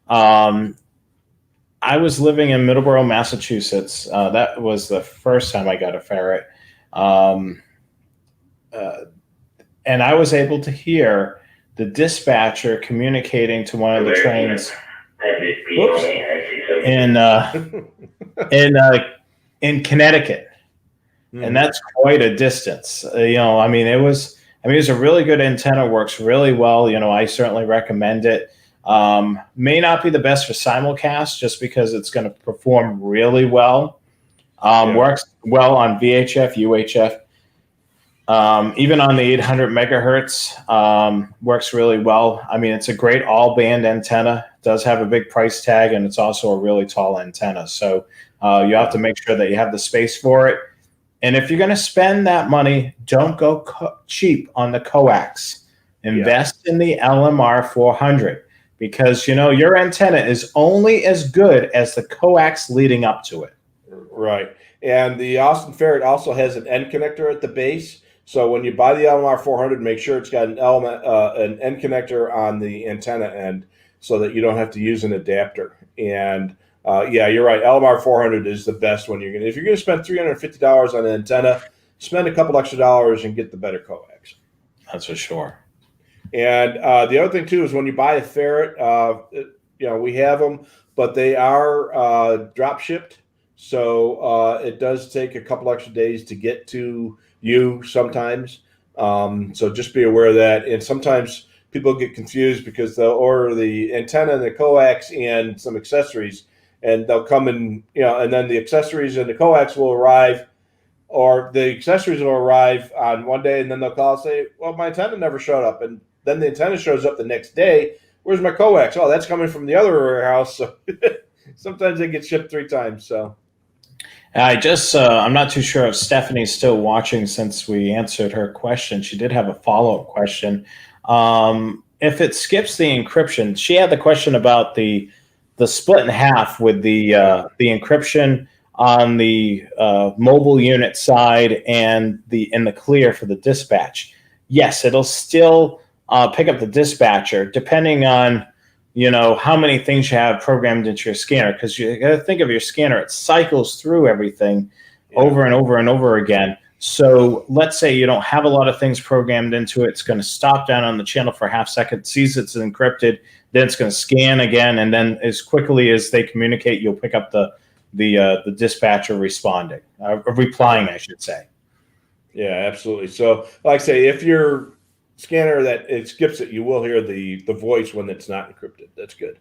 I was living in Middleborough, Massachusetts. That was the first time I got a Ferret. And I was able to hear the dispatcher communicating to one of the trains in Connecticut. And that's quite a distance. It was a really good antenna, works really well. I certainly recommend it. May not be the best for simulcast just because it's going to perform really well. Works well on VHF, UHF. Even on the 800 megahertz, works really well. It's a great all-band antenna. It does have a big price tag, and it's also a really tall antenna. So you have to make sure that you have the space for it. And if you're going to spend that money, don't go cheap on the coax. Invest in the LMR 400 because, your antenna is only as good as the coax leading up to it. Right. And the Austin Ferret also has an end connector at the base. So when you buy the LMR 400, make sure it's got an end connector on the antenna end so that you don't have to use an adapter. And you're right. LMR 400 is the best one if you're going to spend $350 on an antenna, spend a couple extra dollars and get the better coax. That's for sure. And the other thing too is when you buy a Ferret, we have them, but they are drop shipped. So it does take a couple extra days to get to you sometimes. So just be aware of that. And sometimes people get confused because they'll order the antenna and the coax and some accessories, and they'll come and then the accessories and the coax will arrive, or the accessories will arrive on one day, and then they'll call and say, well, my antenna never showed up. And then the antenna shows up the next day. Where's my coax? Oh, that's coming from the other warehouse. So sometimes they get shipped 3 times. So I'm not too sure if Stephanie's still watching since we answered her question. She did have a follow-up question. If it skips the encryption, she had the question about the split in half with the encryption on the mobile unit side and the clear for the dispatch. Yes, it'll still pick up the dispatcher depending on how many things you have programmed into your scanner, because you got to think of your scanner. It cycles through everything over and over and over again. So let's say you don't have a lot of things programmed into it. It's going to stop down on the channel for a half second, sees it's encrypted, then it's going to scan again, and then as quickly as they communicate, you'll pick up the dispatcher responding, replying, I should say. Yeah, absolutely. So, like I say, if your scanner that it skips it, you will hear the voice when it's not encrypted. That's good.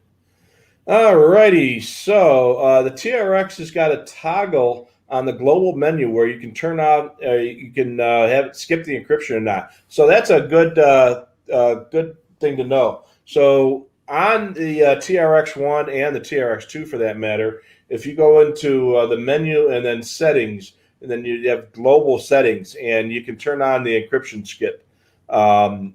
All righty. So the TRX has got a toggle on the global menu where you can turn on, you can have it skip the encryption or not. So that's a good thing to know. So on the TRX1 and the TRX2 for that matter, if you go into the menu and then settings, and then you have global settings, and you can turn on the encryption skip.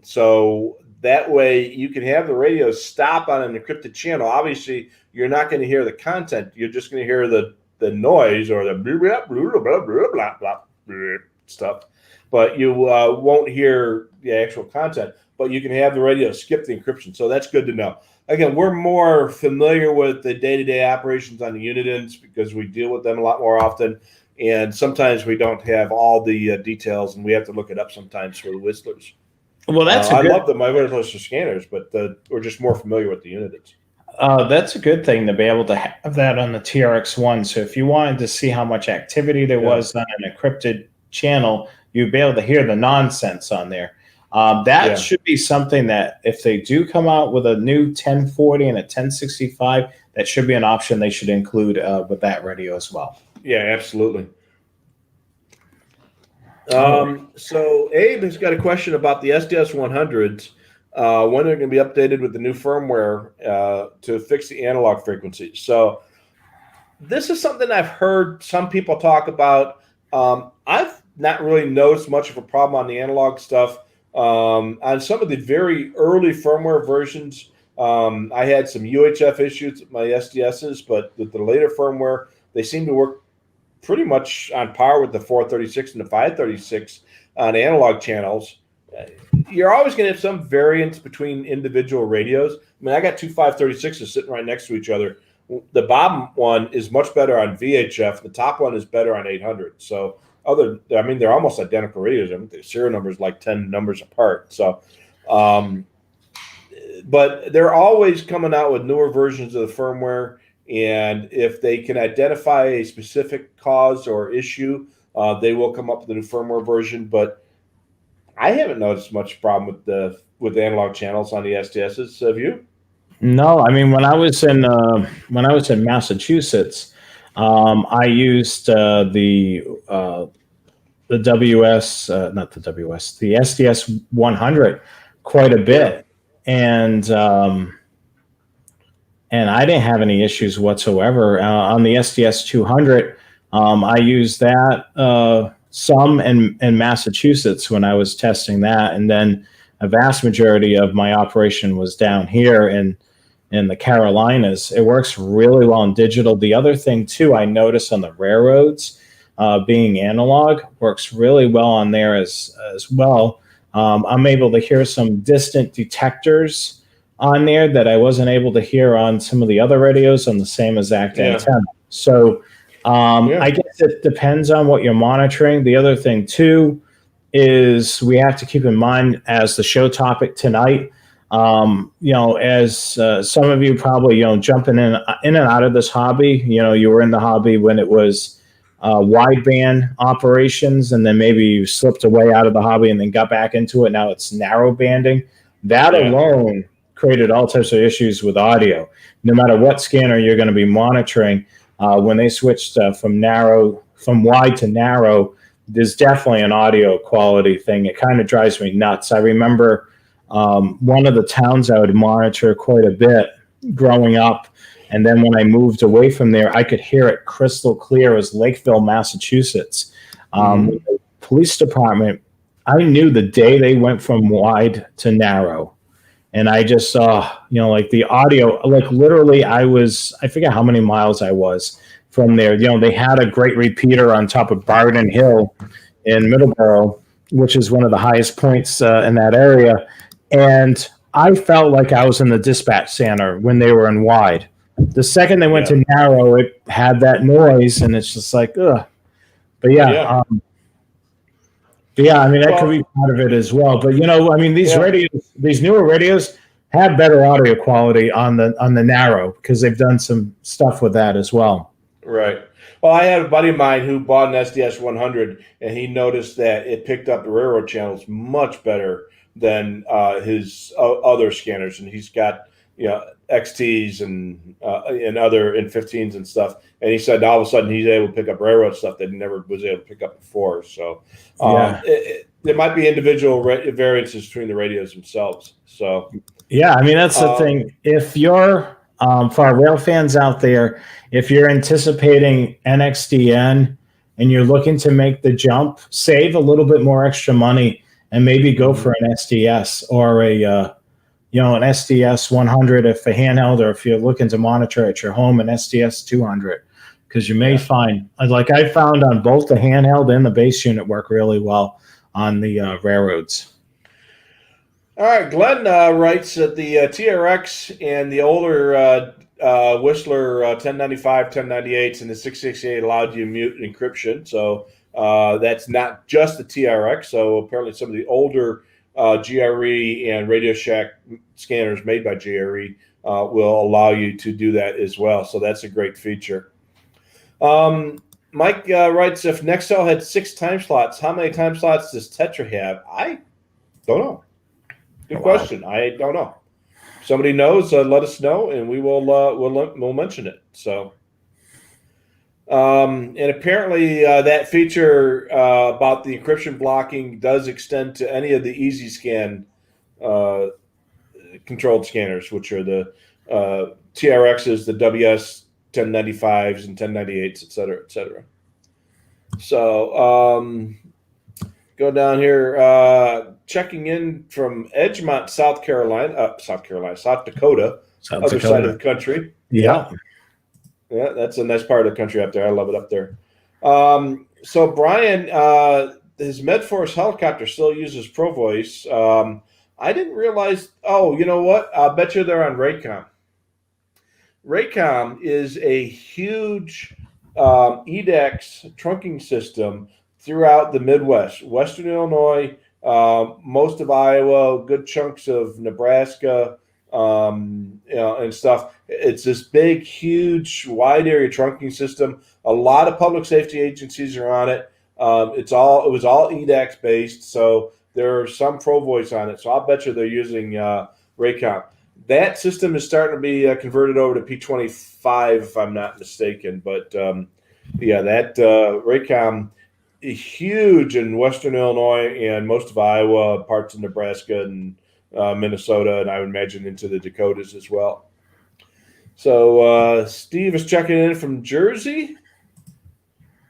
So that way you can have the radio stop on an encrypted channel. Obviously, you're not going to hear the content. You're just going to hear the noise or the blah, blah, blah, blah, blah, blah, blah, stuff. But you won't hear the actual content. But you can have the radio skip the encryption. So that's good to know. Again, we're more familiar with the day-to-day operations on the Unidens because we deal with them a lot more often. And sometimes we don't have all the details, and we have to look it up sometimes for the whistlers. Well, that's I love the my whistlers scanners, but we're just more familiar with the Unidens. That's a good thing to be able to have that on the TRX1. So if you wanted to see how much activity there was on an encrypted channel, you'd be able to hear the nonsense on there. That should be something that if they do come out with a new 1040 and a 1065, that should be an option they should include with that radio as well. Yeah, absolutely. So Abe has got a question about the SDS 100s. When they're going to be updated with the new firmware to fix the analog frequencies. So this is something I've heard some people talk about. I've not really noticed much of a problem on the analog stuff. On some of the very early firmware versions, I had some UHF issues with my SDSs, but with the later firmware, they seem to work pretty much on par with the 436 and the 536 on analog channels. You're always going to have some variance between individual radios. I mean, I got two 536s sitting right next to each other. The bottom one is much better on VHF. The top one is better on 800. So they're almost identical radios. I mean, the serial number is like 10 numbers apart. So, but they're always coming out with newer versions of the firmware. And if they can identify a specific cause or issue, they will come up with a new firmware version. But I haven't noticed much problem with the analog channels on the SDSs. Have you? No, I mean when I was in Massachusetts, I used the WS, not the WS, the SDS 100 quite a bit, and I didn't have any issues whatsoever. On the SDS 200, I used that some in Massachusetts when I was testing that, and then a vast majority of my operation was down here in the Carolinas. It works really well in digital. The other thing too, I noticed on the railroads, being analog, works really well on there as well. I'm able to hear some distant detectors on there that I wasn't able to hear on some of the other radios on the same exact antenna. So I guess it depends on what you're monitoring. The other thing too is we have to keep in mind as the show topic tonight, as some of you probably, jumping in and out of this hobby, you were in the hobby when it was wideband operations, and then maybe you slipped away out of the hobby and then got back into it. Now it's narrow banding. That alone created all types of issues with audio. No matter what scanner you're going to be monitoring, when they switched from wide to narrow, there's definitely an audio quality thing. It kind of drives me nuts. I remember one of the towns I would monitor quite a bit growing up, and then when I moved away from there, I could hear it crystal clear. It was Lakeville, Massachusetts. The police department, I knew the day they went from wide to narrow. And I just saw, like the audio, like literally I forget how many miles I was from there. They had a great repeater on top of Barden Hill in Middleborough, which is one of the highest points in that area. And I felt like I was in the dispatch center when they were in wide. The second they went to narrow, it had that noise, and it's just like, ugh. But I mean, that could be part of it as well. But these radios, these newer radios, have better audio quality on the narrow because they've done some stuff with that as well. Right. Well, I had a buddy of mine who bought an SDS 100, and he noticed that it picked up the railroad channels much better than his other scanners, and he's got XTs and other N15s and stuff. And he said all of a sudden he's able to pick up railroad stuff that he never was able to pick up before. So there might be individual variances between the radios themselves. So yeah, I mean, that's the thing. If you're for our rail fans out there, if you're anticipating NXDN and you're looking to make the jump, save a little bit more extra money and maybe go for an SDS or an SDS 100 if a handheld, or if you're looking to monitor at your home, an SDS 200, because you may find, like I found on both the handheld and the base unit, work really well on the railroads. All right, Glenn writes that the TRX and the older Whistler 1095, 1098s and the 668 allowed you to mute encryption. So that's not just the TRX. So apparently some of the older GRE and Radio Shack scanners made by GRE will allow you to do that as well. So that's a great feature. Mike writes, if Nextel had 6 time slots, how many time slots does Tetra have? I don't know. Good question. I don't know. If somebody knows, let us know, and we will we'll mention it. So, and apparently that feature about the encryption blocking does extend to any of the easy scan controlled scanners, which are the TRXs, the WS 1095s and 1098s, et cetera, et cetera. So go down here. Checking in from Edgemont, South Dakota, other side of the country. Yeah, that's a nice part of the country up there. I love it up there. So Brian, his Medforce helicopter still uses Pro Voice. I didn't realize. Oh, you know what? I bet you they're on Raycom. Raycom is a huge EDEX trunking system throughout the Midwest, Western Illinois, most of Iowa, good chunks of Nebraska, and stuff. It's this big, huge, wide area trunking system. A lot of public safety agencies are on it. It was all EDEX based, so there's some Pro Voice on it. So I'll bet you they're using Raycom. That system is starting to be converted over to P25, if I'm not mistaken. But that Raycom is huge in Western Illinois and most of Iowa, parts of Nebraska and Minnesota, and I would imagine into the Dakotas as well. So Steve is checking in from Jersey.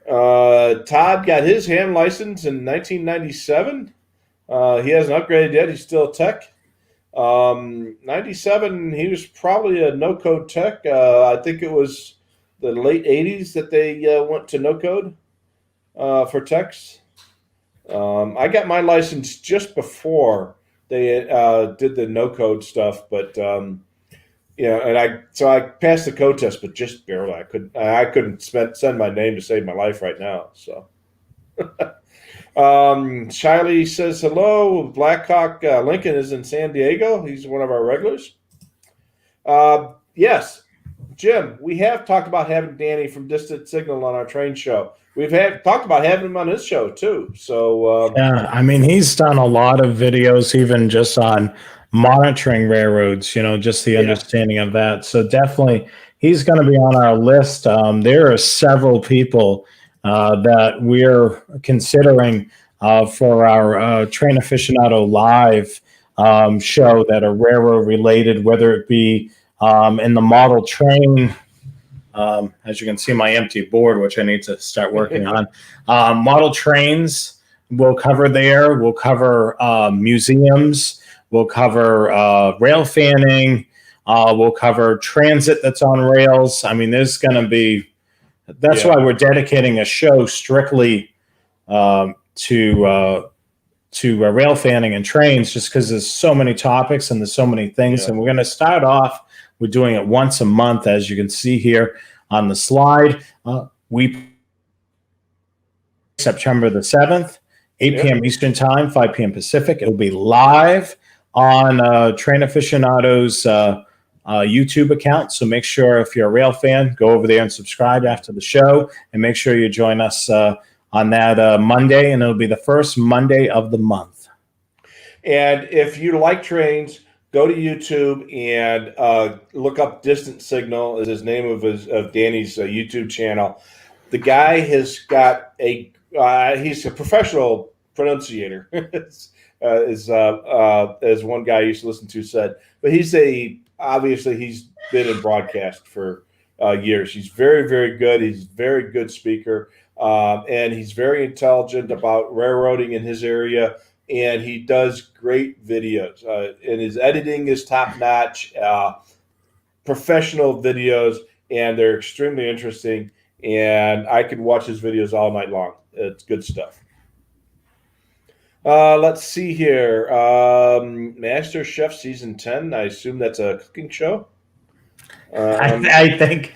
Todd got his ham license in 1997. He hasn't upgraded yet. He's still a tech. 97, he was probably a no-code tech. I think it was the late 80s that they went to no-code for techs. I got my license just before they did the no-code stuff, but and I passed the code test, but just barely. I couldn't send my name to save my life right now. So. Shiley says hello. Blackhawk Lincoln is in San Diego. He's one of our regulars. Yes, Jim, we have talked about having Danny from Distant Signal on our train show. We've talked about having him on his show too. So yeah, I mean, he's done a lot of videos, even just on monitoring railroads. Just the understanding of that. So definitely, he's going to be on our list. There are several people that we're considering for our Train Aficionado Live show that are railroad related, whether it be in the model train. As you can see, my empty board, which I need to start working on. Model trains we'll cover there. We'll cover museums. We'll cover rail fanning. We'll cover transit that's on rails. I mean, there's going to be. That's why we're dedicating a show strictly to rail fanning and trains, just because there's so many topics and there's so many things. And we're going to start off with doing it once a month, as you can see here on the slide. September the 7th, 8 p.m. Eastern Time, 5 p.m. Pacific. It'll be live on Train Aficionado's YouTube account. So make sure, if you're a rail fan, go over there and subscribe after the show, and make sure you join us on that Monday, and it'll be the first Monday of the month. And if you like trains, go to YouTube and look up Distant Signal is his name of Danny's YouTube channel. The guy has got he's a professional pronunciator, as one guy I used to listen to said. But obviously he's been in broadcast for years. He's very, very good. He's a very good speaker, and he's very intelligent about railroading in his area. And he does great videos. And his editing is top notch, professional videos, and they're extremely interesting. And I could watch his videos all night long. It's good stuff. Let's see here. Master Chef Season 10. I assume that's a cooking show. I think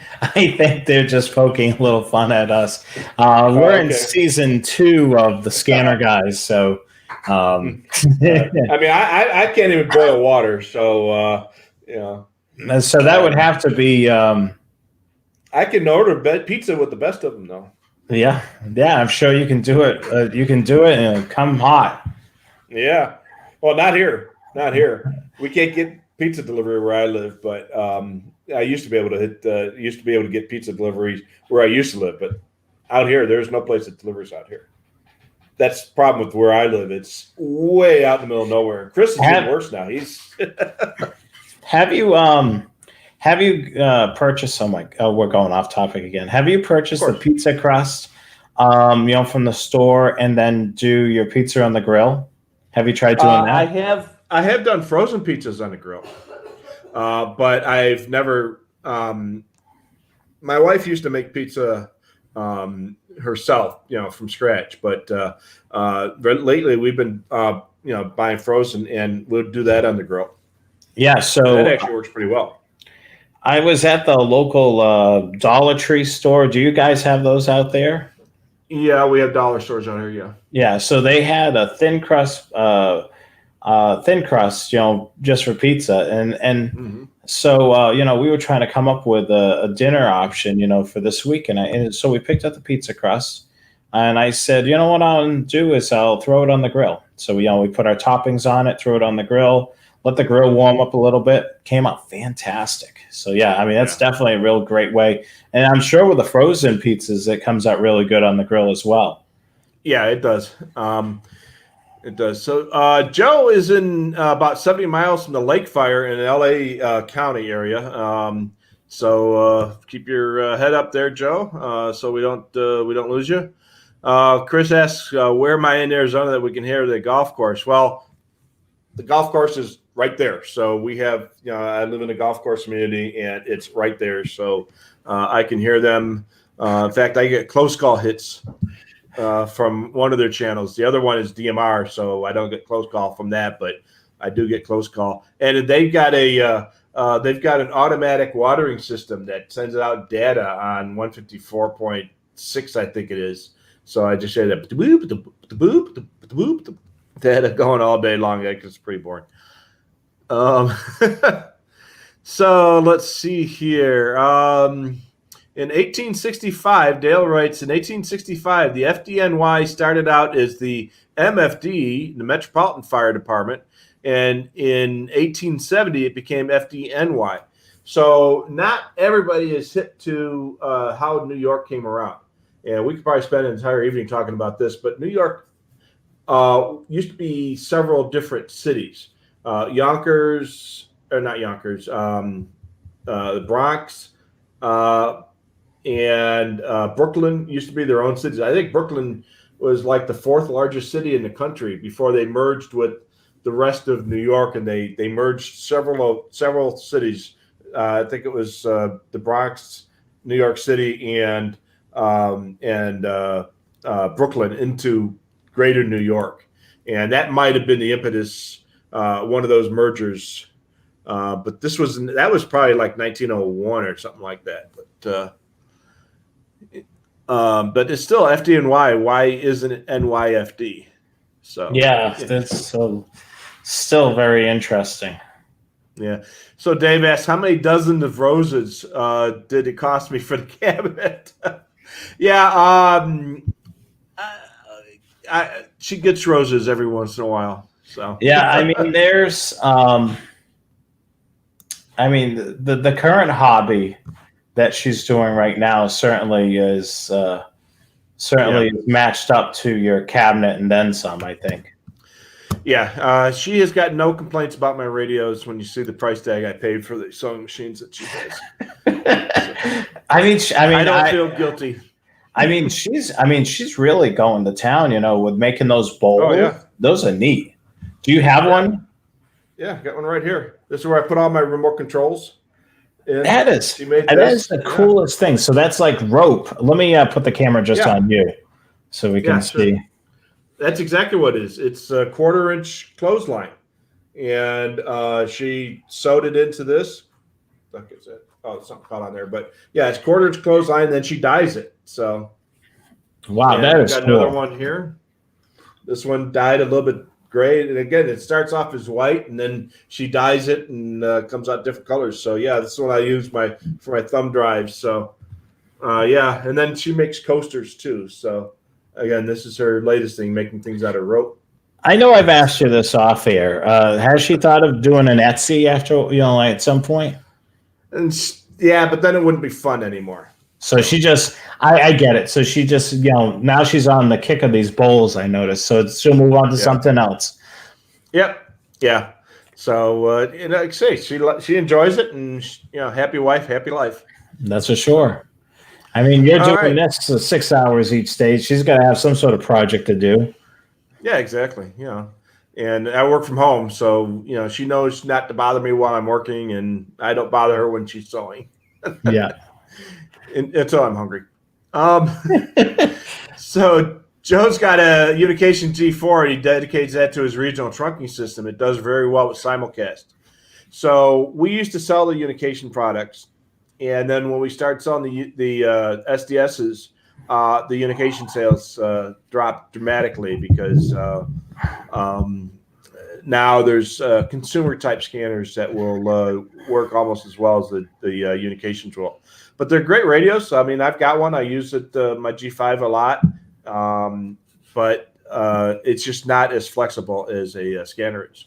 they're just poking a little fun at us. We're in Season 2 of the Scanner Guys, so I mean, I can't even boil water, so So that would have to be. I can order pizza with the best of them, though. Yeah, I'm sure you can do it. You can do it and come hot. Yeah. Well, not here. Not here. We can't get pizza delivery where I live, but I used to be able to get pizza deliveries where I used to live, but out here, there's no place that delivers out here. That's the problem with where I live. It's way out in the middle of nowhere. Chris is getting worse now. He's Have you purchased? Oh my! We're going off topic again. Have you purchased the pizza crust, from the store, and then do your pizza on the grill? Have you tried doing that? I have done frozen pizzas on the grill, but I've never. My wife used to make pizza herself, from scratch. But lately, we've been buying frozen, and we'll do that on the grill. Yeah, so that actually works pretty well. I was at the local Dollar Tree store. Do you guys have those out there? Yeah, we have dollar stores out here. Yeah. Yeah, so they had a thin crust, just for pizza, and so we were trying to come up with a dinner option, for this week, and so we picked up the pizza crust, and I said, what I'll do is I'll throw it on the grill. So we put our toppings on it, throw it on the grill. Let the grill warm up a little bit. Came out fantastic. So that's definitely a real great way. And I'm sure with the frozen pizzas, it comes out really good on the grill as well. Yeah, it does. It does. So Joe is in about 70 miles from the lake fire in the LA County area. So keep your head up there, Joe, so we don't lose you. Chris asks, where am I in Arizona that we can hear the golf course? Well, the golf course is right there. So we have, I live in a golf course community, and it's right there. So I can hear them. In fact, I get close call hits from one of their channels. The other one is DMR, so I don't get close call from that, but I do get close call. And they've got an automatic watering system that sends out data on 154.6, I think it is. So I just say that data going all day long. It's pretty boring. So let's see here. In 1865, Dale writes, in 1865, the FDNY started out as the MFD, the Metropolitan Fire Department, and in 1870, it became FDNY. So not everybody is hip to how New York came around. And we could probably spend an entire evening talking about this, but New York used to be several different cities. Yonkers, or not Yonkers, the Bronx, and Brooklyn used to be their own cities. I think Brooklyn was like the fourth largest city in the country before they merged with the rest of New York, and they merged several cities. I think it was the Bronx, New York City, and Brooklyn into Greater New York, and that might have been the impetus. One of those mergers, but that was probably like 1901 or something like that. But it's still FDNY. Why isn't it NYFD? So that's still very interesting. Yeah. So Dave asks, how many dozen of roses did it cost me for the cabinet? She gets roses every once in a while. So I mean, there's I mean, the current hobby that she's doing right now certainly is matched up to your cabinet and then some, I think. Yeah, she has got no complaints about my radios when you see the price tag I paid for the sewing machines that she has. I don't feel guilty. She's really going to town, with making those bowls. Oh, yeah. Those are neat. Do you have one? Yeah, got one right here. This is where I put all my remote controls. That is the coolest thing. So that's like rope. Let me put the camera just on you so we can see. Sure. That's exactly what it is. It's a 1/4-inch clothesline. And she sewed it into this. Look, is it? Oh, something caught on there. But yeah, it's 1/4-inch clothesline, then she dyes it. So wow, that is got cool. Another one here. This one dyed a little bit gray, and again, it starts off as white, and then she dyes it and comes out different colors. So yeah, this is what I use for my thumb drives. So and then she makes coasters too. So again, this is her latest thing, making things out of rope. I know I've asked you this off air. Has she thought of doing an Etsy after, at some point? And yeah, but then it wouldn't be fun anymore. So she just, I get it. So she just, now she's on the kick of these bowls, I noticed. So she'll move on to something else. Yep. Yeah. So, like I say, she enjoys it, and, happy wife, happy life. That's for sure. I mean, you're doing this 6 hours each stage. She's got to have some sort of project to do. Yeah, exactly. And I work from home, so, she knows not to bother me while I'm working, and I don't bother her when she's sewing. Yeah. Until I'm hungry. So Joe's got a Unication G4, and he dedicates that to his regional trunking system. It does very well with simulcast. So we used to sell the Unication products, and then when we started selling the SDSs, the Unication sales dropped dramatically because now there's consumer type scanners that will work almost as well as the Unications will. But they're great radios. I mean, I've got one. I use it my G5 a lot, but it's just not as flexible as a scanner is.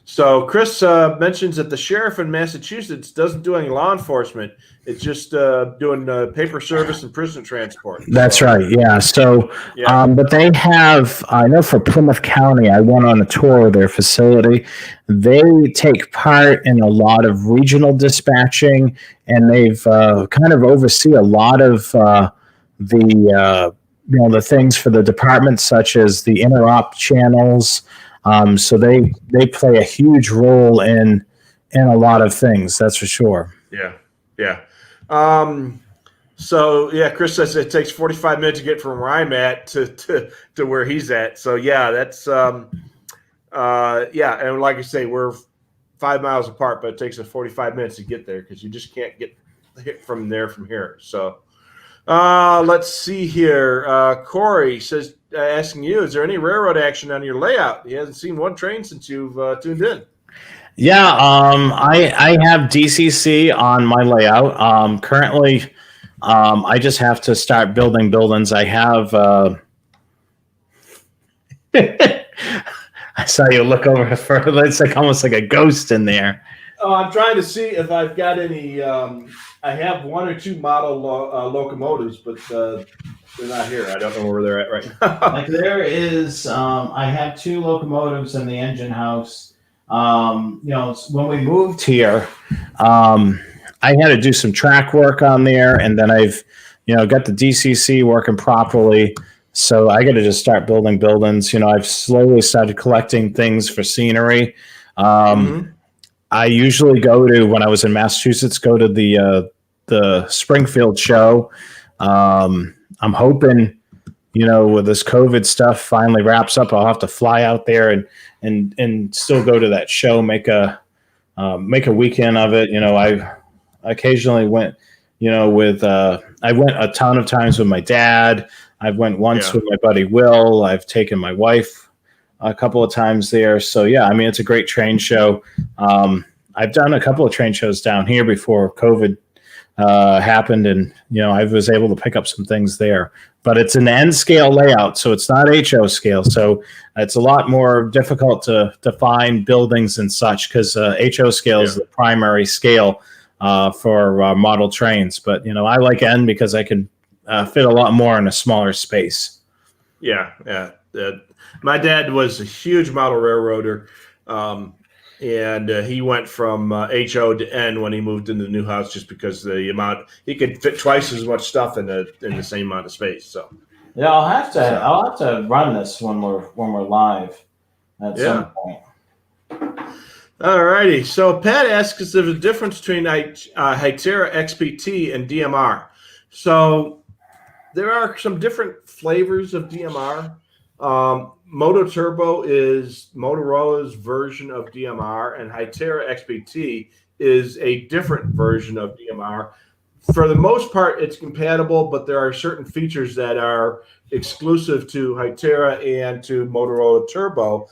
So Chris mentions that the sheriff in Massachusetts doesn't do any law enforcement. It's just doing paper service and prisoner transport. That's right. Yeah. So, but they have, I know for Plymouth County, I went on a tour of their facility. They take part in a lot of regional dispatching, and they've kind of oversee a lot of the things for the department, such as the interop channels. So they play a huge role in a lot of things. That's for sure. Yeah. So yeah, Chris says it takes 45 minutes to get from where I'm at to where he's at. So yeah, that's and like I say, we're 5 miles apart, but it takes us 45 minutes to get there because you just can't get hit from here. So let's see here. Corey says, asking you, is there any railroad action on your layout? He hasn't seen one train since you've tuned in. Yeah, I have DCC on my layout. Currently, I just have to start building buildings. I have. I saw you look over further. It's like almost like a ghost in there. Oh, I'm trying to see if I've got any. I have one or two model locomotives, but they're not here. I don't know where they're at right now. Like there is, I have 2 locomotives in the engine house. When we moved here, I had to do some track work on there, and then I've, got the DCC working properly. So I got to just start building buildings. I've slowly started collecting things for scenery. I usually when I was in Massachusetts, go to the Springfield show. I'm hoping, with this COVID stuff finally wraps up, I'll have to fly out there and still go to that show, make a weekend of it. I occasionally went, I went a ton of times with my dad. I went once with my buddy Will. I've taken my wife a couple of times there. So yeah, I mean, it's a great train show. I've done a couple of train shows down here before COVID happened, and I was able to pick up some things there. But it's an N scale layout, so it's not HO scale. So it's a lot more difficult to find buildings and such, because HO scale is the primary scale for model trains. But I like N because I can fit a lot more in a smaller space. Yeah. My dad was a huge model railroader, and he went from HO to N when he moved into the new house, just because the amount he could fit twice as much stuff in the same amount of space. So yeah, I'll have to run this when we're live at some point. All righty. So Pat asks if there's a difference between Hytera XPT and DMR. So there are some different flavors of DMR. Moto Turbo is Motorola's version of DMR, and Hytera XPT is a different version of DMR. For the most part, it's compatible, but there are certain features that are exclusive to Hytera and to Motorola Turbo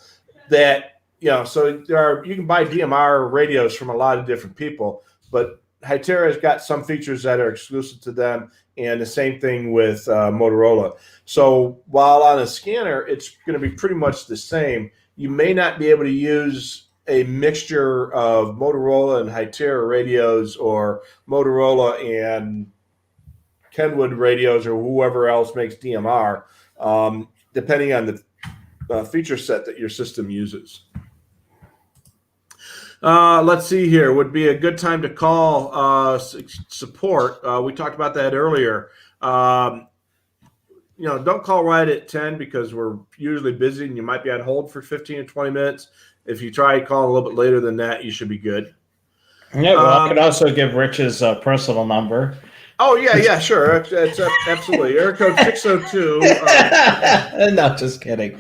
that, so you can buy DMR radios from a lot of different people, but Hytera has got some features that are exclusive to them, and the same thing with Motorola. So while on a scanner, it's going to be pretty much the same. You may not be able to use a mixture of Motorola and Hytera radios, or Motorola and Kenwood radios, or whoever else makes DMR, depending on the feature set that your system uses. Let's see here. Would be a good time to call support. We talked about that earlier. Don't call right at 10, because we're usually busy and you might be on hold for 15 or 20 minutes. If you try calling a little bit later than that, you should be good. Yeah, well, I could also give Rich's personal number. Oh, yeah, sure. It's absolutely. Area code 602. No, just kidding.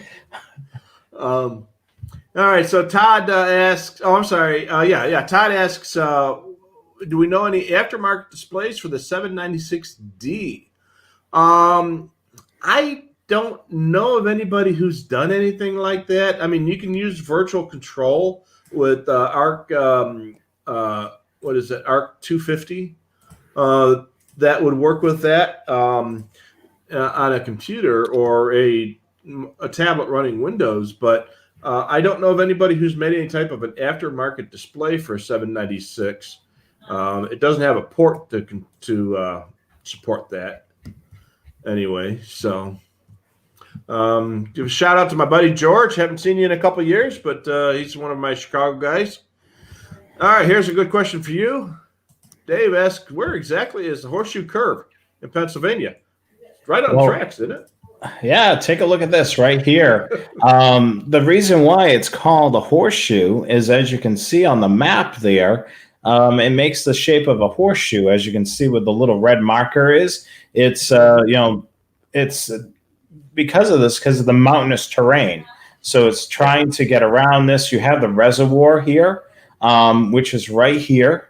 All right, so Todd asks, Todd asks, do we know any aftermarket displays for the 796D? I don't know of anybody who's done anything like that. I mean, you can use virtual control with ARC, ARC 250. That would work with that on a computer or a tablet running Windows, but I don't know of anybody who's made any type of an aftermarket display for 796. It doesn't have a port to support that anyway. So give a shout out to my buddy George. Haven't seen you in a couple of years, but he's one of my Chicago guys. All right, here's a good question for you. Dave asks, where exactly is the Horseshoe Curve in Pennsylvania? It's right on tracks, isn't it? Yeah, take a look at this right here. The reason why it's called a horseshoe is, as you can see on the map there, it makes the shape of a horseshoe, as you can see with the little red marker is. It's, it's because of the mountainous terrain. So it's trying to get around this. You have the reservoir here, which is right here,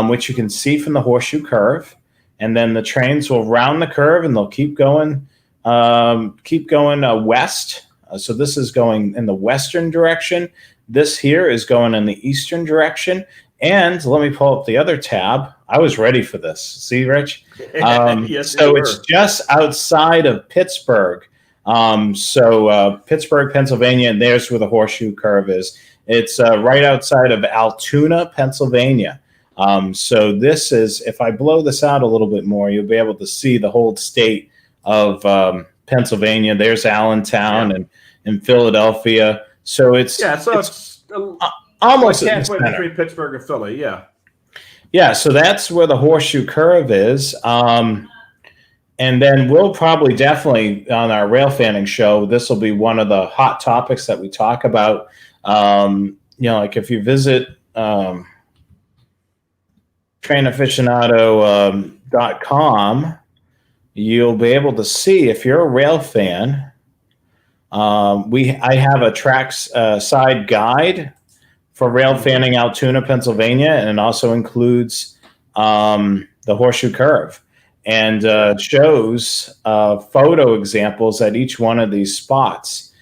which you can see from the Horseshoe Curve. And then the trains will round the curve and they'll keep going west. So this is going in the western direction. This here is going in the eastern direction. And let me pull up the other tab. I was ready for this. See, Rich? Yes, so it's just outside of Pittsburgh. Pittsburgh, Pennsylvania, and there's where the Horseshoe Curve is. It's right outside of Altoona, Pennsylvania. So this is, if I blow this out a little bit more, you'll be able to see the whole state of Pennsylvania. There's Allentown and Philadelphia. So it's almost halfway between Pittsburgh and Philly. Yeah. So that's where the Horseshoe Curve is. And then we'll probably definitely on our rail fanning show, this will be one of the hot topics that we talk about. Like if you visit trainaficionado.com, you'll be able to see, if you're a rail fan, I have a tracks side guide for rail fanning Altoona, Pennsylvania, and it also includes the Horseshoe Curve, and shows photo examples at each one of these spots.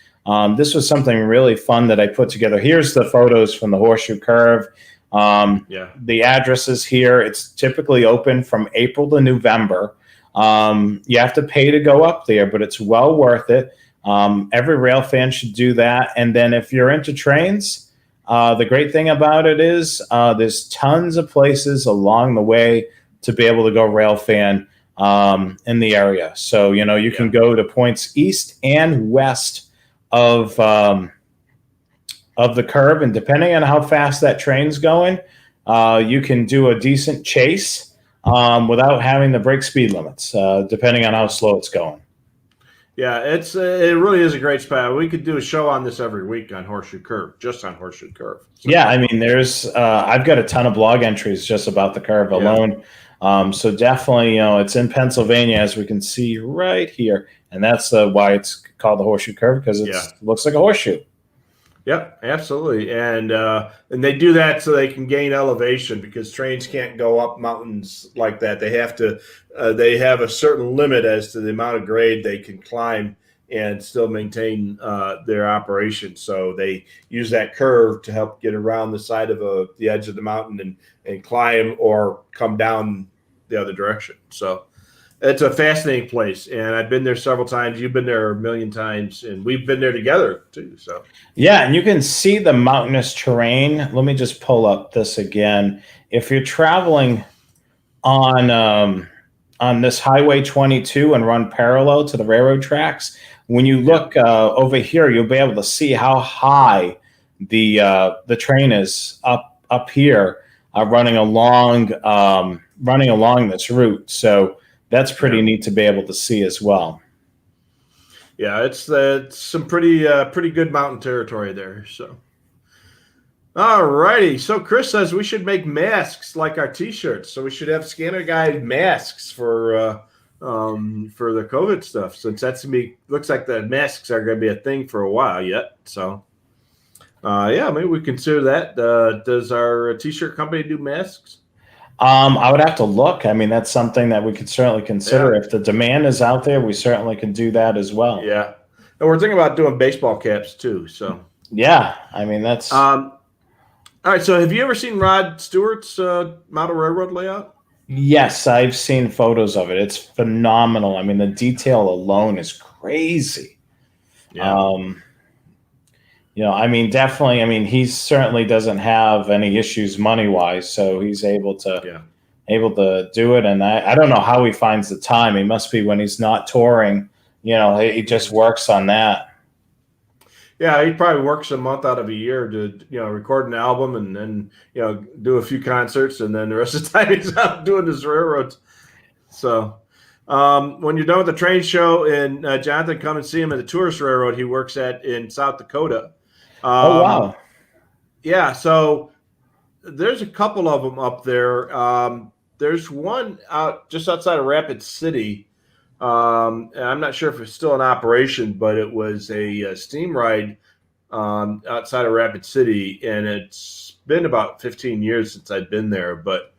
This was something really fun that I put together. Here's the photos from the Horseshoe Curve. The address is here. It's typically open from April to November. You have to pay to go up there, but it's well worth it. Every rail fan should do that. And then if you're into trains, the great thing about it is there's tons of places along the way to be able to go rail fan in the area. So, you can go to points east and west of the curve. And depending on how fast that train's going, you can do a decent chase without having to break speed limits, depending on how slow it's going. Yeah, it really is a great spot. We could do a show on this every week on Horseshoe Curve, just on Horseshoe Curve. So. Yeah, I mean, I've got a ton of blog entries just about the curve alone. So definitely, it's in Pennsylvania, as we can see right here, and that's why it's called the Horseshoe Curve, because it looks like a horseshoe. Yep, absolutely, and they do that so they can gain elevation, because trains can't go up mountains like that. They have to. They have a certain limit as to the amount of grade they can climb and still maintain their operation. So they use that curve to help get around the side of the edge of the mountain and climb or come down the other direction. So it's a fascinating place, and I've been there several times. You've been there a million times, and we've been there together too. So yeah, and you can see the mountainous terrain. Let me just pull up this again. If you're traveling on this Highway 22 and run parallel to the railroad tracks, when you look over here, you'll be able to see how high the train is up here, running along this route. So that's pretty neat to be able to see as well. Yeah, it's some pretty good mountain territory there. So, all righty. So Chris says we should make masks like our T-shirts. So we should have scanner guide masks for the COVID stuff, since looks like the masks are going to be a thing for a while yet. So, maybe we consider that. Does our T-shirt company do masks? I would have to look. I mean, that's something that we could certainly consider. If the demand is out there, we certainly can do that as well. Yeah. And we're thinking about doing baseball caps too. So yeah, I mean, that's all right. So have you ever seen Rod Stewart's model railroad layout? Yes, I've seen photos of it. It's phenomenal. I mean, the detail alone is crazy. Yeah. I mean, definitely. I mean, he certainly doesn't have any issues money-wise, so he's able to do it. And I don't know how he finds the time. He must be when he's not touring. He just works on that. Yeah, he probably works a month out of a year to record an album and then do a few concerts, and then the rest of the time he's out doing his railroads. So when you're done with the train show, and Jonathan, come and see him at the tourist railroad he works at in South Dakota. Oh, wow. Yeah, so there's a couple of them up there. There's one out just outside of Rapid City. And I'm not sure if it's still in operation, but it was a steam ride outside of Rapid City, and it's been about 15 years since I'd been there. But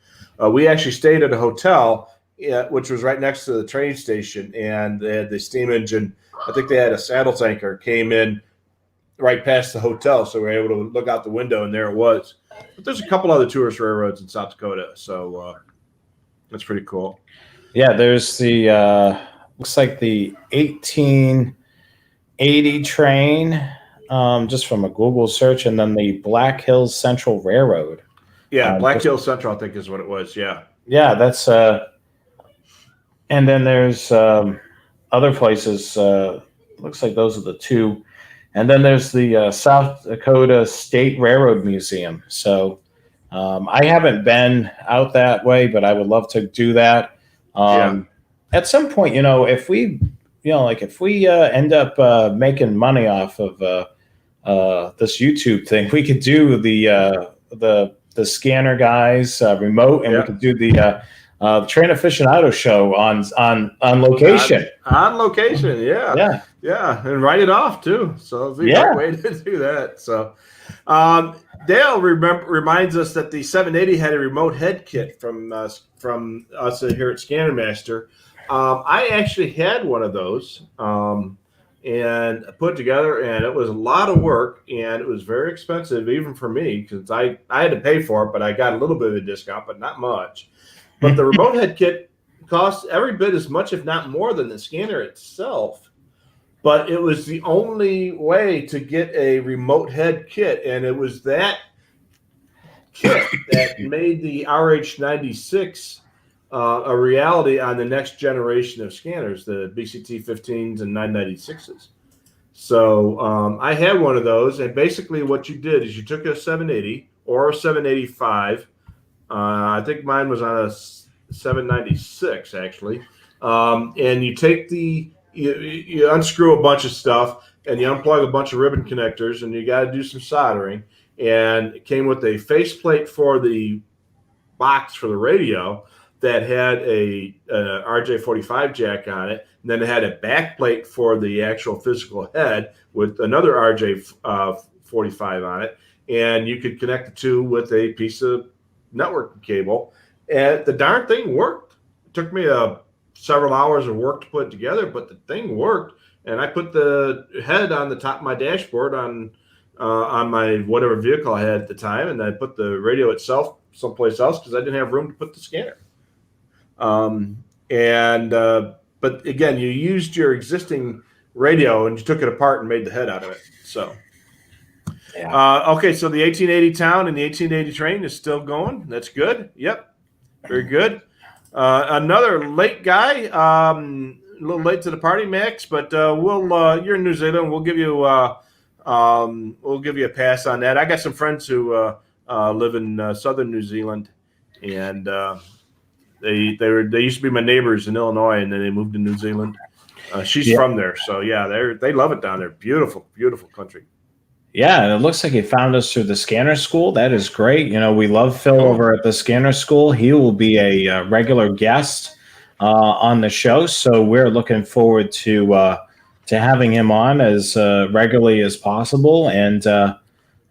we actually stayed at a hotel, which was right next to the train station, and they had the steam engine. I think they had a saddle tanker came in right past the hotel, so we were able to look out the window, and there it was. But there's a couple other tourist railroads in South Dakota, so that's pretty cool. Yeah, there's the looks like the 1880 train, just from a Google search, and then the Black Hills Central Railroad. Yeah, Black Hills Central, I think, is what it was. Yeah. Yeah, that's and then there's other places. Looks like those are the two. And then there's the South Dakota State Railroad Museum. So I haven't been out that way, but I would love to do that. At some point, if we end up making money off of this YouTube thing, we could do the scanner guys remote, and we could do the Train Aficionado show on location. On location, yeah, and write it off too. So it's a great way to do that. So Dale reminds us that the 780 had a remote head kit from us here at Scanner Master. I actually had one of those, and and put together, and it was a lot of work, and it was very expensive even for me because I had to pay for it, but I got a little bit of a discount, but not much. But the remote head kit costs every bit as much, if not more, than the scanner itself. But it was the only way to get a remote head kit, and it was that kit that made the RH96 a reality on the next generation of scanners, the BCT 15s and 996s. So I had one of those, and basically what you did is you took a 780 or a 785. I think mine was on a 796 actually, and you take you unscrew a bunch of stuff and you unplug a bunch of ribbon connectors, and you got to do some soldering. And it came with a faceplate for the box for the radio that had a RJ45 jack on it, and then it had a back plate for the actual physical head with another RJ45 on it, and you could connect the two with a piece of network cable, and the darn thing worked. It took me several hours of work to put it together, but the thing worked, and I put the head on the top of my dashboard on my whatever vehicle I had at the time, and I put the radio itself someplace else because I didn't have room to put the scanner. But again, you used your existing radio and you took it apart and made the head out of it. So, okay, so the 1880 town and the 1880 train is still going. That's good. Yep, very good. Another late guy, a little late to the party, Max, but you're in New Zealand. We'll give you a pass on that. I got some friends who live in southern New Zealand, and they used to be my neighbors in Illinois, and then they moved to New Zealand. She's from there, so yeah, they love it down there. Beautiful, beautiful country. Yeah, and it looks like he found us through the Scanner School. That is great. We love Phil over at the Scanner School. He will be a regular guest on the show, so we're looking forward to having him on as regularly as possible, and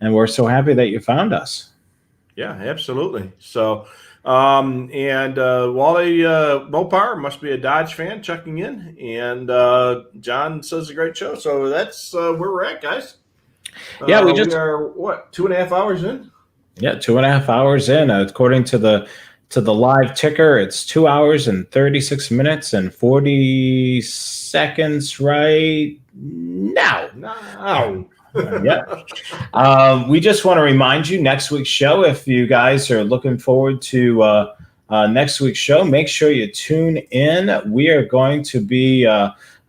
we're so happy that you found us. Yeah, absolutely. So, Wally Mopar must be a Dodge fan checking in, and John says a great show. So that's where we're at, guys. Yeah, we are 2.5 hours in. Yeah, 2.5 hours in. According to the live ticker, it's 2 hours and 36 minutes and 40 seconds right now. Yeah. We just want to remind you, next week's show, if you guys are looking forward to next week's show, make sure you tune in. We are going to be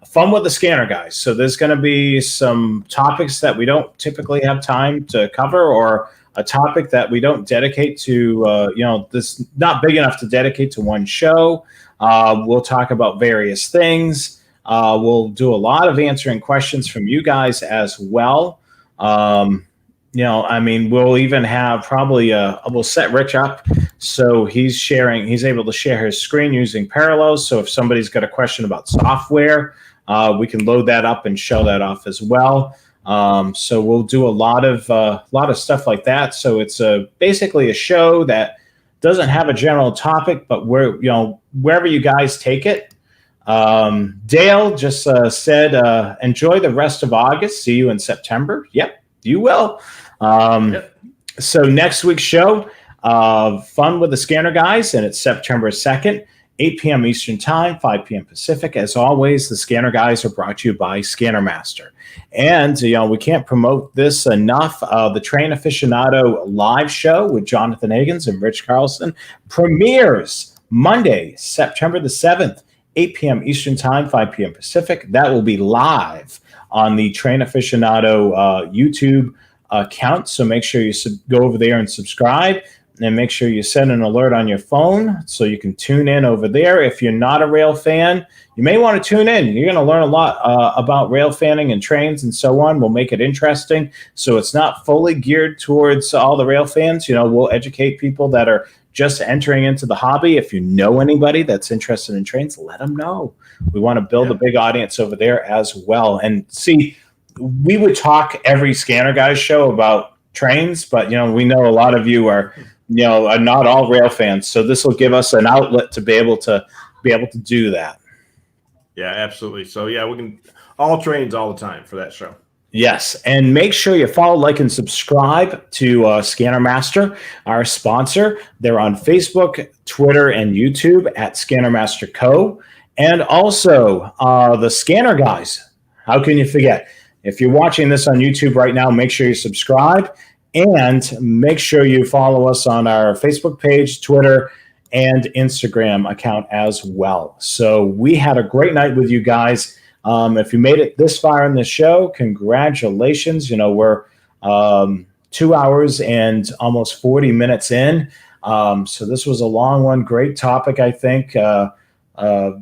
fun with the scanner guys. So there's going to be some topics that we don't typically have time to cover, or a topic that we don't dedicate to, this not big enough to dedicate to one show. We'll talk about various things. We'll do a lot of answering questions from you guys as well. We'll even have probably we'll set Rich up so he's able to share his screen using Parallels. So if somebody's got a question about software, we can load that up and show that off as well. So we'll do a lot of stuff like that. So it's basically a show that doesn't have a general topic, but wherever you guys take it. Dale just said, enjoy the rest of August. See you in September. Yep, you will. So next week's show, fun with the scanner guys, and it's September 2nd. 8 p.m. Eastern Time, 5 p.m. Pacific. As always, the Scanner Guys are brought to you by Scanner Master. And, we can't promote this enough. The Train Aficionado live show with Jonathan Higgins and Rich Carlson premieres Monday, September the 7th, 8 p.m. Eastern Time, 5 p.m. Pacific. That will be live on the Train Aficionado YouTube account. So make sure you go over there and subscribe. And make sure you set an alert on your phone so you can tune in over there. If you're not a rail fan, you may want to tune in. You're going to learn a lot about rail fanning and trains and so on. We'll make it interesting. So it's not fully geared towards all the rail fans. We'll educate people that are just entering into the hobby. If you know anybody that's interested in trains, let them know. We want to build a big audience over there as well. And see, we would talk every Scanner Guys show about trains, but we know a lot of you are not all rail fans, so this will give us an outlet to be able to do that. Yeah, absolutely. So yeah, we can all trains all the time for that show. Yes, and make sure you follow, like, and subscribe to Scanner Master, our sponsor. They're on Facebook, Twitter, and YouTube at Scanner Master Co. And also the Scanner Guys. How can you forget? If you're watching this on YouTube right now, make sure you subscribe and make sure you follow us on our Facebook page, Twitter, and Instagram account as well. So we had a great night with you guys. If you made it this far in the show, congratulations. You know, we're 2 hours and almost 40 minutes in. So this was a long one. Great topic, I think,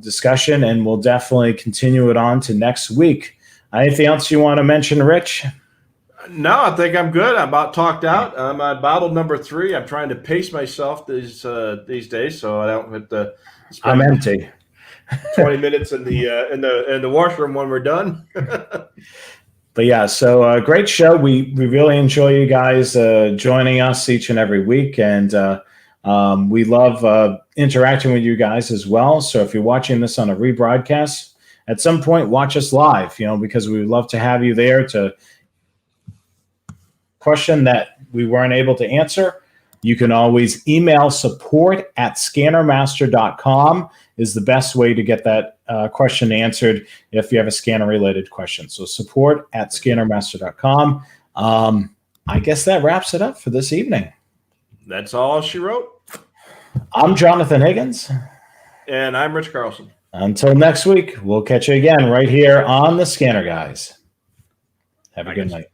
discussion, and we'll definitely continue it on to next week. Anything else you want to mention, Rich? No, I think I'm good. I'm about talked out. I'm on bottle number 3. I'm trying to pace myself these days so I don't have to I'm empty. 20 minutes in the washroom when we're done. But yeah, so great show. We really enjoy you guys joining us each and every week, and we love interacting with you guys as well. So if you're watching this on a rebroadcast, at some point watch us live, you know, because we would love to have you there to question that we weren't able to answer. You can always email support@scannermaster.com is the best way to get that question answered if you have a scanner-related question. So support@scannermaster.com. I guess that wraps it up for this evening. That's all she wrote. I'm Jonathan Higgins. And I'm Rich Carlson. Until next week, we'll catch you again right here on the Scanner Guys. Have a good night.